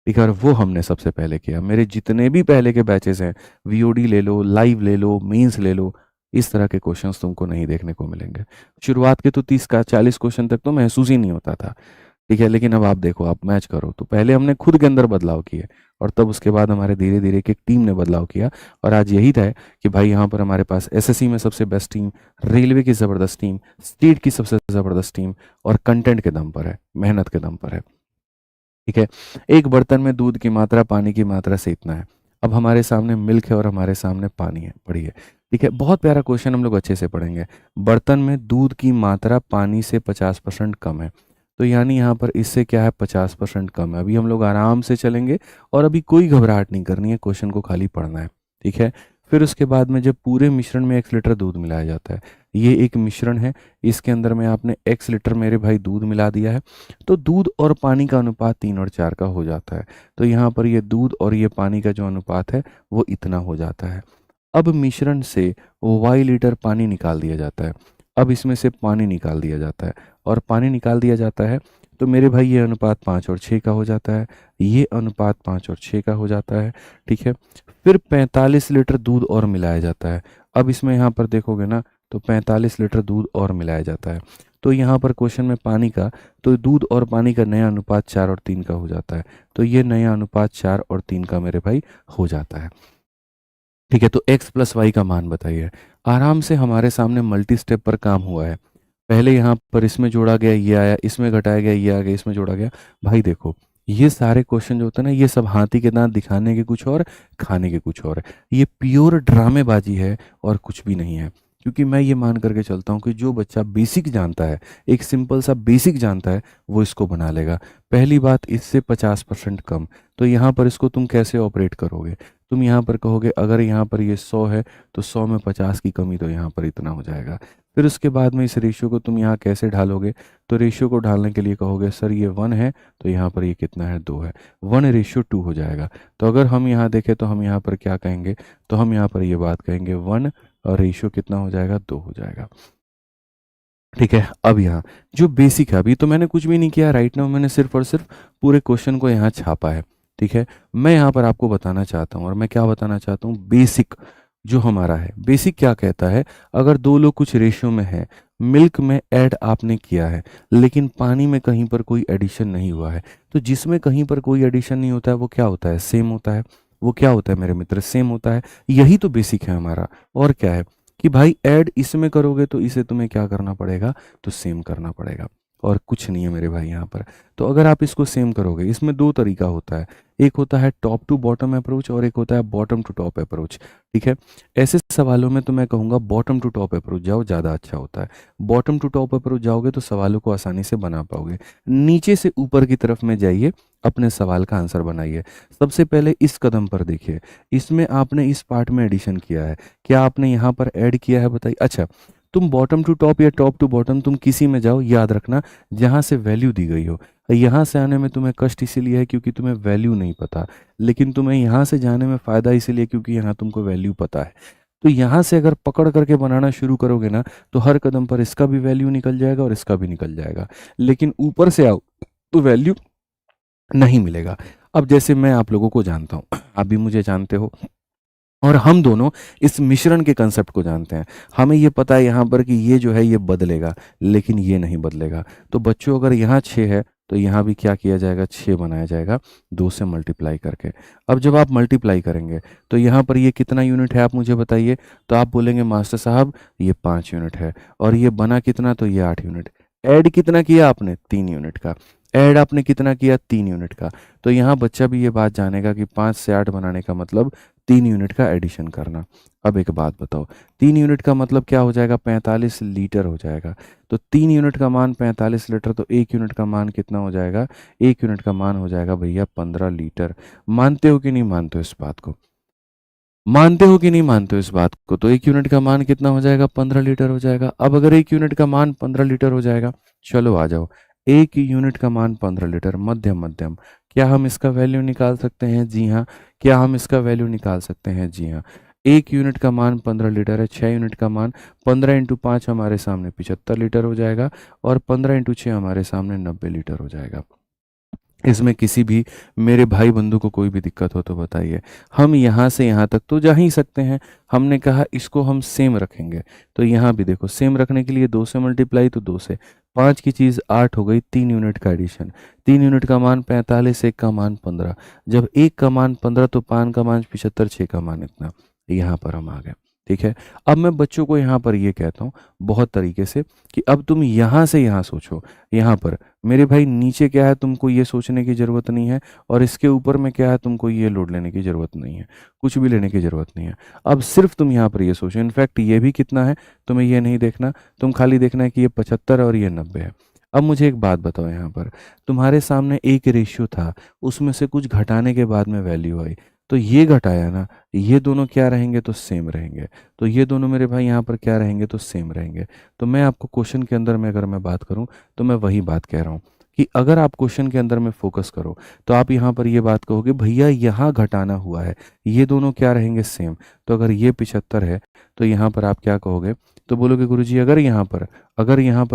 ठीक है, और वो हमने सबसे पहले किया। मेरे जितने भी पहले के बैचेस हैं, वीओडी ले लो, लाइव ले लो, मेंस ले लो, इस तरह के क्वेश्चंस तुमको नहीं देखने को मिलेंगे। शुरुआत के तो 30 का 40 क्वेश्चन तक तो महसूस ही नहीं होता था। ठीक है, लेकिन अब आप देखो, आप मैच करो, तो पहले हमने खुद के अंदर बदलाव किए, और तब उसके बाद हमारे धीरे धीरे एक टीम ने बदलाव किया। और आज यही था कि भाई यहाँ पर हमारे पास एसएससी में सबसे बेस्ट टीम, रेलवे की ज़बरदस्त टीम, स्टेट की सबसे ज़बरदस्त टीम, और कंटेंट के दम पर है, मेहनत के दम पर है। ठीक है, एक बर्तन में दूध की मात्रा पानी की मात्रा से इतना है। अब हमारे सामने मिल्क है और हमारे सामने पानी है, पढ़िए। ठीक है, बहुत प्यारा क्वेश्चन, हम लोग अच्छे से पढ़ेंगे। बर्तन में दूध की मात्रा पानी से 50% कम है, तो यानी यहाँ पर इससे क्या है, 50% कम है। अभी हम लोग आराम से चलेंगे, और अभी कोई घबराहट नहीं करनी है, क्वेश्चन को खाली पढ़ना है। ठीक है, फिर उसके बाद में जब पूरे मिश्रण में 1 लीटर दूध मिलाया जाता है, ये एक मिश्रण है, इसके अंदर में आपने x लीटर मेरे भाई दूध मिला दिया है, तो दूध और पानी का अनुपात 3 और 4 का हो जाता है। तो यहाँ पर ये दूध और ये पानी का जो अनुपात है वो इतना हो जाता है। अब मिश्रण से y लीटर पानी निकाल दिया जाता है। अब इसमें से पानी निकाल दिया जाता है, और पानी निकाल दिया जाता है, तो मेरे भाई ये अनुपात 5 और 6 का हो जाता है, ये अनुपात 5 और 6 का हो जाता है। ठीक है, फिर 45 लीटर दूध और मिलाया जाता है। अब इसमें यहाँ पर देखोगे ना, तो 45 लीटर दूध और मिलाया जाता है। तो यहाँ पर क्वेश्चन में पानी का, तो दूध और पानी का नया अनुपात 4 और 3 का हो जाता है। तो ये नया अनुपात 4 और 3 का मेरे भाई हो जाता है। ठीक है, तो x प्लस वाई का मान बताइए। आराम से हमारे सामने मल्टी स्टेप पर काम हुआ है। पहले यहाँ पर इसमें जोड़ा गया, ये आया, इसमें घटाया गया, ये आ गया, इसमें जोड़ा गया। भाई देखो, ये सारे क्वेश्चन जो होते हैं ना, ये सब हाथी के दांत दिखाने के कुछ और, खाने के कुछ और। ये प्योर ड्रामेबाजी है और कुछ भी नहीं है। क्योंकि मैं ये मान करके चलता हूँ कि जो बच्चा बेसिक जानता है, एक सिंपल सा बेसिक जानता है, वो इसको बना लेगा। पहली बात, इससे 50% कम, तो यहाँ पर इसको तुम कैसे ऑपरेट करोगे? तुम यहाँ पर कहोगे अगर यहाँ पर ये 100 है, तो 100 में 50 की कमी, तो यहाँ पर इतना हो जाएगा। फिर उसके बाद में इस रेशियो को तुम यहाँ कैसे ढालोगे? तो रेशियो को ढालने के लिए कहोगे सर ये 1 है, तो यहाँ पर ये कितना है, 2 है, 1:2 हो जाएगा। तो अगर हम यहाँ देखें, तो हम यहाँ पर क्या कहेंगे? तो हम यहाँ पर ये बात कहेंगे 1, और रेशियो कितना हो जाएगा, 2 हो जाएगा। ठीक है, अब यहाँ जो बेसिक है, अभी तो मैंने कुछ भी नहीं किया, राइट नाउ मैंने सिर्फ और सिर्फ पूरे क्वेश्चन को यहाँ छापा है। ठीक है। मैं यहाँ पर आपको बताना चाहता हूँ, और मैं क्या बताना चाहता हूँ, बेसिक जो हमारा है, बेसिक क्या कहता है, अगर दो लोग कुछ रेशियो में है, मिल्क में ऐड आपने किया है लेकिन पानी में कहीं पर कोई एडिशन नहीं हुआ है, तो जिसमें कहीं पर कोई एडिशन नहीं होता है वो क्या होता है, सेम होता है। वो क्या होता है मेरे मित्र, सेम होता है। यही तो बेसिक है हमारा। और क्या है कि भाई ऐड इसमें करोगे तो इसे तुम्हें क्या करना पड़ेगा, तो सेम करना पड़ेगा, और कुछ नहीं है मेरे भाई यहाँ पर। तो अगर आप इसको सेम करोगे, इसमें दो तरीका होता है, एक होता है टॉप टू बॉटम अप्रोच और एक होता है बॉटम टू टॉप अप्रोच। ठीक है। ऐसे सवालों में तो मैं कहूँगा बॉटम टू टॉप अप्रोच जाओ, ज़्यादा अच्छा होता है। बॉटम टू टॉप अप्रोच जाओगे तो सवालों को आसानी से बना पाओगे। नीचे से ऊपर की तरफ में जाइए, अपने सवाल का आंसर बनाइए। सबसे पहले इस कदम पर देखिए, इसमें आपने इस पार्ट में एडिशन किया है, क्या आपने यहाँ पर ऐड किया है बताइए। अच्छा, तुम बॉटम टू टॉप या टॉप टू बॉटम तुम किसी में जाओ, याद रखना जहाँ से वैल्यू दी गई हो। यहाँ से आने में तुम्हें कष्ट इसीलिए है क्योंकि तुम्हें वैल्यू नहीं पता, लेकिन तुम्हें यहाँ से जाने में फ़ायदा इसीलिए क्योंकि यहाँ तुमको वैल्यू पता है। तो यहाँ से अगर पकड़ करके बनाना शुरू करोगे ना, तो हर कदम पर इसका भी वैल्यू निकल जाएगा और इसका भी निकल जाएगा। लेकिन ऊपर से आओ तो वैल्यू नहीं मिलेगा। अब जैसे मैं आप लोगों को जानता हूँ, आप भी मुझे जानते हो, और हम दोनों इस मिश्रण के कंसेप्ट को जानते हैं। हमें ये पता है यहाँ पर कि ये जो है ये बदलेगा, लेकिन ये नहीं बदलेगा। तो बच्चों अगर यहाँ 6 है तो यहाँ भी क्या किया जाएगा, 6 बनाया जाएगा 2 से मल्टीप्लाई करके। अब जब आप मल्टीप्लाई करेंगे तो यहाँ पर ये कितना यूनिट है आप मुझे बताइए। तो आप बोलेंगे मास्टर साहब ये 5 यूनिट है, और ये बना कितना, तो ये 8 यूनिट। ऐड कितना किया आपने, 3 यूनिट का। ऐड आपने कितना किया, 3 यूनिट का। तो यहाँ बच्चा भी ये बात जानेगा कि 5 से 8 बनाने का मतलब 3 यूनिट का एडिशन करना। अब एक बात बताओ, 3 यूनिट का मतलब क्या हो जाएगा, 45 लीटर हो जाएगा। तो 3 यूनिट का मान 45 लीटर, तो 1 यूनिट का मान कितना हो जाएगा, 1 यूनिट का मान हो जाएगा भैया 15 लीटर। मानते हो कि नहीं मानते हो इस बात को, मानते हो कि नहीं मानते हो इस बात को। तो 1 यूनिट का मान कितना हो जाएगा, 15 लीटर हो जाएगा। अब अगर 1 यूनिट का मान 15 लीटर हो जाएगा, चलो आ जाओ, 1 यूनिट का मान 15 लीटर, मध्यम मध्यम, क्या हम इसका वैल्यू निकाल सकते हैं, जी हाँ। क्या हम इसका वैल्यू निकाल सकते हैं, जी हाँ। 1 यूनिट का मान 15 लीटर है, 6 यूनिट का मान 15 इंटू 5 हमारे सामने 75 लीटर हो जाएगा, और 15 इंटू 6 हमारे सामने 90 लीटर हो जाएगा। इसमें किसी भी मेरे भाई बंधु को कोई भी दिक्कत हो तो बताइए। हम यहाँ से यहाँ तक तो जा ही सकते हैं। हमने कहा इसको हम सेम रखेंगे, तो यहाँ भी देखो सेम रखने के लिए 2 से मल्टीप्लाई, तो 2 से 5 की चीज़ 8 हो गई, 3 यूनिट का एडिशन। 3 यूनिट का मान 45, 1 का मान 15। जब 1 का मान 15 तो 5 का मान 75, 6 का मान इतना, यहाँ पर हम आ गए। ठीक है। अब मैं बच्चों को यहाँ पर ये कहता हूँ बहुत तरीके से कि अब तुम यहाँ से यहाँ सोचो। यहाँ पर मेरे भाई नीचे क्या है तुमको ये सोचने की ज़रूरत नहीं है, और इसके ऊपर में क्या है तुमको ये लोड लेने की ज़रूरत नहीं है, कुछ भी लेने की ज़रूरत नहीं है। अब सिर्फ तुम यहाँ पर ये सोचो, इनफैक्ट ये भी कितना है तुम्हें ये नहीं देखना, तुम खाली देखना है कि ये 75 और ये 90 है। अब मुझे एक बात बताओ, यहाँ पर तुम्हारे सामने एक रेशियो था, उसमें से कुछ घटाने के बाद में वैल्यू आई, तो ये घटाया ना, ये दोनों क्या रहेंगे, तो सेम रहेंगे। तो ये दोनों मेरे भाई यहाँ पर क्या रहेंगे, तो सेम रहेंगे। तो मैं आपको क्वेश्चन के अंदर में अगर मैं बात करूँ तो मैं वही बात कह रहा हूँ कि अगर आप क्वेश्चन के अंदर में फोकस करो तो आप यहाँ पर ये बात कहोगे भैया यहाँ घटाना हुआ है, ये दोनों क्या रहेंगे, सेम। तो अगर ये 75 है तो यहाँ पर आप क्या कहोगे, तो बोलोगे गुरुजी अगर यहाँ पर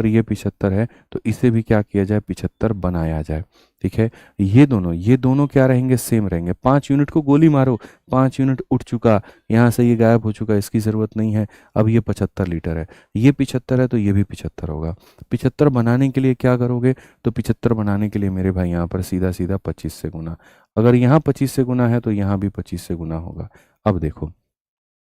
ये 75 है तो इसे भी क्या किया जाए, 75 बनाया जाए। ठीक है। ये दोनों क्या रहेंगे, सेम रहेंगे। 5 यूनिट को गोली मारो, 5 यूनिट उठ चुका, यहाँ से ये गायब हो चुका, इसकी ज़रूरत नहीं है। अब ये 75 लीटर है, ये 75 है तो ये भी 75 होगा। 75 बनाने के लिए क्या करोगे, तो 75 बनाने के लिए मेरे भाई यहाँ पर सीधा सीधा 25 से गुना। अगर यहाँ 25 से गुना है तो यहाँ भी 25 से गुना होगा। अब देखो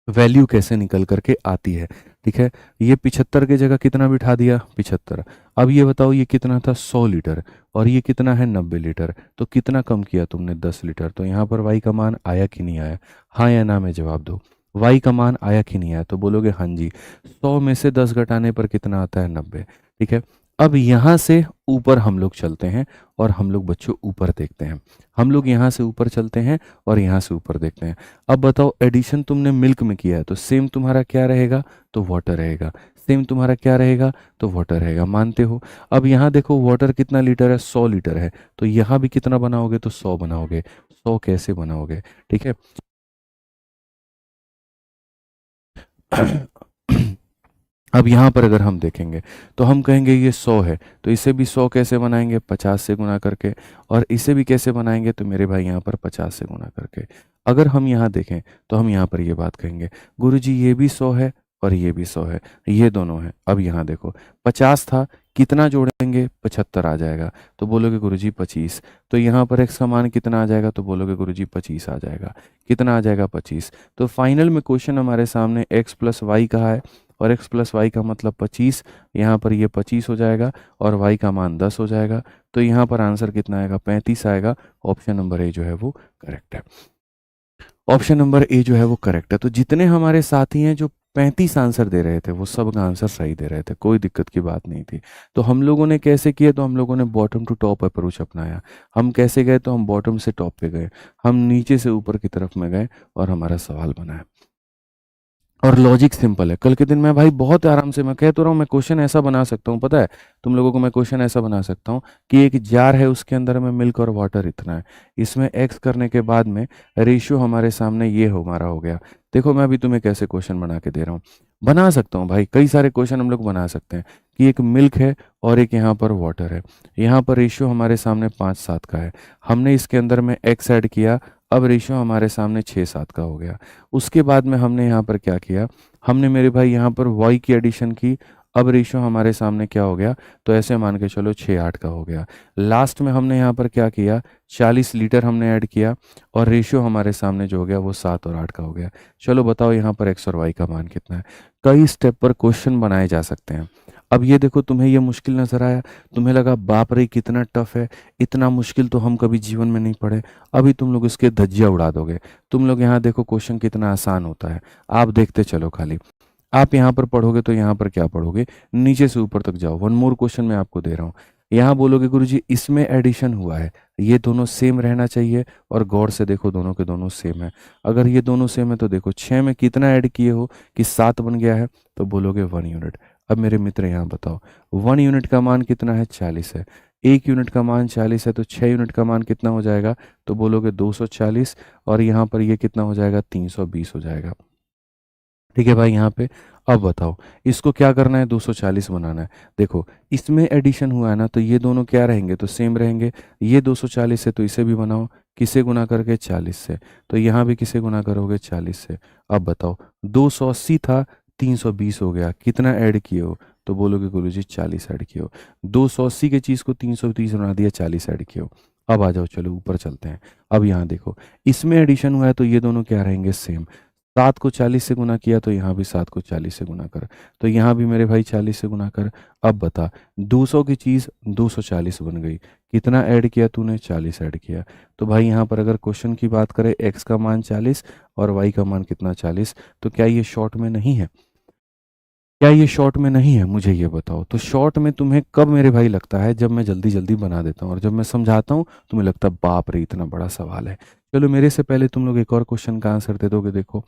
वैल्यू कैसे निकल करके आती है। ठीक है। ये 75 की जगह कितना बिठा दिया, 75। अब ये बताओ ये कितना था, 100 लीटर, और ये कितना है, 90 लीटर। तो कितना कम किया तुमने, 10 लीटर। तो यहाँ पर वाई का मान आया कि नहीं आया, हाँ या ना में जवाब दो। वाई का मान आया कि नहीं आया, तो बोलोगे हाँ जी। 100 में से 10 घटाने पर कितना आता है, 90। ठीक है। अब यहाँ से ऊपर हम लोग चलते हैं, और हम लोग बच्चों ऊपर देखते हैं। हम लोग यहाँ से ऊपर चलते हैं और यहाँ से ऊपर देखते हैं। अब बताओ एडिशन तुमने मिल्क में किया है तो सेम तुम्हारा क्या रहेगा, तो वाटर रहेगा। सेम तुम्हारा क्या रहेगा, तो वाटर रहेगा, मानते हो। अब यहाँ देखो वाटर कितना लीटर है, 100 लीटर है, तो यहाँ भी कितना बनाओगे, तो 100 बनाओगे। 100 कैसे बनाओगे, ठीक है। अब यहाँ पर अगर हम देखेंगे तो हम कहेंगे ये 100 है, तो इसे भी 100 कैसे बनाएंगे, 50 से गुना करके। और इसे भी कैसे बनाएंगे, तो मेरे भाई यहाँ पर 50 से गुना करके। अगर हम यहाँ देखें तो हम यहाँ पर ये बात कहेंगे, गुरुजी ये भी 100 है और ये भी 100 है, ये दोनों है। अब यहाँ देखो 50 था, कितना जोड़ेंगे, 75 आ जाएगा, तो बोलोगे गुरुजी 25। तो यहाँ पर x का मान कितना आ जाएगा, तो बोलोगे गुरुजी 25 आ जाएगा। कितना आ जाएगा, 25। तो फाइनल में क्वेश्चन हमारे सामने x प्लस वाई कहा है, और x प्लस वाई का मतलब 25। यहाँ पर ये 25 हो जाएगा और y का मान 10 हो जाएगा। तो यहाँ पर आंसर कितना आएगा, 35 आएगा। ऑप्शन नंबर ए जो है वो करेक्ट है। ऑप्शन नंबर ए जो है वो करेक्ट है। तो जितने हमारे साथी हैं जो 35 आंसर दे रहे थे, वो सब का आंसर सही दे रहे थे, कोई दिक्कत की बात नहीं थी। तो हम लोगों ने कैसे किया, तो हम लोगों ने बॉटम टू टॉप अप्रोच अपनाया। हम कैसे गए, तो हम बॉटम से टॉप पे गए, हम नीचे से ऊपर की तरफ में गए और हमारा सवाल बनाया। और लॉजिक सिंपल है। कल के दिन मैं भाई बहुत आराम से, मैं कह तो रहा हूँ, मैं क्वेश्चन ऐसा बना सकता हूँ, पता है तुम लोगों को, मैं क्वेश्चन ऐसा बना सकता हूँ कि एक जार है, उसके अंदर में मिल्क और वाटर इतना है, इसमें एक्स करने के बाद में रेशियो हमारे सामने ये हमारा हो गया। देखो मैं अभी तुम्हें कैसे क्वेश्चन बना के दे रहा हूँ, बना सकता हूँ भाई, कई सारे क्वेश्चन हम लोग बना सकते हैं कि एक मिल्क है और एक यहाँ पर वाटर है, यहाँ पर रेशियो हमारे सामने 5-7 का है, हमने इसके अंदर में एक्स ऐड किया, अब रेशियो हमारे सामने 6-7 का हो गया। उसके बाद में हमने यहाँ पर क्या किया, हमने मेरे भाई यहाँ पर y की एडिशन की, अब रेशियो हमारे सामने क्या हो गया, तो ऐसे मान के चलो 6-8 का हो गया। लास्ट में हमने यहाँ पर क्या किया, 40 लीटर हमने ऐड किया और रेशियो हमारे सामने जो हो गया वो 7 और 8 का हो गया। चलो बताओ यहाँ पर x और y का मान कितना है। कई स्टेप पर क्वेश्चन बनाए जा सकते हैं। अब ये देखो, तुम्हें ये मुश्किल नजर आया, तुम्हें लगा बाप रे कितना टफ है, इतना मुश्किल तो हम कभी जीवन में नहीं पढ़े, अभी तुम लोग इसके धज्जियां उड़ा दोगे। तुम लोग यहाँ देखो क्वेश्चन कितना आसान होता है, आप देखते चलो खाली। आप यहाँ पर पढ़ोगे तो यहाँ पर क्या पढ़ोगे, नीचे से ऊपर तक जाओ। वन मोर क्वेश्चन मैं आपको दे रहा हूँ, यहाँ बोलोगे गुरुजी इसमें एडिशन हुआ है, ये दोनों सेम रहना चाहिए, और गौर से देखो दोनों के दोनों सेम है। अगर ये दोनों सेम है तो देखो 6 में कितना ऐड किए हो कि 7 बन गया है, तो बोलोगे 1 यूनिट। अब मेरे मित्र यहाँ बताओ, 1 यूनिट का मान कितना है, 40 है। 1 यूनिट का मान 40 है, तो 6 यूनिट का मान कितना हो जाएगा, तो बोलोगे 240, और यहाँ पर ये कितना हो जाएगा, 320 हो जाएगा। ठीक है भाई यहाँ पे। अब बताओ इसको क्या करना है, 240 बनाना है। देखो इसमें एडिशन हुआ है ना, तो ये दोनों क्या रहेंगे, तो सेम रहेंगे। ये 240 है तो इसे भी बनाओ, किसे गुना करके, 40 से। तो यहाँ भी किसे गुना करोगे, 40 से। अब बताओ 280 था, 320 हो गया, कितना ऐड किए हो, तो बोलोगे गुरुजी 40 ऐड किए हो। 280 के चीज़ को 330 बना दिया, 40 ऐड किए हो। अब आ जाओ, चलो ऊपर चलते हैं। अब यहाँ देखो इसमें एडिशन हुआ है तो ये दोनों क्या रहेंगे, सेम। 7 को 40 से गुना किया तो यहाँ भी 7 को 40 से गुना कर, तो यहाँ भी मेरे भाई 40 से गुना कर। अब बता 200 की चीज़ 240 बन गई, कितना ऐड किया तूने, 40 ऐड किया। तो भाई यहाँ पर अगर क्वेश्चन की बात करें, x का मान 40 और y का मान कितना, 40, तो क्या ये शॉर्ट में नहीं है, क्या ये शॉर्ट में नहीं है, मुझे ये बताओ। तो शॉर्ट में तुम्हें कब मेरे भाई लगता है, जब मैं जल्दी जल्दी बना देता हूँ और जब मैं समझाता हूँ तुम्हें लगता है बाप रे इतना बड़ा सवाल है। चलो मेरे से पहले तुम लोग एक और क्वेश्चन का आंसर दे दोगे। देखो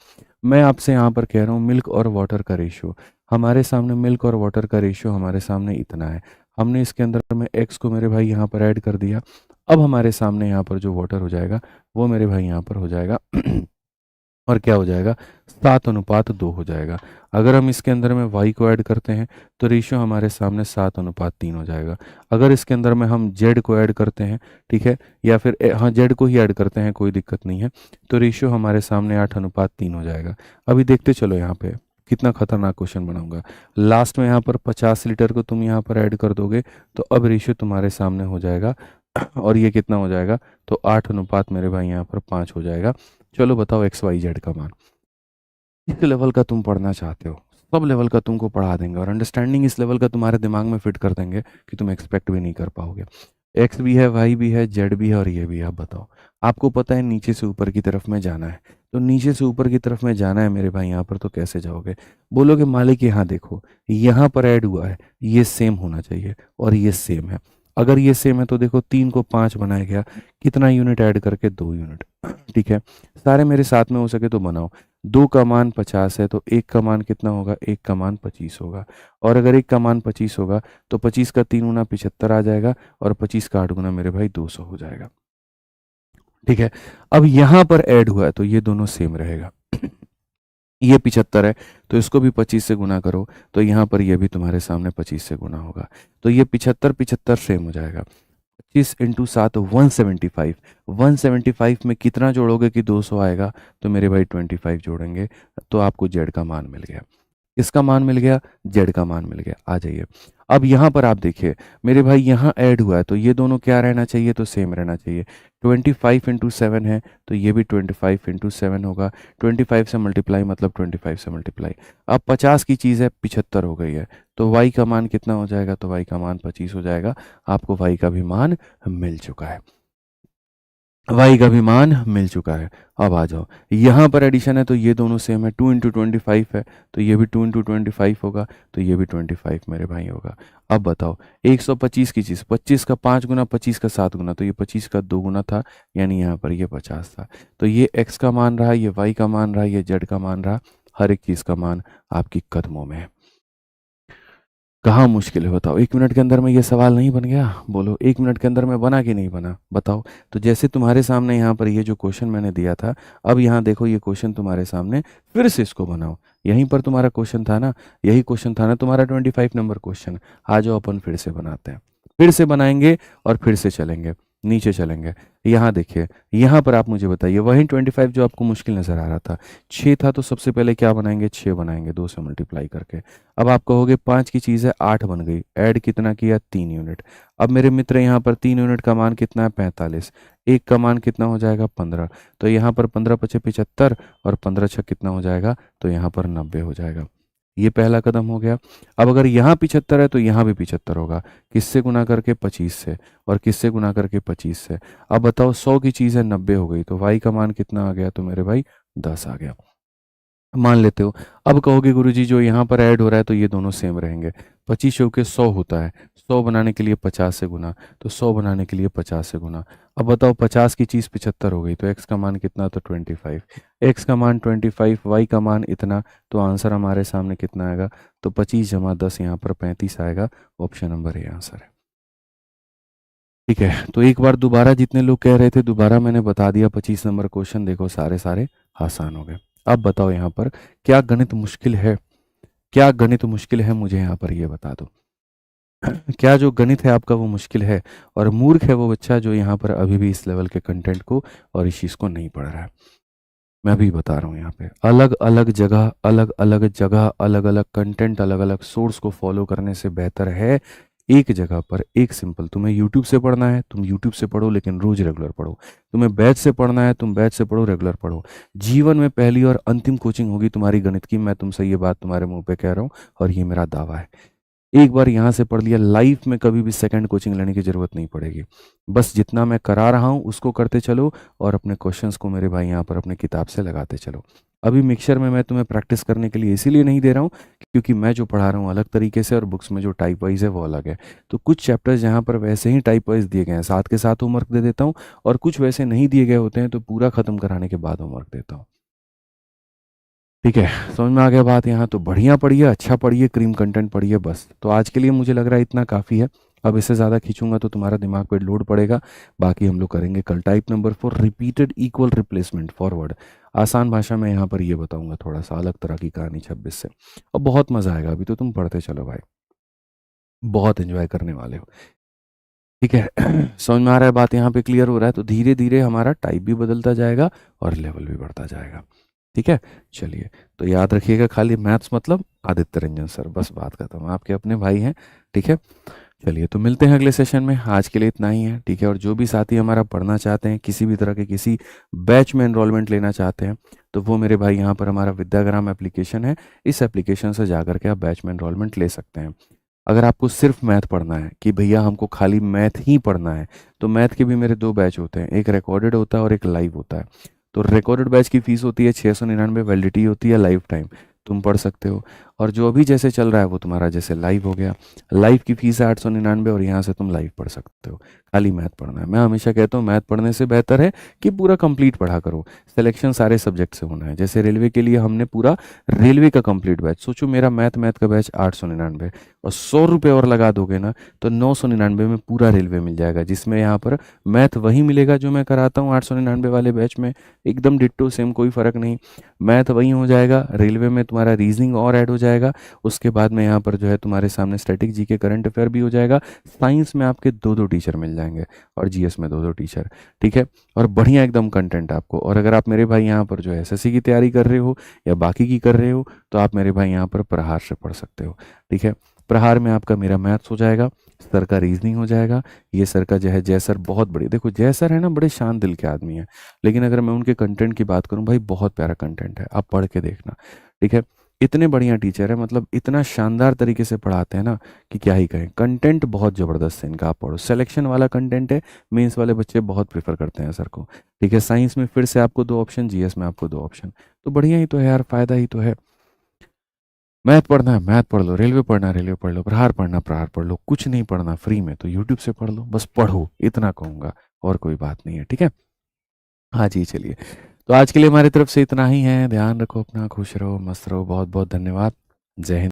मैं आपसे यहाँ पर कह रहा हूँ मिल्क और वाटर का रेशियो, हमारे सामने मिल्क और वाटर का रेशियो हमारे सामने इतना है, हमने इसके अंदर में एक्स को मेरे भाई यहाँ पर ऐड कर दिया। अब हमारे सामने यहाँ पर जो वाटर हो जाएगा वो मेरे भाई यहाँ पर हो जाएगा और क्या हो जाएगा, 7:2 हो जाएगा। अगर हम इसके अंदर में y को ऐड करते हैं तो रेशियो हमारे सामने 7:3 हो जाएगा। अगर इसके अंदर में हम z को ऐड करते हैं, ठीक है, या फिर हाँ z को ही ऐड करते हैं, कोई दिक्कत नहीं है, तो रेशियो हमारे सामने 8:3 हो जाएगा। अभी देखते चलो यहाँ पे कितना खतरनाक क्वेश्चन बनाऊंगा। लास्ट में यहाँ पर 50 लीटर को तुम यहाँ पर ऐड कर दोगे तो अब रेशियो तुम्हारे सामने हो जाएगा और ये कितना हो जाएगा, तो 8 मेरे भाई यहाँ पर 5 हो जाएगा। चलो बताओ एक्स वाई जेड का मान। इस लेवल का तुम पढ़ना चाहते हो, सब लेवल का तुमको पढ़ा देंगे और अंडरस्टैंडिंग इस लेवल का तुम्हारे दिमाग में फिट कर देंगे कि तुम एक्सपेक्ट भी नहीं कर पाओगे। एक्स भी है, वाई भी है, जेड भी है और ये भी है। अब बताओ, आपको पता है नीचे से ऊपर की तरफ में जाना है, तो नीचे से ऊपर की तरफ में जाना है मेरे भाई यहाँ पर, तो कैसे जाओगे, बोलोगे मालिक यहाँ देखो, यहाँ पर ऐड हुआ है, ये सेम होना चाहिए और ये सेम है। अगर ये सेम है तो देखो 3 को 5 बनाया गया, कितना यूनिट ऐड करके, 2 यूनिट। ठीक है, सारे मेरे साथ में हो सके तो बनाओ। 2 का मान 50 है तो 1 का मान कितना होगा, 1 का मान 25 होगा। और अगर 1 का मान 25 होगा तो 25 का 3 गुना 75 आ जाएगा और 25 का 8 गुना मेरे भाई 200 हो जाएगा। ठीक है, अब यहाँ पर ऐड हुआ है तो ये दोनों सेम रहेगा। ये 75 है, तो इसको भी 25 से गुना करो, तो यहाँ पर ये भी तुम्हारे सामने 25 से गुना होगा। तो ये 75 75 सेम हो जाएगा। 25 इंटू 7 175। 175 में कितना जोड़ोगे कि 200 आएगा? तो मेरे भाई 25 जोड़ेंगे, तो आपको जेड का मान मिल गया। किसका मान मिल गया? जेड का मान मिल गया। आ जाइए, अब यहाँ पर आप देखिए मेरे भाई, यहाँ ऐड हुआ है तो ये दोनों क्या रहना चाहिए? तो सेम रहना चाहिए। 25 इंटू 7 है, तो ये भी 25 इंटू 7 होगा। 25 से मल्टीप्लाई मतलब 25 से मल्टीप्लाई। अब 50 की चीज़ है, 75 हो गई है, तो वाई का मान कितना हो जाएगा? तो वाई का मान 25 हो जाएगा। आपको वाई का भी मान मिल चुका है, वाई का भी मान मिल चुका है। अब आ जाओ, यहाँ पर एडिशन है तो ये दोनों सेम है। 2 इंटू 25 है, तो ये भी 2 इंटू 25 होगा, तो ये भी 25 मेरे भाई होगा। अब बताओ, 125 की चीज़, 25 का 5 गुना, 25 का 7 गुना, तो ये 25 का 2 गुना था, यानी यहाँ पर ये 50 था। तो ये एक्स का मान रहा, ये वाई का मान रहा, ये जेड का मान रहा। हर एक चीज़ का मान आपकी कदमों में है। कहाँ मुश्किल है बताओ? 1 मिनट के अंदर में ये सवाल नहीं बन गया? बोलो, 1 मिनट के अंदर में बना कि नहीं बना? बताओ। तो जैसे तुम्हारे सामने यहाँ पर ये जो क्वेश्चन मैंने दिया था, अब यहाँ देखो ये क्वेश्चन तुम्हारे सामने, फिर से इसको बनाओ। यहीं पर तुम्हारा क्वेश्चन था ना, यही क्वेश्चन था ना तुम्हारा 25 नंबर क्वेश्चन। आ जाओ अपन फिर से बनाते हैं, फिर से बनाएंगे और फिर से चलेंगे, नीचे चलेंगे। यहाँ देखिए, यहाँ पर आप मुझे बताइए, वही 25 जो आपको मुश्किल नजर आ रहा था, 6 था, तो सबसे पहले क्या बनाएंगे? 6 बनाएंगे 2 से मल्टीप्लाई करके। अब आप कहोगे 5 की चीज़ है, 8 बन गई, ऐड कितना किया? 3 यूनिट। अब मेरे मित्र यहाँ पर 3 यूनिट का मान कितना है? 45। एक का मान कितना हो जाएगा? 15। तो यहाँ पर 15 पचे 75 और 15 छः कितना हो जाएगा? तो यहाँ पर 90 हो जाएगा। ये पहला कदम हो गया। अब अगर यहाँ 75 है तो यहाँ भी 75 होगा। किससे गुना करके? 25 से। और किससे गुना करके? 25 से। अब बताओ, 100 की चीज़ है, 90 हो गई, तो वाई का मान कितना आ गया? तो मेरे भाई 10 आ गया। मान लेते हो। अब कहोगे गुरुजी जो यहाँ पर ऐड हो रहा है तो ये दोनों सेम रहेंगे। 25 के 100 होता है, 100 बनाने के लिए 50 से गुना, तो 100 बनाने के लिए 50 से गुना। अब बताओ, 50 की चीज़ 75 हो गई, तो x का मान कितना? तो 25। x का मान 25, y का मान इतना, तो आंसर हमारे सामने कितना आएगा? तो 25 जमा 10, यहाँ पर 35 आएगा। ऑप्शन नंबर ए आंसर है। ठीक है, तो एक बार दोबारा जितने लोग कह रहे थे दोबारा मैंने बता दिया। 25 नंबर क्वेश्चन देखो, सारे सारे आसान हो गए। अब बताओ यहाँ पर क्या गणित मुश्किल है? क्या गणित मुश्किल है? मुझे यहाँ पर ये बता दो। क्या जो गणित है आपका वो मुश्किल है? और मूर्ख है वो बच्चा जो यहाँ पर अभी भी इस लेवल के कंटेंट को और इस चीज़ को नहीं पढ़ रहा है। मैं भी बता रहा हूँ यहाँ पे, अलग अलग जगह, अलग अलग जगह, अलग अलग कंटेंट, अलग अलग सोर्स को फॉलो करने से बेहतर है एक जगह पर एक सिंपल। तुम्हें यूट्यूब से पढ़ना है, तुम यूट्यूब से पढ़ो, लेकिन रोज रेगुलर पढ़ो। तुम्हें बैच से पढ़ना है, तुम बैच से पढ़ो, रेगुलर पढ़ो। जीवन में पहली और अंतिम कोचिंग होगी तुम्हारी गणित की। मैं तुमसे ये बात तुम्हारे मुंह पे कह रहा हूँ और ये मेरा दावा है। एक बार यहाँ से पढ़ लिया, लाइफ में कभी भी सेकंड कोचिंग लेने की ज़रूरत नहीं पड़ेगी। बस जितना मैं करा रहा हूँ उसको करते चलो और अपने क्वेश्चंस को मेरे भाई यहाँ पर अपने किताब से लगाते चलो। अभी मिक्सचर में मैं तुम्हें प्रैक्टिस करने के लिए इसीलिए नहीं दे रहा हूँ क्योंकि मैं जो पढ़ा रहा हूँ अलग तरीके से और बुक्स में जो टाइप वाइज है वो अलग है। तो कुछ चैप्टर्स यहाँ पर वैसे ही टाइप वाइज दिए गए हैं, साथ के साथ होमवर्क दे देता हूँ, और कुछ वैसे नहीं दिए गए होते हैं तो पूरा खत्म कराने के बाद होमवर्क देता हूँ। ठीक है, समझ में आ गया बात? यहाँ तो बढ़िया पढ़िए, अच्छा पढ़िए, क्रीम कंटेंट पढ़िए। बस तो आज के लिए मुझे लग रहा है इतना काफ़ी है। अब इससे ज़्यादा खींचूंगा तो तुम्हारा दिमाग पे लोड पड़ेगा। बाकी हम लोग करेंगे कल type number 4, repeated equal replacement forward. आसान भाषा में यहाँ पर ये बताऊंगा, थोड़ा सा अलग तरह की कहानी 26 से। और बहुत मज़ा आएगा। अभी तो तुम पढ़ते चलो भाई, बहुत एंजॉय करने वाले हो। ठीक है, समझ में आ रहा है बात? यहाँ पे क्लियर हो रहा है? तो धीरे धीरे हमारा टाइप भी बदलता जाएगा और लेवल भी बढ़ता जाएगा। ठीक है, चलिए, तो याद रखिएगा, खाली मैथ्स मतलब आदित्य रंजन सर, बस बात खत्म। आपके अपने भाई हैं। ठीक है, चलिए, तो मिलते हैं अगले सेशन में। आज के लिए इतना ही है। ठीक है, और जो भी साथी हमारा पढ़ना चाहते हैं, किसी भी तरह के किसी बैच में एनरोलमेंट लेना चाहते हैं, तो वो मेरे भाई यहाँ पर हमारा विद्याग्राम एप्लीकेशन है, इस एप्लीकेशन से जा करके आप बैच में एनरोलमेंट ले सकते हैं। अगर आपको सिर्फ मैथ पढ़ना है कि भैया हमको खाली मैथ ही पढ़ना है, तो मैथ के भी मेरे 2 बैच होते हैं, एक रिकॉर्डेड होता है और एक लाइव होता है। तो रिकॉर्डेड बैच की फीस होती है 699, वैलिडिटी होती है लाइफ टाइम, तुम पढ़ सकते हो। और जो अभी जैसे चल रहा है वो तुम्हारा जैसे लाइव हो गया। लाइव की फीस है 899 और यहाँ से तुम लाइव पढ़ सकते हो। खाली मैथ पढ़ना है। मैं हमेशा कहता हूँ मैथ पढ़ने से बेहतर है कि पूरा कंप्लीट पढ़ा करो। सिलेक्शन सारे सब्जेक्ट से होना है। जैसे रेलवे के लिए हमने पूरा रेलवे का कंप्लीट बैच, सोचो मेरा मैथ का बैच 899 और 100 रुपये और लगा दोगे ना तो 999 में पूरा रेलवे मिल जाएगा, जिसमें यहाँ पर मैथ वही मिलेगा जो मैं कराता हूँ 899 वाले बैच में, एकदम डिट्टो सेम, कोई फ़र्क नहीं। मैथ वही हो जाएगा, रेलवे में तुम्हारा रीजनिंग और ऐड हो जाएगा। उसके बाद में यहाँ पर जो है तुम्हारे सामने स्टैटिक जीके करंट अफेयर भी हो जाएगा। साइंस में आपके दो दो टीचर मिल जाएंगे और जीएस में दो दो टीचर, ठीक है। और बढ़िया एकदम कंटेंट आपको। और अगर आप मेरे भाई यहाँ पर जो है एसएससी की तैयारी कर रहे हो या बाकी की कर रहे हो तो आप मेरे भाई यहाँ पर प्रहार से पढ़ सकते हो, ठीक है। प्रहार में आपका मेरा मैथ्स हो जाएगा, सर का रीजनिंग हो जाएगा। ये सर का जो है जय सर बहुत बड़े, देखो जय सर है ना बड़े शांत दिल के आदमी हैं, लेकिन अगर मैं उनके कंटेंट की बात करूं भाई बहुत प्यारा कंटेंट है, आप पढ़ के देखना, ठीक है। इतने बढ़िया टीचर है, मतलब इतना शानदार तरीके से पढ़ाते हैं ना कि क्या ही कहें। कंटेंट बहुत ज़बरदस्त है इनका, आप पढ़ो। सिलेक्शन वाला कंटेंट है, मेंस वाले बच्चे बहुत प्रेफर करते हैं सर को, ठीक है। साइंस में फिर से आपको 2 ऑप्शन, जीएस में आपको 2 ऑप्शन, तो बढ़िया ही तो है यार, फायदा ही तो है। मैथ पढ़ना है मैथ पढ़ लो, रेलवे पढ़ना है रेलवे पढ़ लो, प्रहार पढ़ना प्रहार पढ़ लो, कुछ नहीं पढ़ना फ्री में तो यूट्यूब से पढ़ लो, बस पढ़ो, इतना कहूँगा, और कोई बात नहीं है, ठीक है। हाँ जी, चलिए। तो आज के लिए हमारी तरफ से इतना ही है। ध्यान रखो अपना, खुश रहो, मस्त रहो। बहुत बहुत धन्यवाद। जय हिंद।